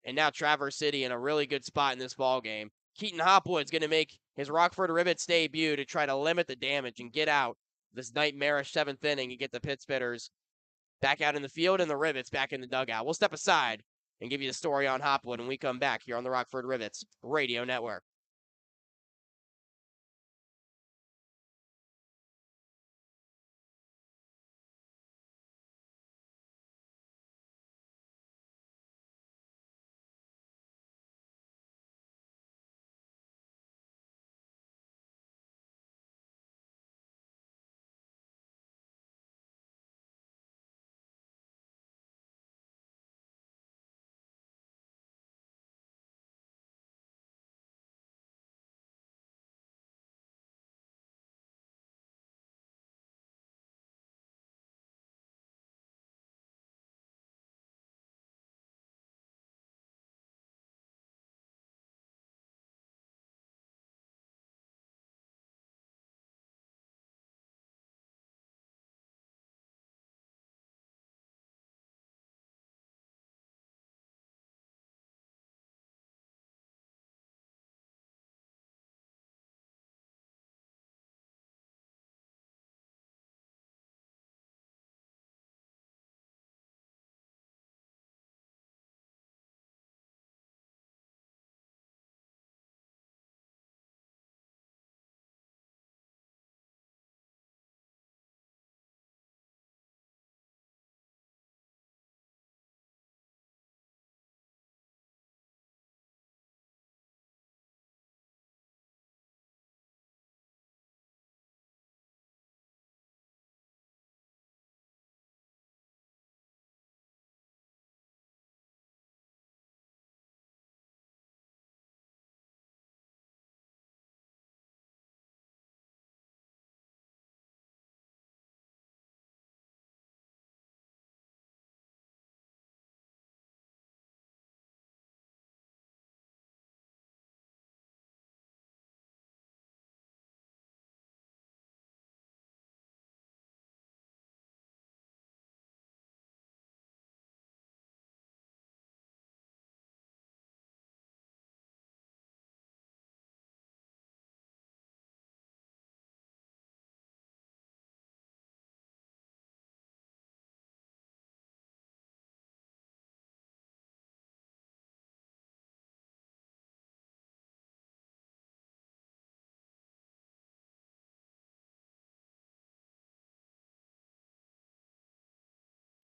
And now Traverse City in a really good spot in this ball game. Keaton Hopwood's going to make his Rockford Rivets debut to try to limit the damage and get out this nightmarish 7th inning and get the Pittsburghers back out in the field and the Rivets back in the dugout. We'll step aside and give you the story on Hopwood when we come back here on the Rockford Rivets Radio Network.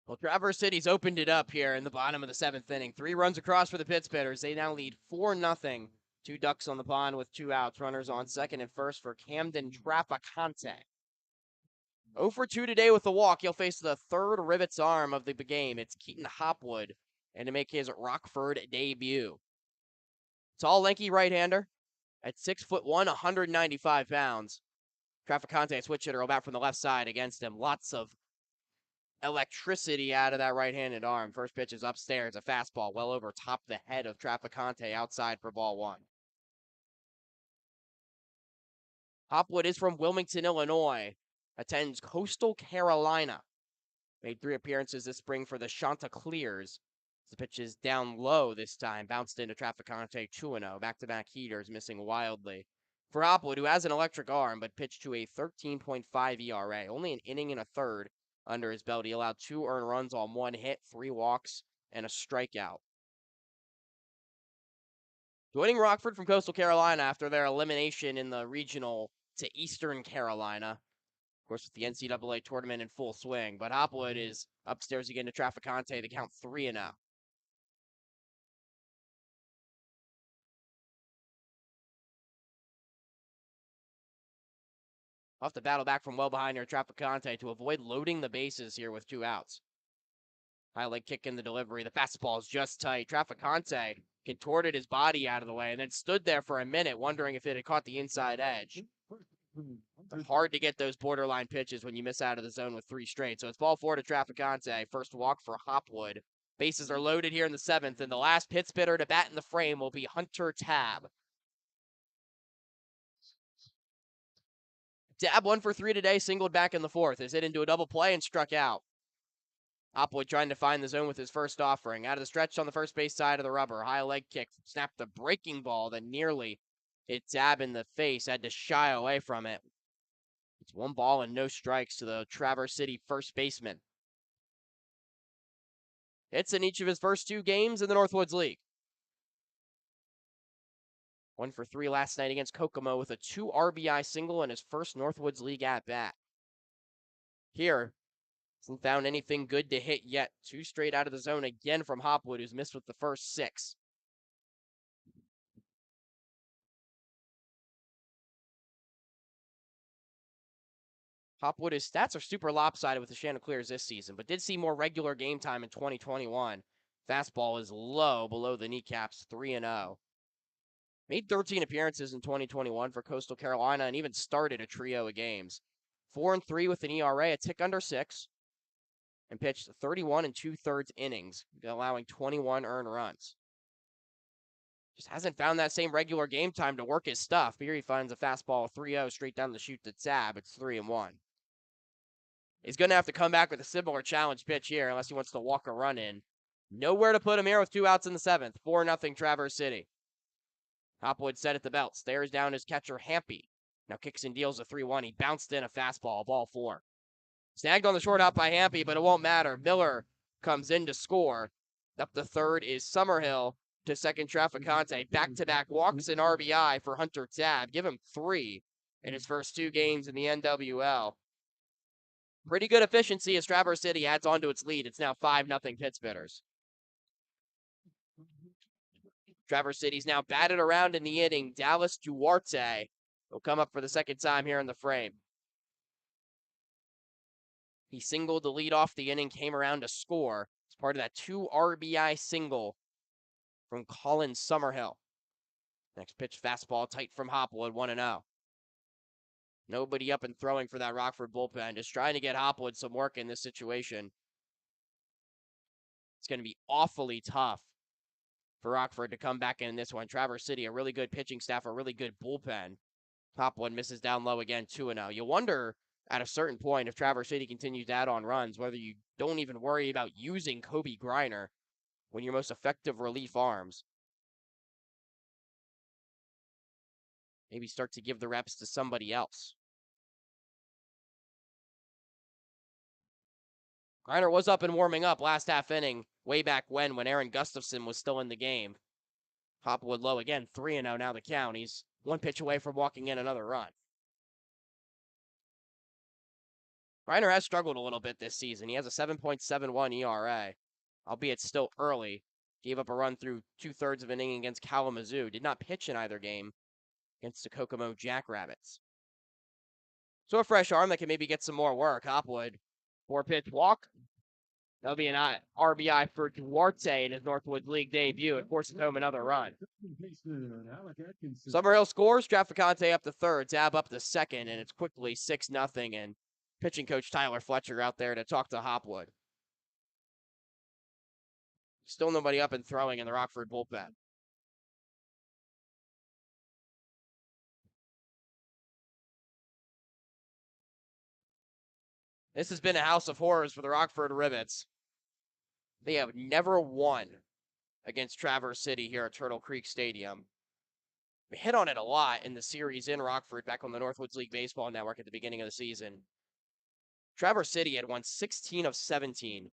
Well, Traverse City's opened it up here in the bottom of the 7th inning. 3 runs across for the Pittsburghers. They now lead 4-0. 2 ducks on the pond with 2 outs. Runners on second and first for Camden Trafficante. 0 for 2 today with the walk. He'll face the third Rivets arm of the game. It's Keaton Hopwood, and to make his Rockford debut. Tall, lanky right-hander at 6'1", 195 pounds. Trafficante, switch hitter, will bat from the left side against him. Lots of electricity out of that right-handed arm. First pitch is upstairs, a fastball well over top the head of Trafficante, outside for ball 1. Hopwood is from Wilmington, Illinois. Attends Coastal Carolina. Made 3 appearances this spring for the Chanticleers. The pitch is down low this time. Bounced into Trafficante 2-0. Back-to-back heaters, missing wildly. For Hopwood, who has an electric arm, but pitched to a 13.5 ERA. Only an inning and a third under his belt. He allowed 2 earned runs on 1 hit, 3 walks, and a strikeout. Joining Rockford from Coastal Carolina after their elimination in the regional to Eastern Carolina. Of course, with the NCAA tournament in full swing. But Hopwood is upstairs again to Trafficante. The count 3-0. Off the battle back from well behind here, Trafficante to avoid loading the bases here with 2 outs. High leg kick in the delivery. The fastball is just tight. Trafficante contorted his body out of the way and then stood there for a minute wondering if it had caught the inside edge. Hard to get those borderline pitches when you miss out of the zone with 3 straight. So it's ball 4 to Trafficante. First walk for Hopwood. Bases are loaded here in the 7th, and the last Pittsburgher to bat in the frame will be Hunter Tabb. Tabb 1 for 3 today, singled back in the 4th. Is hit into a double play and struck out. Hopwood trying to find the zone with his first offering. Out of the stretch on the first base side of the rubber. High leg kick. Snapped the breaking ball that nearly hit Tabb in the face. Had to shy away from it. It's 1 ball and no strikes to the Traverse City first baseman. Hits in each of his first 2 games in the Northwoods League. 1 for 3 last night against Kokomo with a 2 RBI single in his first Northwoods League at-bat. Here, hasn't found anything good to hit yet. 2 straight out of the zone again from Hopwood, who's missed with the first 6. Hopwood, his stats are super lopsided with the Chanticleers this season, but did see more regular game time in 2021. Fastball is low, below the kneecaps, 3-0. Made 13 appearances in 2021 for Coastal Carolina and even started a trio of games. 4-3 with an ERA, a tick under 6. And pitched 31 2/3 innings, allowing 21 earned runs. Just hasn't found that same regular game time to work his stuff. Here he finds a fastball 3-0 straight down the chute to Tabb. It's 3-1. He's going to have to come back with a similar challenge pitch here unless he wants to walk a run in. Nowhere to put him here with 2 outs in the 7th. 4-0 Traverse City. Hopwood set at the belt. Stares down his catcher, Hampy. Now kicks and deals a 3-1. He bounced in a fastball, ball 4. Snagged on the short hop by Hampy, but it won't matter. Miller comes in to score. Up the third is Summerhill to second Trafficante. Back-to-back walks and RBI for Hunter Tabb. Give him 3 in his first 2 games in the NWL. Pretty good efficiency as Traverse City adds on to its lead. It's now 5-0 Pittsburghers. Traverse City's now batted around in the inning. Dallas Duarte will come up for the second time here in the frame. He singled to lead off the inning, came around to score. It's part of that 2 RBI single from Colin Summerhill. Next pitch, fastball tight from Hopwood, 1-0. Nobody up and throwing for that Rockford bullpen. Just trying to get Hopwood some work in this situation. It's going to be awfully tough for Rockford to come back in this one. Traverse City, a really good pitching staff, a really good bullpen. Hopwood misses down low again, 2-0. You wonder at a certain point if Traverse City continues to add on runs, whether you don't even worry about using Kobe Griner when your most effective relief arms. Maybe start to give the reps to somebody else. Griner was up and warming up last half inning, way back when Aaron Gustafson was still in the game. Hopwood low again, 3-0 now the count. He's 1 pitch away from walking in another run. Reiner has struggled a little bit this season. He has a 7.71 ERA, albeit still early. Gave up a run through 2/3 of an inning against Kalamazoo. Did not pitch in either game against the Kokomo Jackrabbits. So a fresh arm that can maybe get some more work. Hopwood, 4-pitch walk. That'll be an RBI for Duarte in his Northwoods League debut. It forces home another run. Summerhill scores. Traficante up to third. Zab up to second, and it's quickly 6-0. And pitching coach Tyler Fletcher out there to talk to Hopwood. Still nobody up and throwing in the Rockford bullpen. This has been a house of horrors for the Rockford Rivets. They have never won against Traverse City here at Turtle Creek Stadium. We hit on it a lot in the series in Rockford back on the Northwoods League Baseball Network at the beginning of the season. Traverse City had won 16 of 17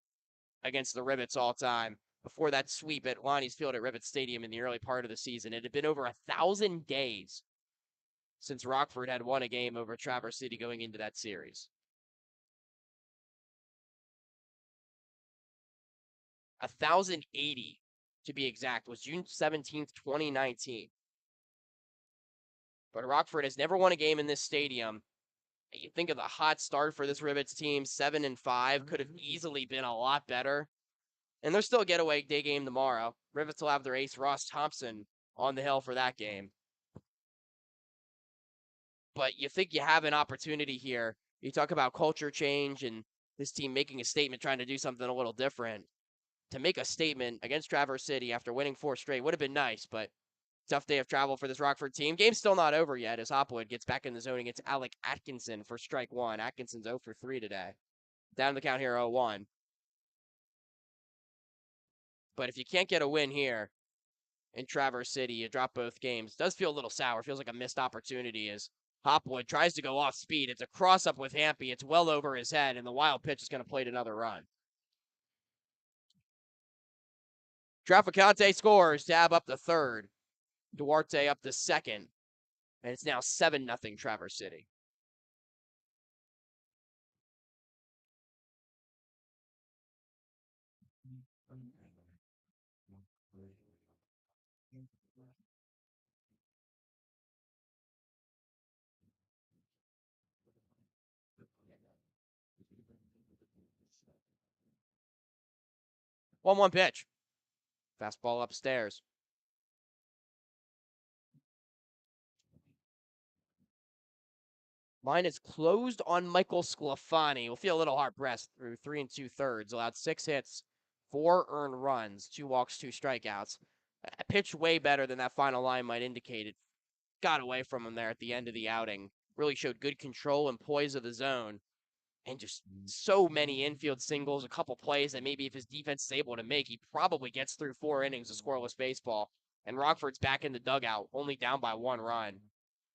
against the Rivets all time before that sweep at Lonnie's Field at Rivets Stadium in the early part of the season. It had been over 1,000 days since Rockford had won a game over Traverse City going into that series. 1,080 to be exact was June 17th, 2019. But Rockford has never won a game in this stadium. You think of the hot start for this Rivets team, 7-5, could have easily been a lot better. And there's still a getaway day game tomorrow. Rivets will have their ace, Ross Thompson, on the hill for that game. But you think you have an opportunity here. You talk about culture change and this team making a statement, trying to do something a little different. To make a statement against Traverse City after winning 4 straight would have been nice, but tough day of travel for this Rockford team. Game's still not over yet as Hopwood gets back in the zone against Alec Atkinson for strike one. Atkinson's 0 for 3 today. Down the count here, 0-1. But if you can't get a win here in Traverse City, you drop both games. It does feel a little sour. Feels like a missed opportunity as Hopwood tries to go off speed. It's a cross-up with Hampy. It's well over his head, and the wild pitch is going to plate another run. Traficante scores. Dab up to third. Duarte up to second. And it's now 7-0 Traverse City. One pitch. Fastball upstairs. Line is closed on Michael Sclafani. We'll feel a little hard-pressed through 3 2/3. Allowed 6 hits, 4 earned runs, 2 walks, 2 strikeouts. A pitch way better than that final line might indicate. It got away from him there at the end of the outing. Really showed good control and poise of the zone. And just so many infield singles, a couple plays that maybe if his defense is able to make, he probably gets through 4 innings of scoreless baseball. And Rockford's back in the dugout, only down by 1 run.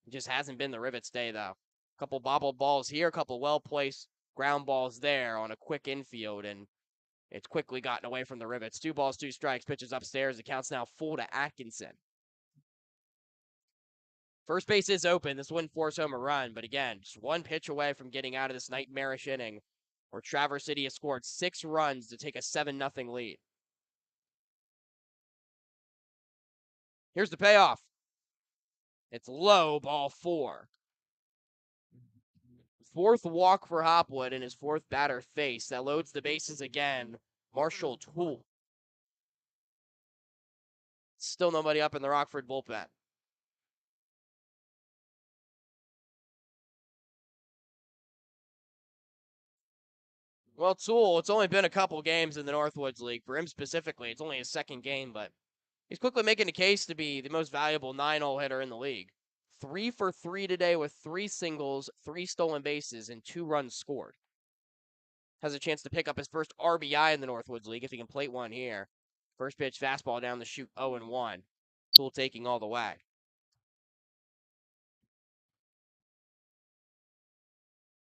It just hasn't been the Rivets' day, though. A couple bobbled balls here, a couple well-placed ground balls there on a quick infield, and it's quickly gotten away from the Rivets. 2 balls, 2 strikes, pitches upstairs. The count's now full to Atkinson. First base is open. This wouldn't force home a run, but again, just 1 pitch away from getting out of this nightmarish inning where Traverse City has scored 6 runs to take a 7-0 lead. Here's the payoff. It's low, ball 4. 4th walk for Hopwood in his 4th batter face. That loads the bases again. Marshall Toole. Still nobody up in the Rockford bullpen. Well, Toole, it's only been a couple games in the Northwoods League. For him specifically, it's only his 2nd game, but he's quickly making a case to be the most valuable 9-hole hitter in the league. 3 for 3 today with 3 singles, 3 stolen bases, and 2 runs scored. Has a chance to pick up his first RBI in the Northwoods League if he can plate one here. First pitch fastball down the chute, 0-1. Toole taking all the way.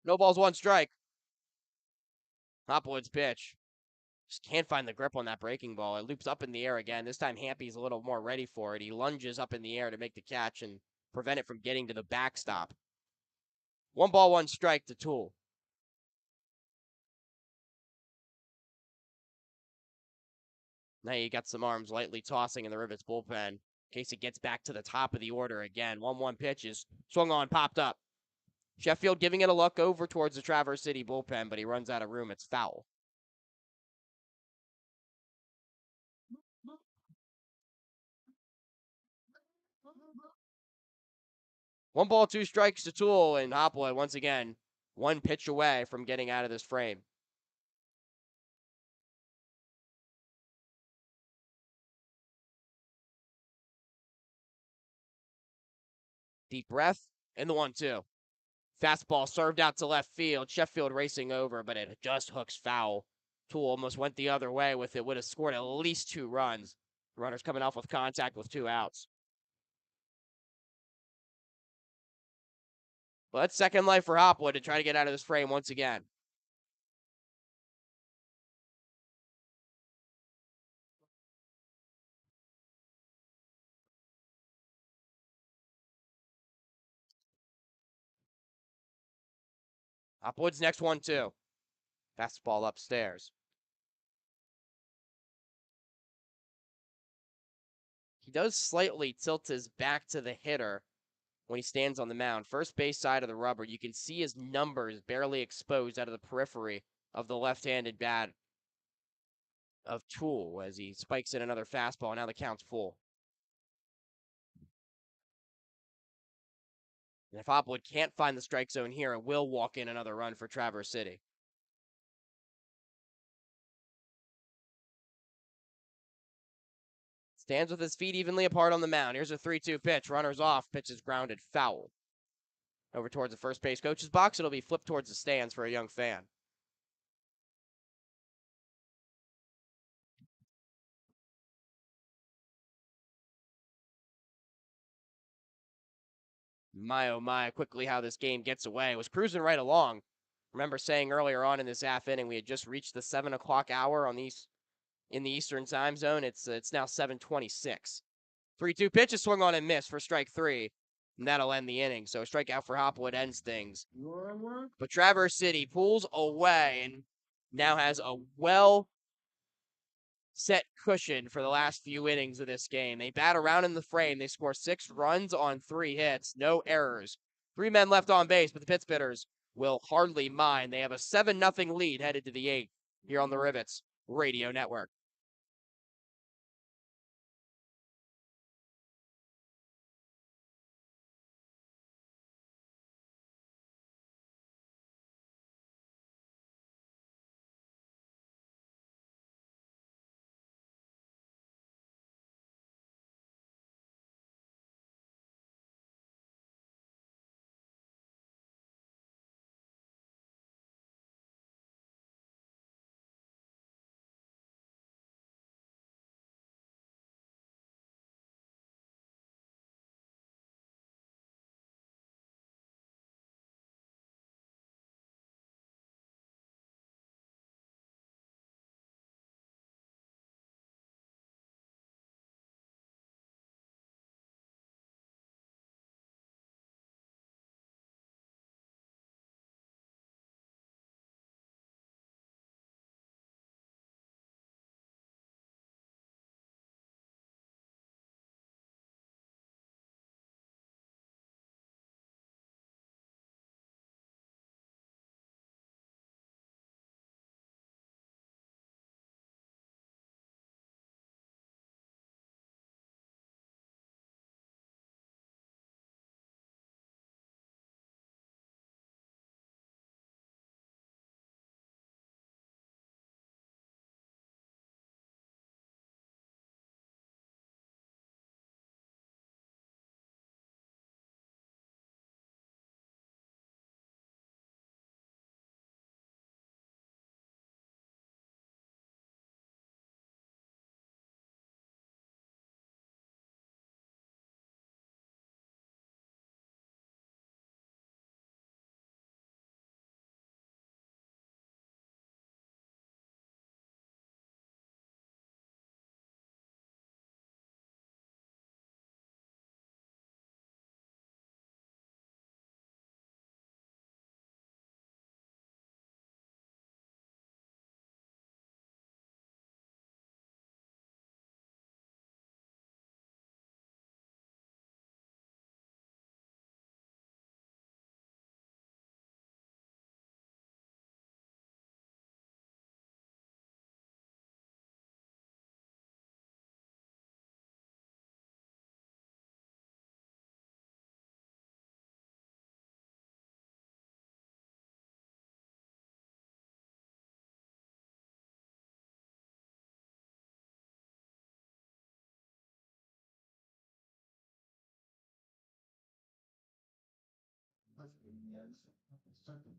No balls, 1 strike. Hopwood's pitch. Just can't find the grip on that breaking ball. It loops up in the air again. This time Hampy's a little more ready for it. He lunges up in the air to make the catch and prevent it from getting to the backstop. 1 ball, 1 strike to Toole. Now you got some arms lightly tossing in the Rivets bullpen in case it gets back to the top of the order again. 1-1 pitch is swung on, popped up. Sheffield giving it a look over towards the Traverse City bullpen, but he runs out of room. It's foul. One ball, two strikes to Toole, and Hopwood once again one pitch away from getting out of this frame. Deep breath, and the 1-2. Fastball served out to left field. Sheffield racing over, but it just hooks foul. Toole almost went the other way with it. Would have scored at least 2 runs. Runners coming off with contact with 2 outs. But second life for Hopwood to try to get out of this frame once again. Hopwood's next 1-2. Fastball upstairs. He does slightly tilt his back to the hitter when he stands on the mound. First base side of the rubber, you can see his numbers barely exposed out of the periphery of the left-handed bat of Toole as he spikes in another fastball. Now the count's full. And if Hopwood can't find the strike zone here, it will walk in another run for Traverse City. Stands with his feet evenly apart on the mound. Here's a 3-2 pitch. Runners off. Pitch is grounded foul. Over towards the first base coach's box. It'll be flipped towards the stands for a young fan. My oh my, quickly how this game gets away. It was cruising right along. Remember saying earlier on in this half inning we had just reached the 7 o'clock hour on these in the Eastern time zone. It's now 7:26. 3-2 pitch is swung on and missed for strike 3. And that'll end the inning. So a strikeout for Hopwood ends things. But Traverse City pulls away and now has a well set cushion for the last few innings of this game. They bat around in the frame. They score 6 runs on 3 hits, no errors. 3 men left on base, but the Pittsburghers will hardly mind. They have a 7-0 lead headed to the 8th here on the Rivets Radio Network.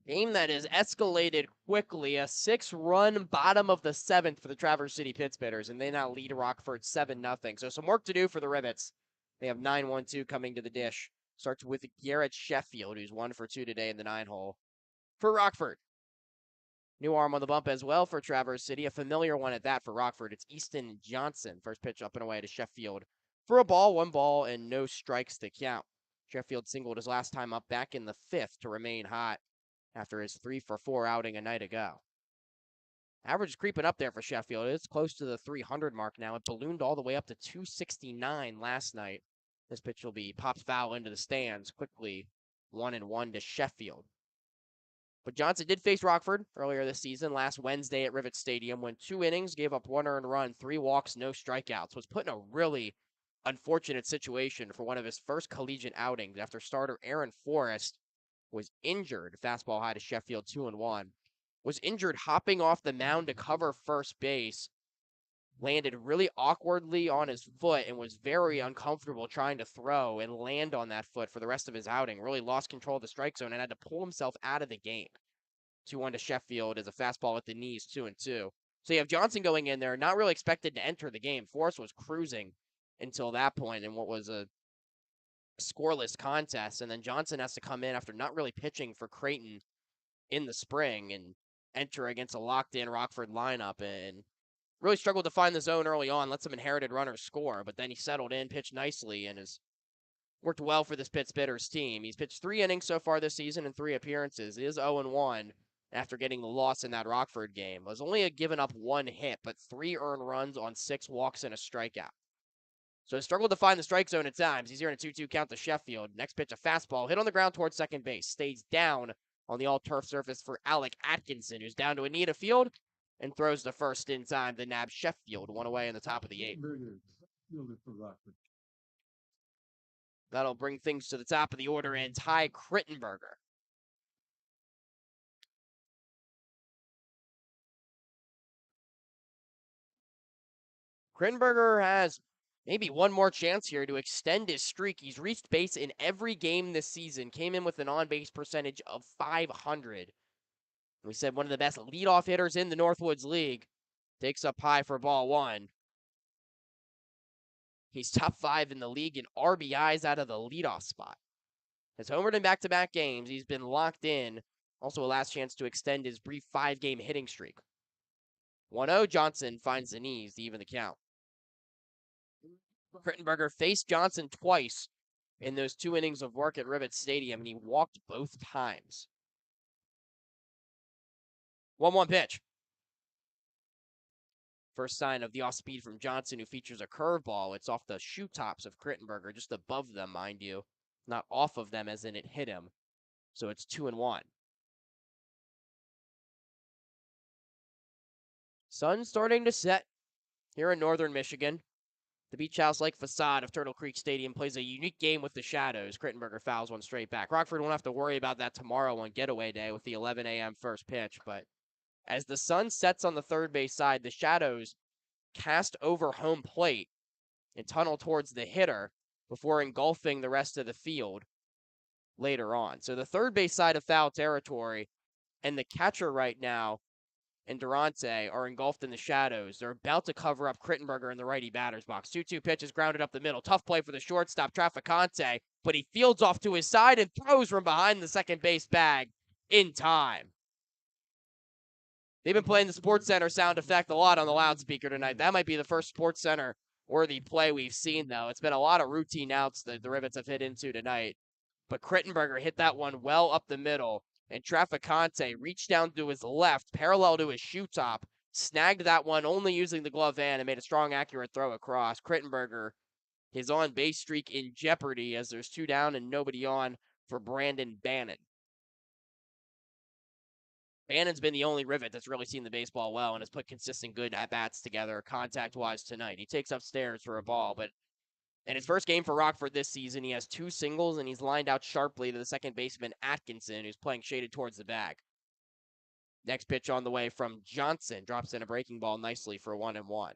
Game that has escalated quickly. A 6-run bottom of the 7th for the Traverse City Pittsbitters, and they now lead Rockford 7-0. So some work to do for the Rivets. They have 9-1-2 coming to the dish. Starts with Garrett Sheffield, who's 1 for 2 today in the 9-hole. For Rockford, new arm on the bump as well for Traverse City. A familiar one at that for Rockford. It's Easton Johnson. First pitch up and away to Sheffield. For a ball, 1 ball, and no strikes to count. Sheffield singled his last time up back in the 5th to remain hot after his 3-for-4 outing a night ago. Average is creeping up there for Sheffield. It's close to the 300 mark now. It ballooned all the way up to 269 last night. This pitch will be popped foul into the stands quickly. 1-1 to Sheffield. But Johnson did face Rockford earlier this season, last Wednesday at Rivets Stadium, when 2 innings, gave up 1 earned run, 3 walks, no strikeouts. Was put in a really unfortunate situation for one of his first collegiate outings after starter Aaron Forrest was injured. Fastball high to Sheffield, 2-1. Was injured hopping off the mound to cover first base. Landed really awkwardly on his foot and was very uncomfortable trying to throw and land on that foot for the rest of his outing. Really lost control of the strike zone and had to pull himself out of the game. 2-1 to Sheffield as a fastball at the knees, 2-2. So you have Johnson going in there, not really expected to enter the game. Forrest was cruising until that point in what was a scoreless contest, and then Johnson has to come in after not really pitching for Creighton in the spring and enter against a locked-in Rockford lineup, and really struggled to find the zone early on, let some inherited runners score, but then he settled in, pitched nicely, and has worked well for this Pittsbitters team. He's pitched 3 innings so far this season in 3 appearances. He is 0-1 after getting the loss in that Rockford game. Was only given up 1 hit, but 3 earned runs on 6 walks and a strikeout. So he struggled to find the strike zone at times. He's here in a 2-2 count to Sheffield. Next pitch, a fastball, hit on the ground towards second base. Stays down on the all-turf surface for Alec Atkinson, who's down to a knee at field and throws the first in time to nab Sheffield, 1 away in the top of the 8th. That'll bring things to the top of the order and Ty Krittenberger. Krittenberger has maybe one more chance here to extend his streak. He's reached base in every game this season. Came in with an on-base percentage of .500. We said one of the best leadoff hitters in the Northwoods League. Takes up high for ball 1. He's top 5 in the league in RBIs out of the leadoff spot. Has homered in back-to-back games. He's been locked in. Also a last chance to extend his brief 5-game hitting streak. 1-0, Johnson finds the knees to even the count. Krittenberger faced Johnson twice in those 2 innings of work at Rivets Stadium, and he walked both times. 1-1 pitch. First sign of the off-speed from Johnson, who features a curveball. It's off the shoe tops of Krittenberger, just above them, mind you. Not off of them, as in it hit him. So it's 2-1. Sun starting to set here in northern Michigan. The Beach House like facade of Turtle Creek Stadium plays a unique game with the shadows. Krittenberger fouls one straight back. Rockford won't have to worry about that tomorrow on getaway day with the 11 a.m. first pitch, but as the sun sets on the third base side, the shadows cast over home plate and tunnel towards the hitter before engulfing the rest of the field later on. So the third base side of foul territory and the catcher right now and Durante are engulfed in the shadows. They're about to cover up Krittenberger in the righty batter's box. 2-2 pitches grounded up the middle. Tough play for the shortstop, Traficante, but he fields off to his side and throws from behind the second base bag in time. They've been playing the Sports Center sound effect a lot on the loudspeaker tonight. That might be the first Sports Center worthy play we've seen, though. It's been a lot of routine outs that the Rivets have hit into tonight. But Krittenberger hit that one well up the middle, and Traficante reached down to his left, parallel to his shoe top, snagged that one only using the glove hand and made a strong, accurate throw across. Krittenberger, his on-base streak in jeopardy as there's 2 down and nobody on for Brandon Bannon. Bannon's been the only Rivet that's really seen the baseball well and has put consistent good at-bats together contact-wise tonight. He takes upstairs for a ball, but in his first game for Rockford this season, he has 2 singles, and he's lined out sharply to the second baseman, Atkinson, who's playing shaded towards the bag. Next pitch on the way from Johnson. Drops in a breaking ball nicely for 1-1.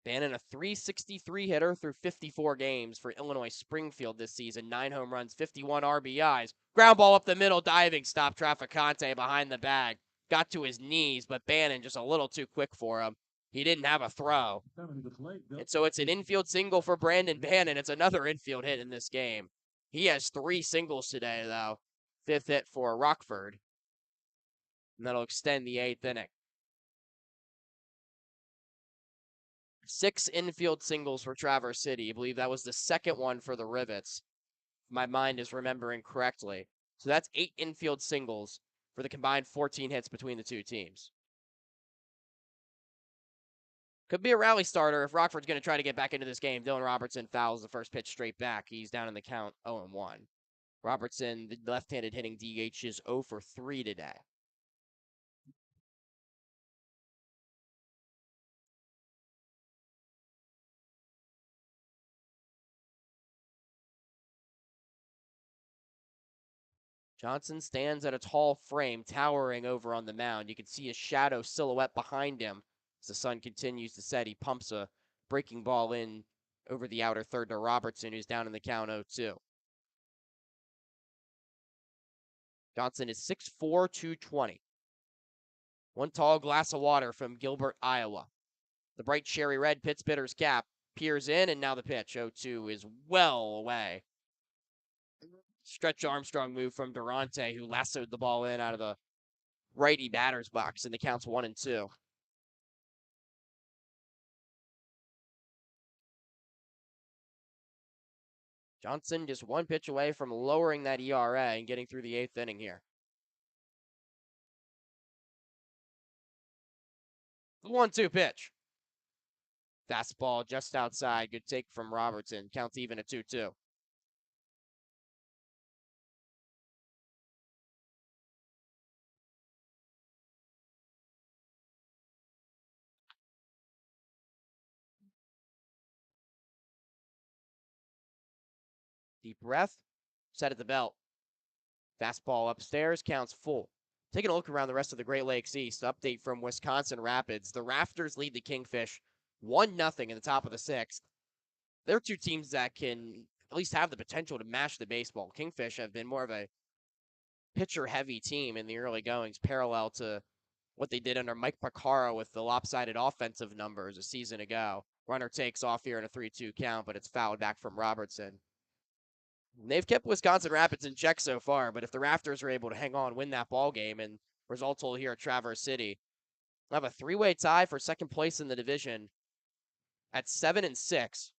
Bannon, a 363 hitter through 54 games for Illinois Springfield this season. 9 home runs, 51 RBIs. Ground ball up the middle, diving stop. Traficante behind the bag. Got to his knees, but Bannon just a little too quick for him. He didn't have a throw. And so it's an infield single for Brandon Bannon. It's another infield hit in this game. He has 3 singles today, though. 5th hit for Rockford. And that'll extend the 8th inning. 6 infield singles for Traverse City. I believe that was the second one for the Rivets. My mind is remembering correctly. So that's 8 infield singles for the combined 14 hits between the two teams. Could be a rally starter if Rockford's going to try to get back into this game. Dylan Robertson fouls the first pitch straight back. He's down in the count 0-1. Robertson, the left-handed hitting DH, is 0 for 3 today. Johnson stands at a tall frame, towering over on the mound. You can see his shadow silhouette behind him as the sun continues to set. He pumps a breaking ball in over the outer third to Robertson, who's down in the count 0-2. Johnson is 6'4", 220. One tall glass of water from Gilbert, Iowa. The bright cherry red Pitts Bitters cap peers in, and now the pitch. 0-2 is well away. Stretch Armstrong move from Durante, who lassoed the ball in out of the righty batter's box, and the count's 1-2. Johnson just one pitch away from lowering that ERA and getting through the 8th inning here. The 1-2 pitch. Fastball just outside. Good take from Robertson. Counts even at 2-2. Deep breath. Set at the belt. Fastball upstairs. Counts full. Taking a look around the rest of the Great Lakes East. Update from Wisconsin Rapids. The Rafters lead the Kingfish 1-0 in the top of the 6th. They're two teams that can at least have the potential to match the baseball. Kingfish have been more of a pitcher-heavy team in the early goings, parallel to what they did under Mike Picaro with the lopsided offensive numbers a season ago. Runner takes off here in a 3-2 count, but it's fouled back from Robertson. They've kept Wisconsin Rapids in check so far, but if the Rafters are able to hang on, win that ball game, and results will here at Traverse City, they'll have a 3-way tie for second place in the division at 7-6.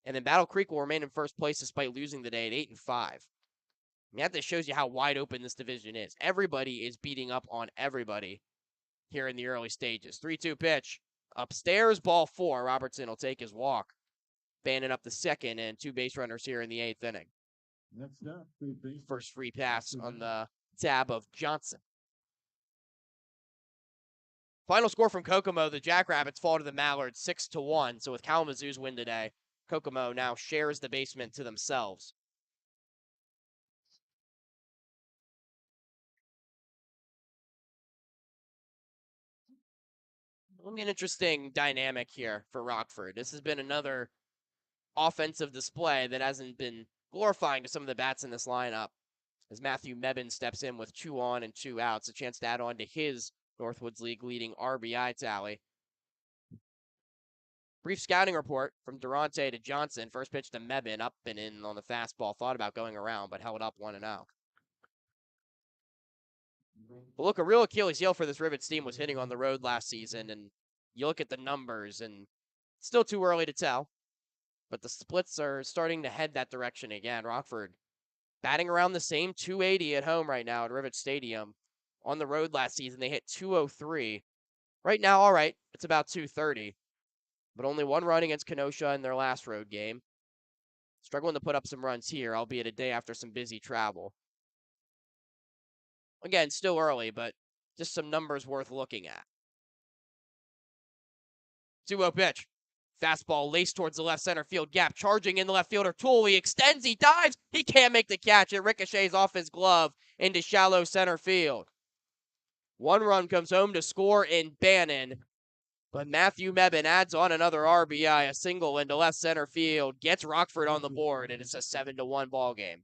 And then Battle Creek will remain in first place despite losing the day at 8-5. And that just shows you how wide open this division is. Everybody is beating up on everybody here in the early stages. 3-2 pitch. Upstairs, ball 4. Robertson will take his walk. Bannon up the second, and 2 base runners here in the 8th inning. Next up, First free pass on the tab of Johnson. Final score from Kokomo, the Jackrabbits fall to the Mallards 6-1. So with Kalamazoo's win today, Kokomo now shares the basement to themselves. It'll be an interesting dynamic here for Rockford. This has been another offensive display that hasn't been glorifying to some of the bats in this lineup. As Matthew Mebbin steps in with 2 on and 2 outs, a chance to add on to his Northwoods League leading RBI tally. Brief scouting report from Durante to Johnson. First pitch to Mebbin, up and in on the fastball. Thought about going around, but held up 1-0. But look, a real Achilles heel for this Rivets team was hitting on the road last season, and you look at the numbers, and it's still too early to tell, but the splits are starting to head that direction again. Rockford batting around the same 280 at home right now at Rivets Stadium. On the road last season, they hit 203. Right now, all right, it's about 230, but only 1 run against Kenosha in their last road game. Struggling to put up some runs here, albeit a day after some busy travel. Again, still early, but just some numbers worth looking at. 2-0 pitch. Fastball laced towards the left center field gap. Charging in the left fielder. Toole, he extends, he dives. He can't make the catch. It ricochets off his glove into shallow center field. 1 run comes home to score in Bannon. But Matthew Mebane adds on another RBI, a single into left center field, gets Rockford on the board, and it's a 7-1 ball game.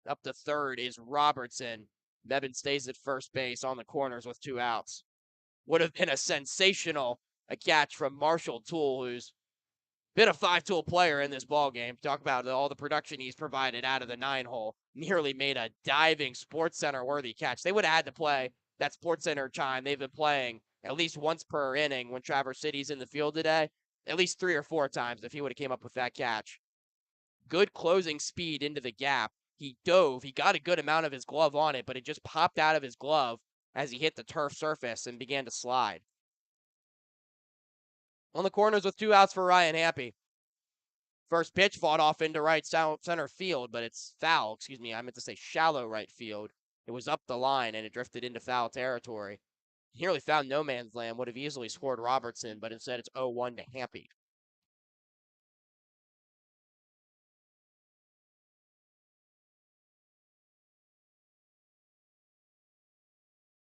Up to third is Robertson. Mebane stays at first base on the corners with 2 outs. Would have been a sensational catch from Marshall Toole, who's been a 5-tool player in this ball game. Talk about all the production he's provided out of the 9-hole. Nearly made a diving Sports Center worthy catch. They would have had to play that Sports Center chime they've been playing at least once per inning when Traverse City's in the field today. At least 3 or 4 times if he would have came up with that catch. Good closing speed into the gap. He dove. He got a good amount of his glove on it, but it just popped out of his glove as he hit the turf surface and began to slide. On the corners with 2 outs for Ryan Happy. First pitch fought off into right center field, but it's foul. Excuse me, I meant to say shallow right field. It was up the line, and it drifted into foul territory. Nearly found no man's land. Would have easily scored Robertson, but instead it's 0-1 to Happy.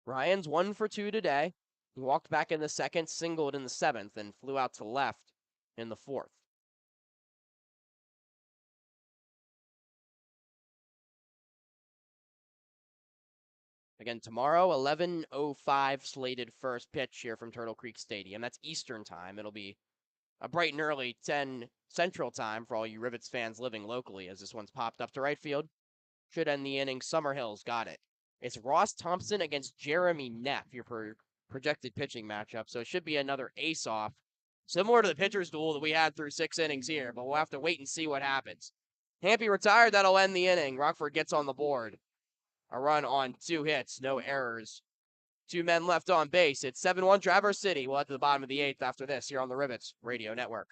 Ryan's 1 for 2 today. He walked back in the second, singled in the 7th, and flew out to left in the 4th. Again, tomorrow, 11:05 slated first pitch here from Turtle Creek Stadium. That's Eastern time. It'll be a bright and early 10 Central time for all you Rivets fans living locally, as this one's popped up to right field. Should end the inning. Summerhill's got it. It's Ross Thompson against Jeremy Neff, your projected pitching matchup. So it should be another ace-off, similar to the pitcher's duel that we had through 6 innings here, but we'll have to wait and see what happens. Hampy retired. That'll end the inning. Rockford gets on the board. A run on 2 hits, no errors. 2 men left on base. It's 7-1 Traverse City. We'll head to the bottom of the 8th after this here on the Rivets Radio Network.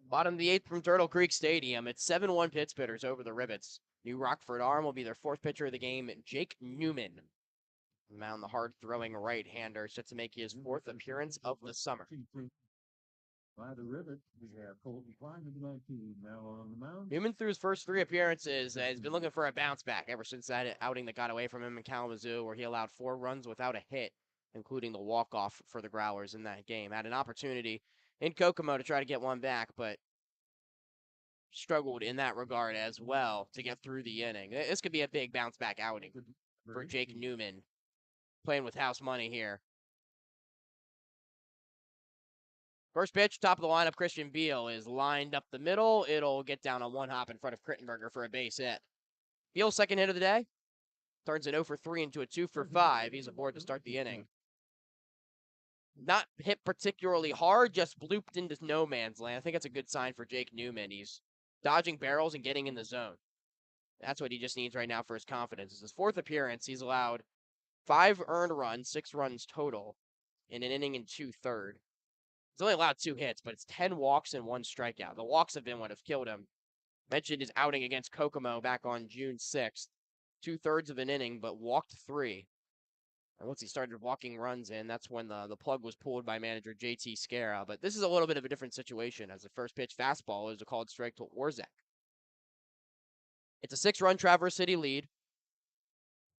Bottom of the 8th from Turtle Creek Stadium. It's 7-1 Pittsburghers over the Rivets. New Rockford arm will be their 4th pitcher of the game, Jake Newman. Mound the hard-throwing right-hander, set to make his 4th appearance of the summer. By the Rivets, we have Colton Klein in the 19 now on the mound. Newman, through his first 3 appearances, has been looking for a bounce back ever since that outing that got away from him in Kalamazoo, where he allowed 4 runs without a hit, including the walk-off for the Growlers in that game. Had an opportunity in Kokomo to try to get one back, but struggled in that regard as well to get through the inning. This could be a big bounce back outing for Jake Newman, playing with house money here. First pitch, top of the lineup, Christian Beal is lined up the middle. It'll get down on 1 hop in front of Krittenberger for a base hit. Beal's second hit of the day turns an 0 for 3 into a 2 for 5. He's aboard to start the inning. not hit particularly hard, just blooped into no man's land. I think that's a good sign for Jake Newman. He's dodging barrels and getting in the zone. That's what he just needs right now for his confidence. It's his 4th appearance. He's allowed 5 earned runs, 6 runs total in an inning and 2/3. He's only allowed 2 hits, but it's 10 walks and 1 strikeout. The walks have been what have killed him. Mentioned his outing against Kokomo back on June 6th. 2/3 of an inning, but walked 3. And once he started walking runs in, that's when the plug was pulled by manager JT Scara. But this is a little bit of a different situation, as the first pitch fastball is a called strike to Orzak. It's a 6-run Traverse City lead,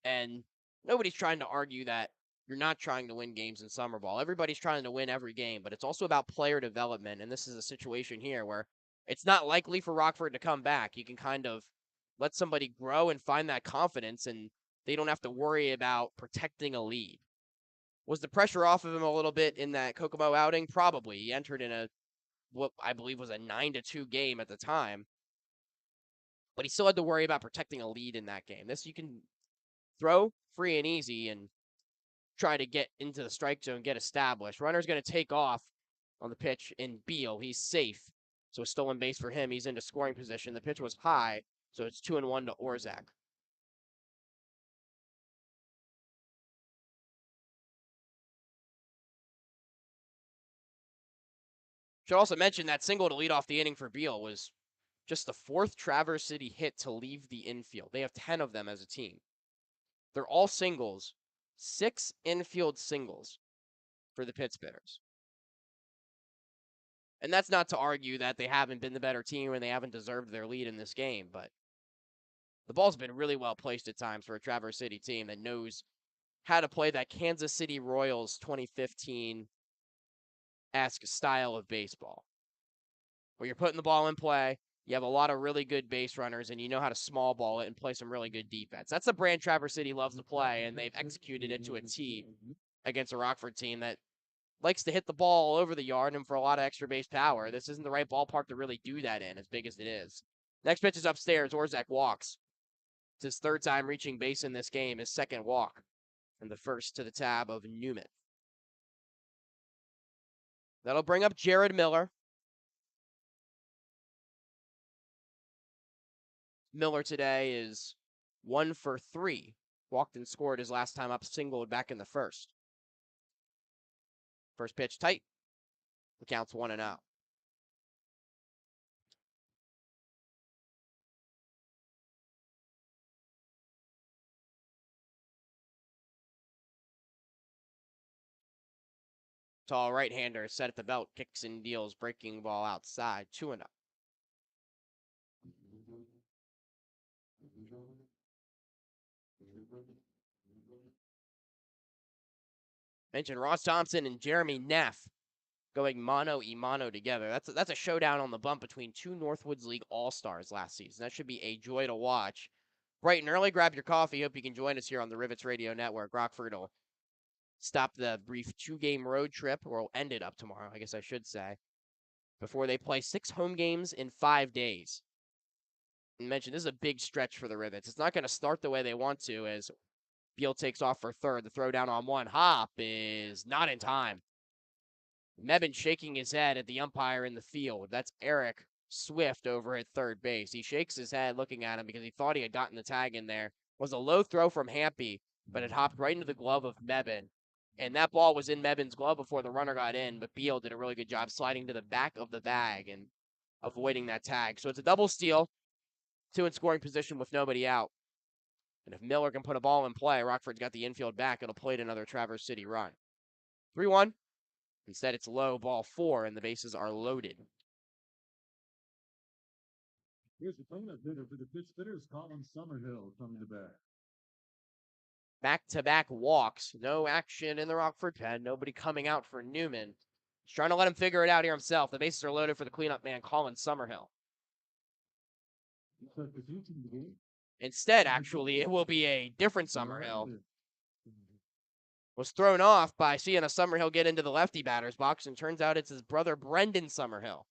and nobody's trying to argue that you're not trying to win games in summer ball. Everybody's trying to win every game, but it's also about player development, and this is a situation here where it's not likely for Rockford to come back. You can kind of let somebody grow and find that confidence, and they don't have to worry about protecting a lead. Was the pressure off of him a little bit in that Kokomo outing? Probably. He entered in what I believe was a 9-2 game at the time, but he still had to worry about protecting a lead in that game. This you can throw free and easy and try to get into the strike zone, get established. Runner's going to take off on the pitch in Beal. He's safe, so a stolen base for him. He's into scoring position. The pitch was high, so it's 2-1 to Orzak. Should also mention that single to lead off the inning for Beal was just the 4th Traverse City hit to leave the infield. They have 10 of them as a team. They're all singles, 6 infield singles for the Pitt Spitters. And that's not to argue that they haven't been the better team and they haven't deserved their lead in this game, but the ball's been really well placed at times for a Traverse City team that knows how to play that Kansas City Royals 2015-esque style of baseball, where you're putting the ball in play, you have a lot of really good base runners, and you know how to small ball it and play some really good defense. That's the brand Traverse City loves to play, and they've executed it to a T against a Rockford team that likes to hit the ball all over the yard and for a lot of extra base power. This isn't the right ballpark to really do that in, as big as it is. Next pitch is upstairs. Orzak walks. It's his 3rd time reaching base in this game, his 2nd walk, and the 1st to the tab of Newman. That'll bring up Jared Miller. Miller today is 1 for 3. Walked and scored his last time up, singled back in the 1st. First pitch tight. The count's 1-0. Tall right-hander set at the belt, kicks and deals, breaking ball outside, 2-0. Mentioned Ross Thompson and Jeremy Neff going mano-a-mano together. That's a showdown on the bump between 2 Northwoods League All-Stars last season. That should be a joy to watch. Bright and early, grab your coffee. Hope you can join us here on the Rivets Radio Network. Rockford will stop the brief 2-game road trip, or will end it up tomorrow, I guess I should say, before they play 6 home games in 5 days. And mentioned this is a big stretch for the Rivets. It's not going to start the way they want to, as Beal takes off for 3rd. The throw down on 1 hop is not in time. Mebin shaking his head at the umpire in the field. That's Eric Swift over at 3rd base. He shakes his head looking at him because he thought he had gotten the tag in there. It was a low throw from Hampy, but it hopped right into the glove of Mebin. And that ball was in Mebin's glove before the runner got in, but Beal did a really good job sliding to the back of the bag and avoiding that tag. So it's a double steal, 2 in scoring position with nobody out. And if Miller can put a ball in play, Rockford's got the infield back. It'll play another Traverse City run. 3-1. Instead, it's low, ball 4, and the bases are loaded. Here's the cleanup hitter for the Pitt Spitters, Colin Summerhill, coming to bat. Back-to-back walks. No action in the Rockford pen. Nobody coming out for Newman. He's trying to let him figure it out here himself. The bases are loaded for the cleanup man, Colin Summerhill. Instead, actually, it will be a different Summerhill. Was thrown off by seeing a Summerhill get into the lefty batter's box, and turns out it's his brother, Brendan Summerhill,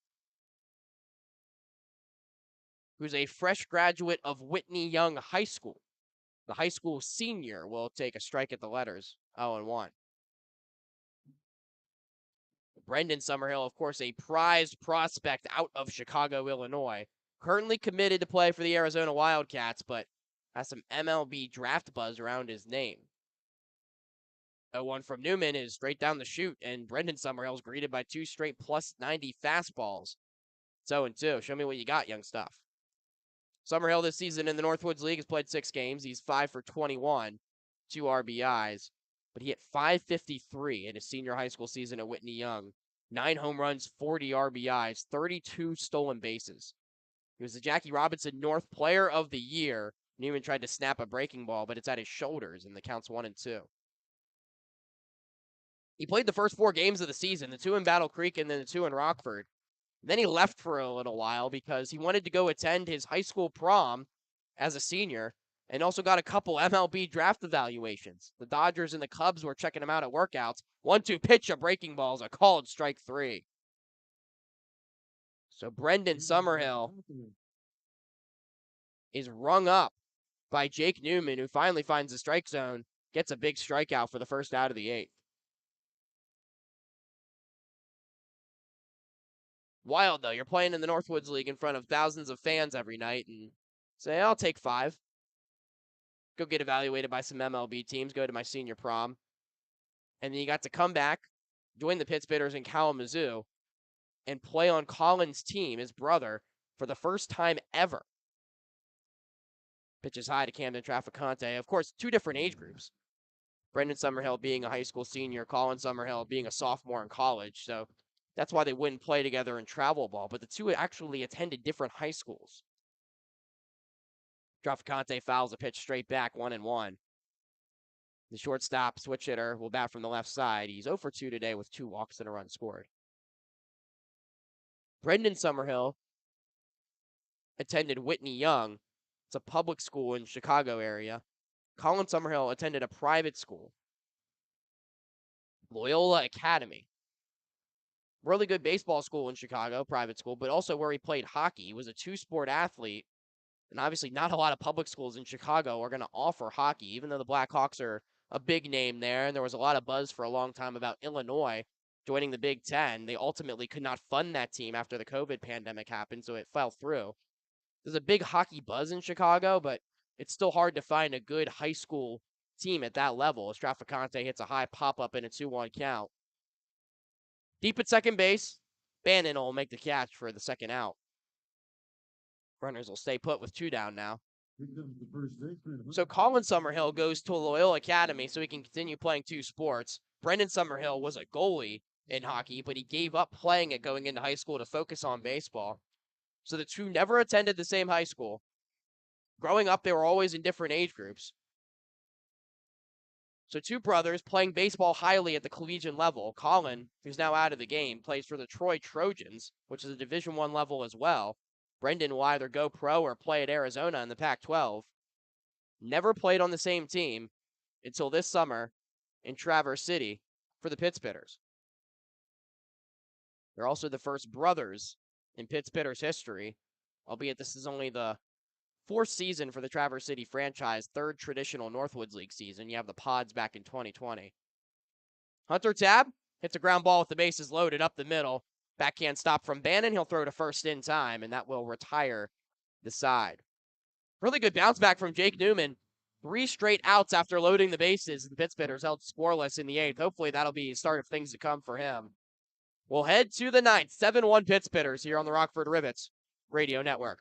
who's a fresh graduate of Whitney Young High School. The high school senior will take a strike at the letters, 0-1. Brendan Summerhill, of course, a prized prospect out of Chicago, Illinois, currently committed to play for the Arizona Wildcats, but has some MLB draft buzz around his name. A one from Newman is straight down the chute, and Brendan Summerhill is greeted by 2 straight plus 90 fastballs. 0-2. Show me what you got, young stuff. Summerhill this season in the Northwoods League has played 6 games. He's 5 for 21, 2 RBIs, but he hit .553 in his senior high school season at Whitney Young. 9 home runs, 40 RBIs, 32 stolen bases. He was the Jackie Robinson North Player of the Year. Newman tried to snap a breaking ball, but it's at his shoulders, and the count's 1-2. He played the first 4 games of the season, the 2 in Battle Creek and then the 2 in Rockford. Then he left for a little while because he wanted to go attend his high school prom as a senior and also got a couple MLB draft evaluations. The Dodgers and the Cubs were checking him out at workouts. 1-2 pitch, a breaking ball is a called strike 3. So Brendan Summerhill is rung up by Jake Newman, who finally finds the strike zone, gets a big strikeout for the first out of the 8th. Wild, though. You're playing in the Northwoods League in front of thousands of fans every night and say, I'll take 5. Go get evaluated by some MLB teams, go to my senior prom. And then you got to come back, join the Pittsburghers in Kalamazoo, and play on Colin's team, his brother, for the first time ever. Pitches high to Camden Traficante. Of course, 2 different age groups. Brendan Summerhill being a high school senior, Colin Summerhill being a sophomore in college. So that's why they wouldn't play together in travel ball. But the 2 actually attended different high schools. Traficante fouls a pitch straight back, 1-1. The shortstop switch hitter will bat from the left side. He's 0 for 2 today with 2 walks and a run scored. Brendan Summerhill attended Whitney Young. It's a public school in Chicago area. Colin Summerhill attended a private school, Loyola Academy. Really good baseball school in Chicago, private school, but also where he played hockey. He was a 2-sport athlete. And obviously not a lot of public schools in Chicago are going to offer hockey, even though the Blackhawks are a big name there. And there was a lot of buzz for a long time about Illinois joining the Big Ten. They ultimately could not fund that team after the COVID pandemic happened, so it fell through. There's a big hockey buzz in Chicago, but it's still hard to find a good high school team at that level as Traficante hits a high pop-up in a 2-1 count. Deep at second base, Bannon will make the catch for the second out. Runners will stay put with 2 down now. So Colin Summerhill goes to Loyola Academy so he can continue playing 2 sports. Brendan Summerhill was a goalie in hockey, but he gave up playing it going into high school to focus on baseball. So the 2 never attended the same high school. Growing up, they were always in different age groups. So 2 brothers playing baseball highly at the collegiate level. Colin, who's now out of the game, plays for the Troy Trojans, which is a Division I level as well. Brendan will either go pro or play at Arizona in the Pac-12. Never played on the same team until this summer in Traverse City for the Pittsburghers. They're also the first brothers in Pittsburghers history, albeit this is only the 4th season for the Traverse City franchise, 3rd traditional Northwoods League season. You have the Pods back in 2020. Hunter Tab hits a ground ball with the bases loaded up the middle. Backhand stop from Bannon. He'll throw to first in time, and that will retire the side. Really good bounce back from Jake Newman. 3 straight outs after loading the bases. The Pittsburghers held scoreless in the 8th. Hopefully that'll be the start of things to come for him. We'll head to the 9th. 7-1 Pittsburghers here on the Rockford Rivets Radio Network.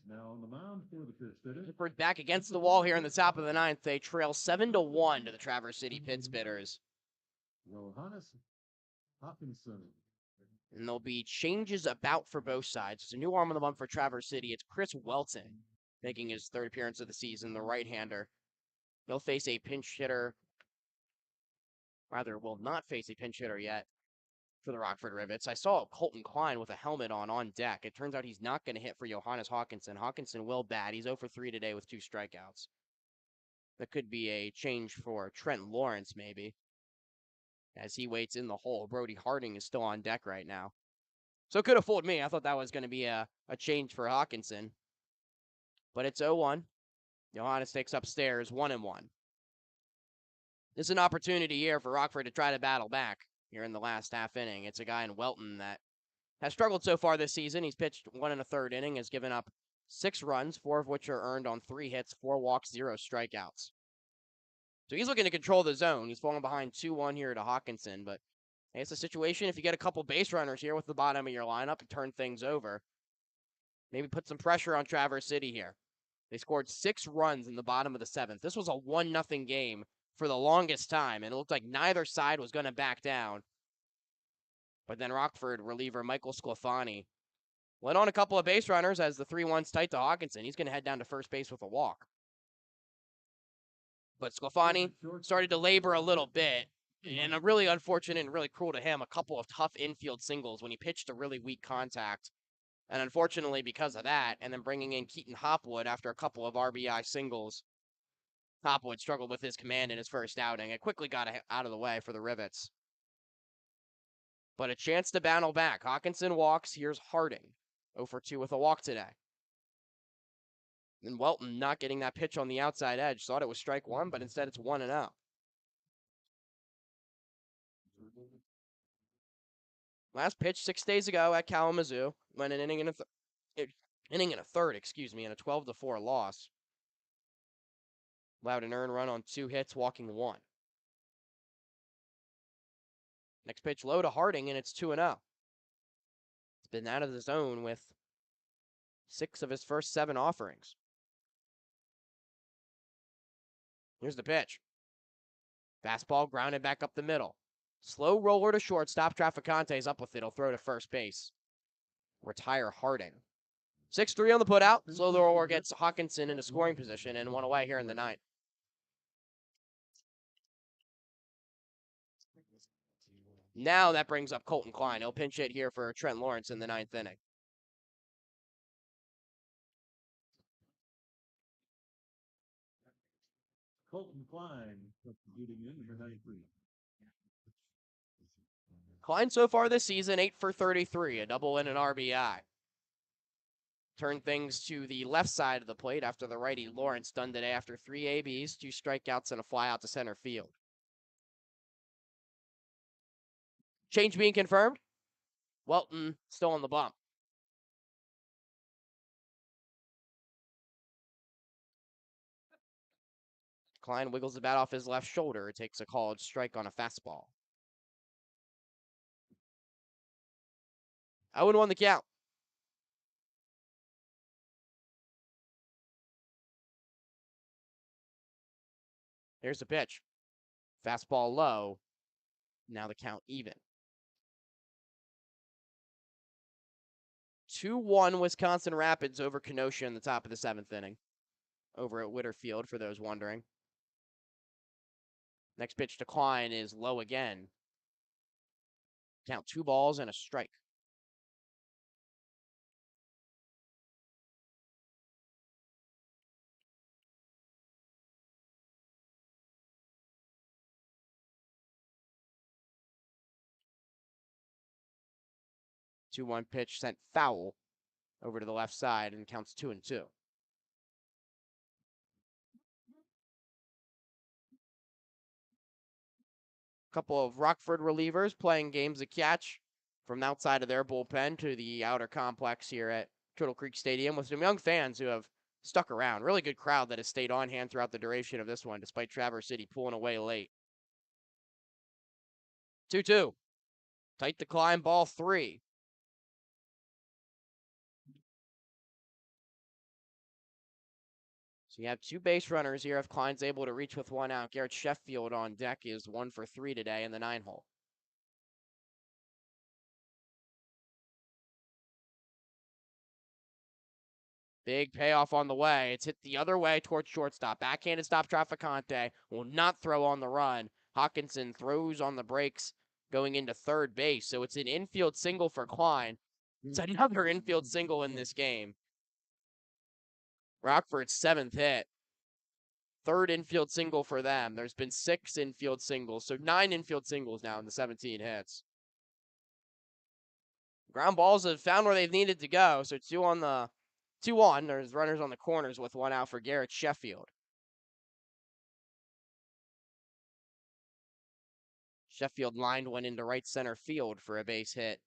Now on the mound for the pitch hitter. Rivets back against the wall here in the top of the ninth. They trail 7-1 to the Traverse City Pits bidders. Johannes Hopkinson. And there'll be changes about for both sides. There's a new arm on the bump for Traverse City. It's Chris Welton making his third appearance of the season, the right-hander. He'll face a pinch hitter. Rather, will not face a pinch hitter yet for the Rockford Rivets. I saw Colton Klein with a helmet on deck. It turns out he's not going to hit for Johannes Hawkinson. Hawkinson will bat. He's 0 for 3 today with 2 strikeouts. That could be a change for Trent Lawrence, maybe, as he waits in the hole. Brody Harding is still on deck right now. So it could have fooled me. I thought that was going to be a change for Hawkinson. But it's 0-1. Johannes takes upstairs 1-1. This is an opportunity here for Rockford to try to battle back here in the last half inning. It's a guy in Welton that has struggled so far this season. He's pitched 1 1/3 inning, has given up 6 runs, 4 of which are earned on 3 hits, 4 walks, 0 strikeouts. So he's looking to control the zone. He's falling behind 2-1 here to Hawkinson, but hey, it's a situation if you get a couple base runners here with the bottom of your lineup and turn things over. Maybe put some pressure on Traverse City here. They scored 6 runs in the bottom of the 7th. This was a 1-0 game for the longest time, and it looked like neither side was going to back down. But then Rockford reliever Michael Sclafani went on a couple of base runners as the 3-1's tight to Hawkinson. He's going to head down to first base with a walk. But Sclafani started to labor a little bit, and a really unfortunate and really cruel to him, a couple of tough infield singles when he pitched a really weak contact. And unfortunately, because of that, and then bringing in Keaton Hopwood after a couple of RBI singles, Hopwood struggled with his command in his first outing. It quickly got out of the way for the Rivets. But a chance to battle back. Hawkinson walks. Here's Harding. 0 for 2 with a walk today. And Welton not getting that pitch on the outside edge. Thought it was strike 1, but instead it's 1-0. Last pitch 6 days ago at Kalamazoo. Went an inning and a third, in a 12-4 loss. Allowed an earned run on 2 hits, walking 1. Next pitch low to Harding, and it's 2-0. He's been out of the zone with 6 of his first 7 offerings. Here's the pitch. Fastball grounded back up the middle. Slow roller to shortstop. Traficante's up with it. He'll throw to first base. Retire Harding. 6-3 on the putout. Slow roller gets Hawkinson into scoring position and 1 away here in the 9th. Now that brings up Colton Klein. He'll pinch hit here for Trent Lawrence in the 9th inning. Colton Klein substituting in number 93. Klein so far this season, 8 for 33, a double and an RBI. Turn things to the left side of the plate after the righty Lawrence done today after 3 ABs, 2 strikeouts, and a fly out to center field. Change being confirmed. Welton still on the bump. Klein wiggles the bat off his left shoulder. It takes a called strike on a fastball. 0-1 the count. Here's the pitch. Fastball low. Now the count even. 2-1 Wisconsin Rapids over Kenosha in the top of the 7th inning. Over at Whitterfield, for those wondering. Next pitch to Klein is low again. Count 2 balls and a strike. Two-one pitch sent foul over to the left side and counts 2-2. Couple of Rockford relievers playing games of catch from outside of their bullpen to the outer complex here at Turtle Creek Stadium with some young fans who have stuck around. Really good crowd that has stayed on hand throughout the duration of this one, despite Traverse City pulling away late. 2-2. Tight to Klein, ball 3. So you have two base runners here. If Klein's able to reach with one out, Garrett Sheffield on deck is 1 for 3 today in the 9-hole. Big payoff on the way. It's hit the other way towards shortstop. Backhanded stop Traficante will not throw on the run. Hawkinson throws on the brakes going into third base. So it's an infield single for Klein. It's another infield single in this game. Rockford's 7th hit. Third infield single for them. There's been 6 infield singles. So 9 infield singles now in the 17 hits. Ground balls have found where they've needed to go. So 2 on. There's runners on the corners with 1 out for Garrett Sheffield. Sheffield lined one into right center field for a base hit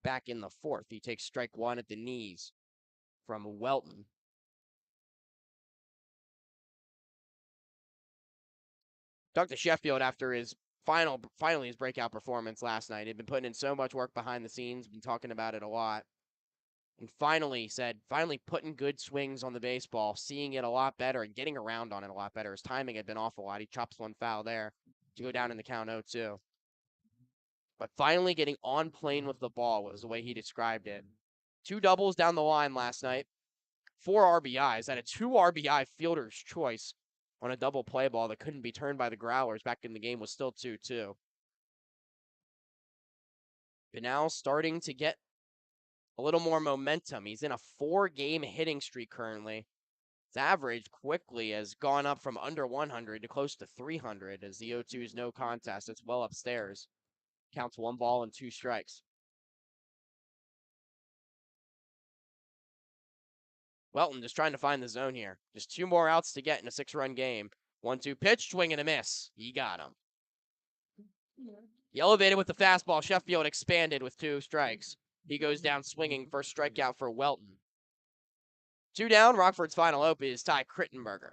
back in the 4th. He takes strike 1 at the knees from Welton. Talked to Sheffield after his finally his breakout performance last night. He'd been putting in so much work behind the scenes, been talking about it a lot. And finally putting good swings on the baseball, seeing it a lot better and getting around on it a lot better. His timing had been off a lot. He chops one foul there to go down in the count 0-2. But finally getting on plane with the ball was the way he described it. 2 doubles down the line last night. 4 RBIs. Had a 2 RBI fielder's choice on a double play ball that couldn't be turned by the Growlers back in the game was still 2-2. But now starting to get a little more momentum. He's in a 4-game hitting streak currently. His average quickly has gone up from under 100 to close to 300 as the 0-2 is no contest. It's well upstairs. Counts 1 ball and 2 strikes. Welton just trying to find the zone here. Just 2 more outs to get in a 6-run game. 1-2 pitch, swing and a miss. He got him. He elevated with the fastball. Sheffield expanded with 2 strikes. He goes down swinging. First strikeout for Welton. 2 down. Rockford's final hope is Ty Crittenberger.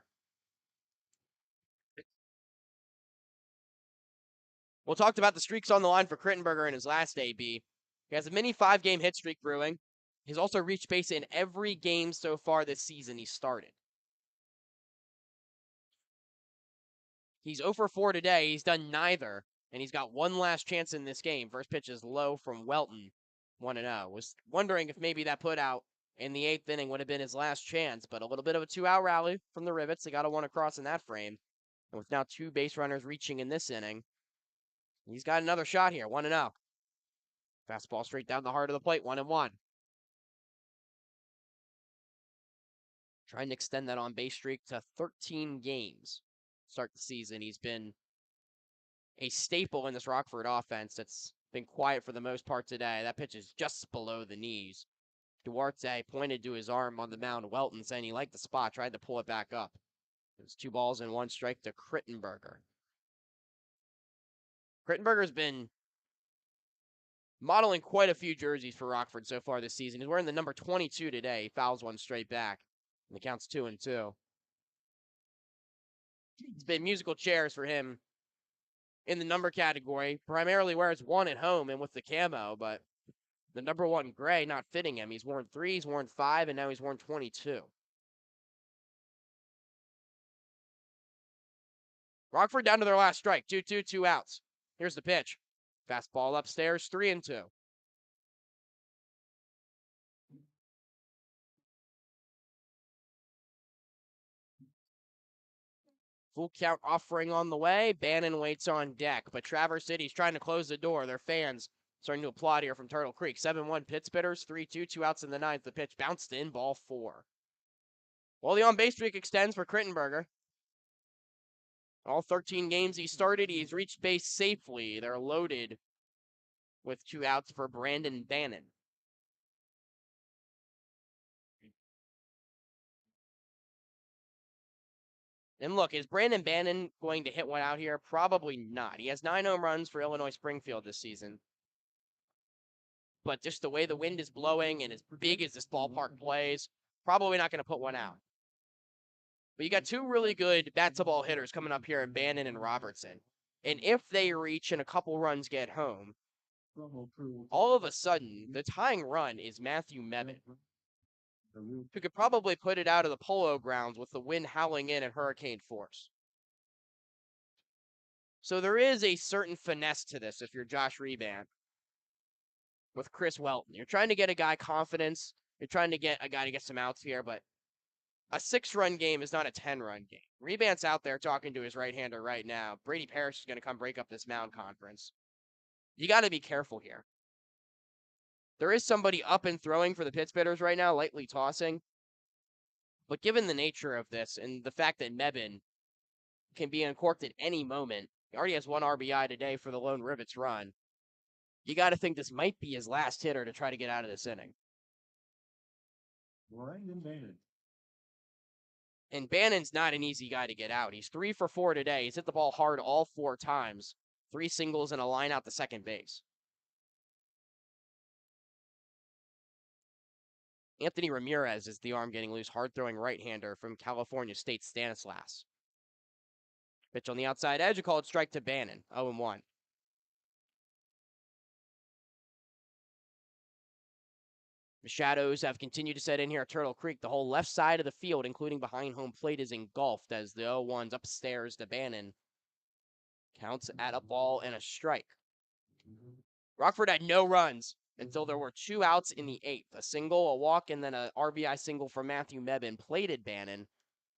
We'll talk about the streaks on the line for Crittenberger in his last AB. He has a mini 5-game hit streak brewing. He's also reached base in every game so far this season he started. He's 0 for 4 today. He's done neither, and he's got 1 last chance in this game. First pitch is low from Welton, 1-0. Was wondering if maybe that put out in the 8th inning would have been his last chance, but a little bit of a 2-out rally from the Rivets. They got a 1 across in that frame. And with now 2 base runners reaching in this inning, he's got another shot here, 1-0. Fastball straight down the heart of the plate, 1-1. Trying to extend that on base streak to 13 games. Start the season. He's been a staple in this Rockford offense that's been quiet for the most part today. That pitch is just below the knees. Duarte pointed to his arm on the mound. Welton saying he liked the spot, tried to pull it back up. It was 2 balls and 1 strike to Crittenberger. Crittenberger's been modeling quite a few jerseys for Rockford so far this season. He's wearing the number 22 today. He fouls 1 straight back. And the count's 2-2. It's been musical chairs for him in the number category. Primarily wears 1 at home and with the camo, but the number 1 gray not fitting him. He's worn 3, he's worn 5, and now he's worn 22. Rockford down to their last strike. 2-2, 2 outs. Here's the pitch. Fastball upstairs, 3-2. Full count offering on the way. Bannon waits on deck, but Traverse City's trying to close the door. Their fans starting to applaud here from Turtle Creek. 7-1 pit spitters, 3-2, 2 outs in the 9th. The pitch bounced in, ball 4. Well, the on-base streak extends for Crittenberger. All 13 games he started, he's reached base safely. They're loaded with 2 outs for Brandon Bannon. And look, is Brandon Bannon going to hit one out here? Probably not. He has 9 home runs for Illinois Springfield this season. But just the way the wind is blowing and as big as this ballpark plays, probably not going to put one out. But you got 2 really good bat-to-ball hitters coming up here in Bannon and Robertson. And if they reach and a couple runs get home, all of a sudden, the tying run is Matthew Mebane. who could probably put it out of the polo grounds with the wind howling in at hurricane force. So there is a certain finesse to this if you're Josh Reban with Chris Welton. You're trying to get a guy confidence. You're trying to get a guy to get some outs here, but a 6-run game is not a 10-run game. Reban's out there talking to his right-hander right now. Brady Parrish is going to come break up this mound conference. You got to be careful here. There is somebody up and throwing for the Pittsburghers right now, lightly tossing. But given the nature of this and the fact that Mebane can be uncorked at any moment, he already has 1 RBI today for the lone Rivets run. You got to think this might be his last hitter to try to get out of this inning. And Bannon's not an easy guy to get out. He's 3 for 4 today. He's hit the ball hard all 4 times. 3 singles and a line out to second base. Anthony Ramirez is the arm getting loose, hard-throwing right-hander from California State Stanislaus. Pitch on the outside edge, a called strike to Bannon, 0-1. The shadows have continued to set in here at Turtle Creek. The whole left side of the field, including behind home plate, is engulfed as the 0-1's upstairs to Bannon. Counts at a ball and a strike. Rockford had no runs until there were 2 outs in the 8th. A single, a walk, and then a RBI single from Matthew Mebane plated Bannon.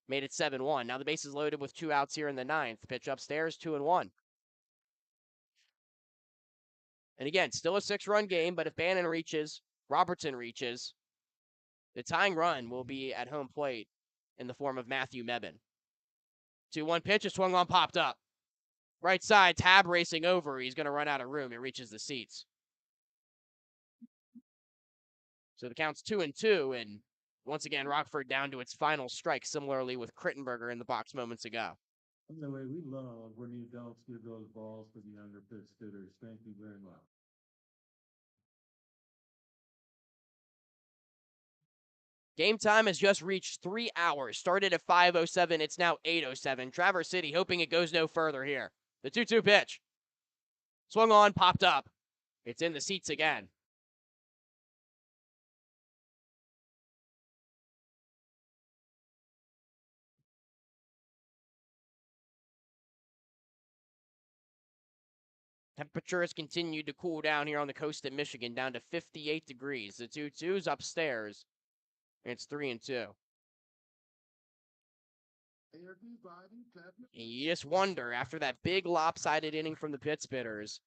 Made it 7-1. Now the base is loaded with 2 outs here in the 9th. Pitch upstairs, 2-1. And again, still a 6-run game, but if Bannon reaches, Robertson reaches, the tying run will be at home plate in the form of Matthew Mebane. 2-1 pitch, is swung on, popped up. Right side, Tab racing over. He's going to run out of room. He reaches the seats. So the count's 2-2, and once again, Rockford down to its final strike, similarly with Crittenberger in the box moments ago. Anyway, we love when the adults give those balls to the younger pitch hitters. Thank you very much. Game time has just reached 3 hours. Started at 5:07. It's now 8:07. Traverse City hoping it goes no further here. The 2-2 pitch. Swung on, popped up. It's in the seats again. Temperature has continued to cool down here on the coast of Michigan, down to 58 degrees. The 2-2's upstairs. It's 3-2. And you just wonder, after that big lopsided inning from the Pittsburghers,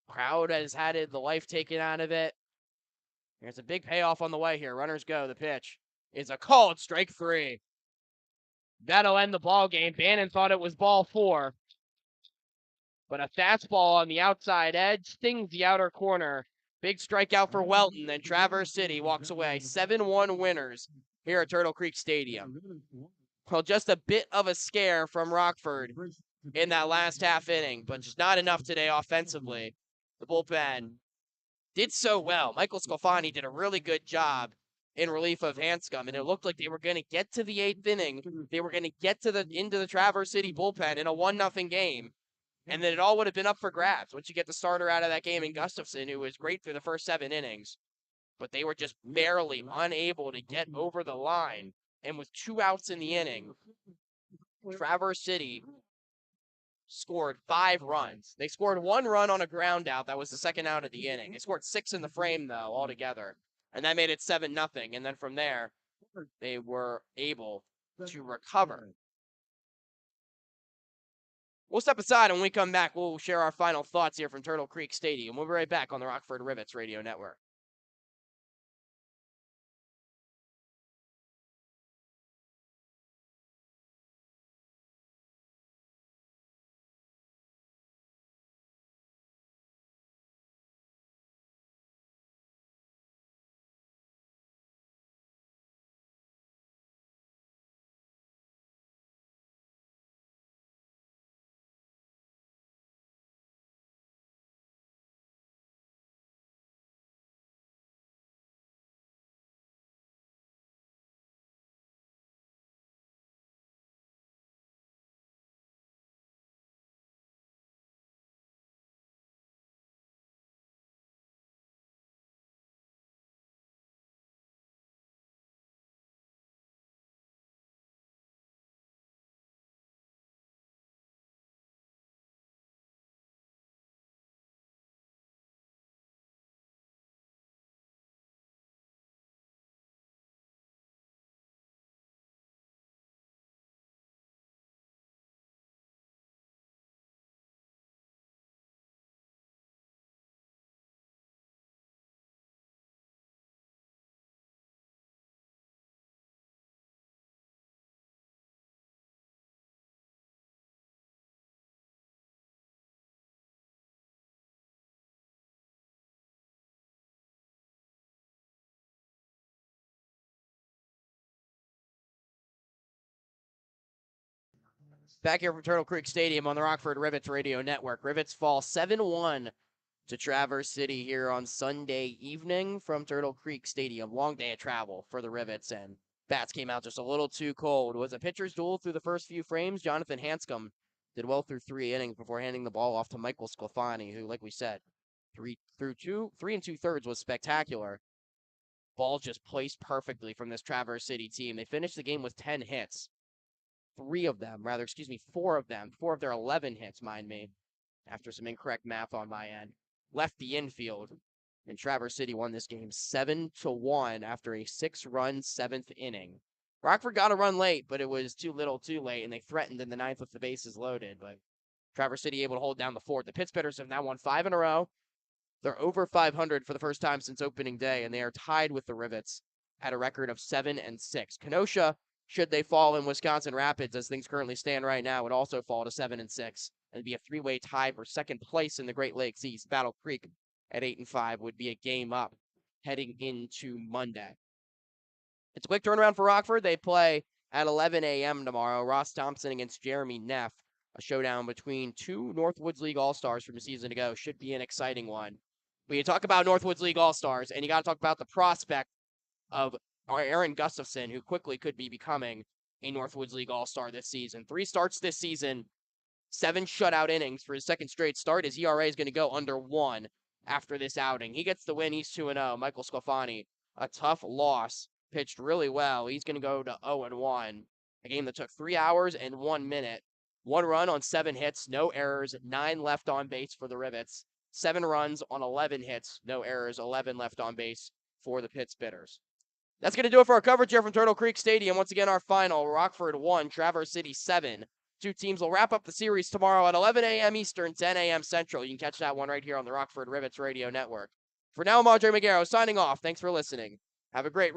crowd has had the life taken out of it. There's a big payoff on the way here. Runners go. The pitch is a called strike 3. That'll end the ball game. Bannon thought it was ball 4. But a fastball on the outside edge stings the outer corner. Big strikeout for Welton. Then Traverse City walks away. 7-1 winners here at Turtle Creek Stadium. Well, just a bit of a scare from Rockford in that last half inning, but just not enough today offensively. The bullpen did so well. Michael Scalfani did a really good job in relief of Hanscom, and it looked like they were going to get to the 8th inning. They were going to get to into the Traverse City bullpen in a 1-0 game, and then it all would have been up for grabs once you get the starter out of that game in Gustafson, who was great through the first 7 innings. But they were just barely unable to get over the line. And with 2 outs in the inning, Traverse City scored 5 runs. They scored 1 run on a ground out. That was the second out of the inning. They scored 6 in the frame, though, altogether. And that made it 7-0. And then from there, they were able to recover. We'll step aside, and when we come back, we'll share our final thoughts here from Turtle Creek Stadium. We'll be right back on the Rockford Rivets Radio Network. Back here from Turtle Creek Stadium on the Rockford Rivets Radio Network. Rivets fall 7-1 to Traverse City here on Sunday evening from Turtle Creek Stadium. Long day of travel for the Rivets, and bats came out just a little too cold. It was a pitcher's duel through the first few frames. Jonathan Hanscom did well through 3 innings before handing the ball off to Michael Sclafani, who, like we said, 3 2/3 was spectacular. Ball just placed perfectly from this Traverse City team. They finished the game with 10 hits. 4 of them, 4 of their 11 hits, mind me, after some incorrect math on my end, left the infield. And Traverse City won this game 7-1 after a 6-run 7th inning. Rockford got a run late, but it was too little too late, and they threatened in the 9th with the bases loaded. But Traverse City able to hold down the fort. The Pittsburghers have now won 5 in a row. They're over 500 for the first time since opening day, and they are tied with the Rivets at a record of 7-6. Kenosha, should they fall in Wisconsin Rapids as things currently stand right now, would also fall to 7-6 and be a 3-way tie for second place in the Great Lakes East. Battle Creek at 8-5 would be a game up heading into Monday. It's a quick turnaround for Rockford. They play at 11 a.m. tomorrow. Ross Thompson against Jeremy Neff. A showdown between 2 Northwoods League All-Stars from a season ago. Should be an exciting one. When you talk about Northwoods League All-Stars, and you got to talk about the prospect of Aaron Gustafson, who quickly could be becoming a Northwoods League All-Star this season. 3 starts this season, 7 shutout innings for his second straight start. His ERA is going to go under 1 after this outing. He gets the win. He's 2-0. Michael Sclafani, a tough loss, pitched really well. He's going to go to 0-1. A game that took 3 hours and 1 minute. 1 run on 7 hits, no errors, 9 left on base for the Rivets. 7 runs on 11 hits, no errors, 11 left on base for the Pittsburghers. That's going to do it for our coverage here from Turtle Creek Stadium. Once again, our final, Rockford 1, Traverse City 7. 2 teams will wrap up the series tomorrow at 11 a.m. Eastern, 10 a.m. Central. You can catch that one right here on the Rockford Rivets Radio Network. For now, I'm Andre Magaro signing off. Thanks for listening. Have a great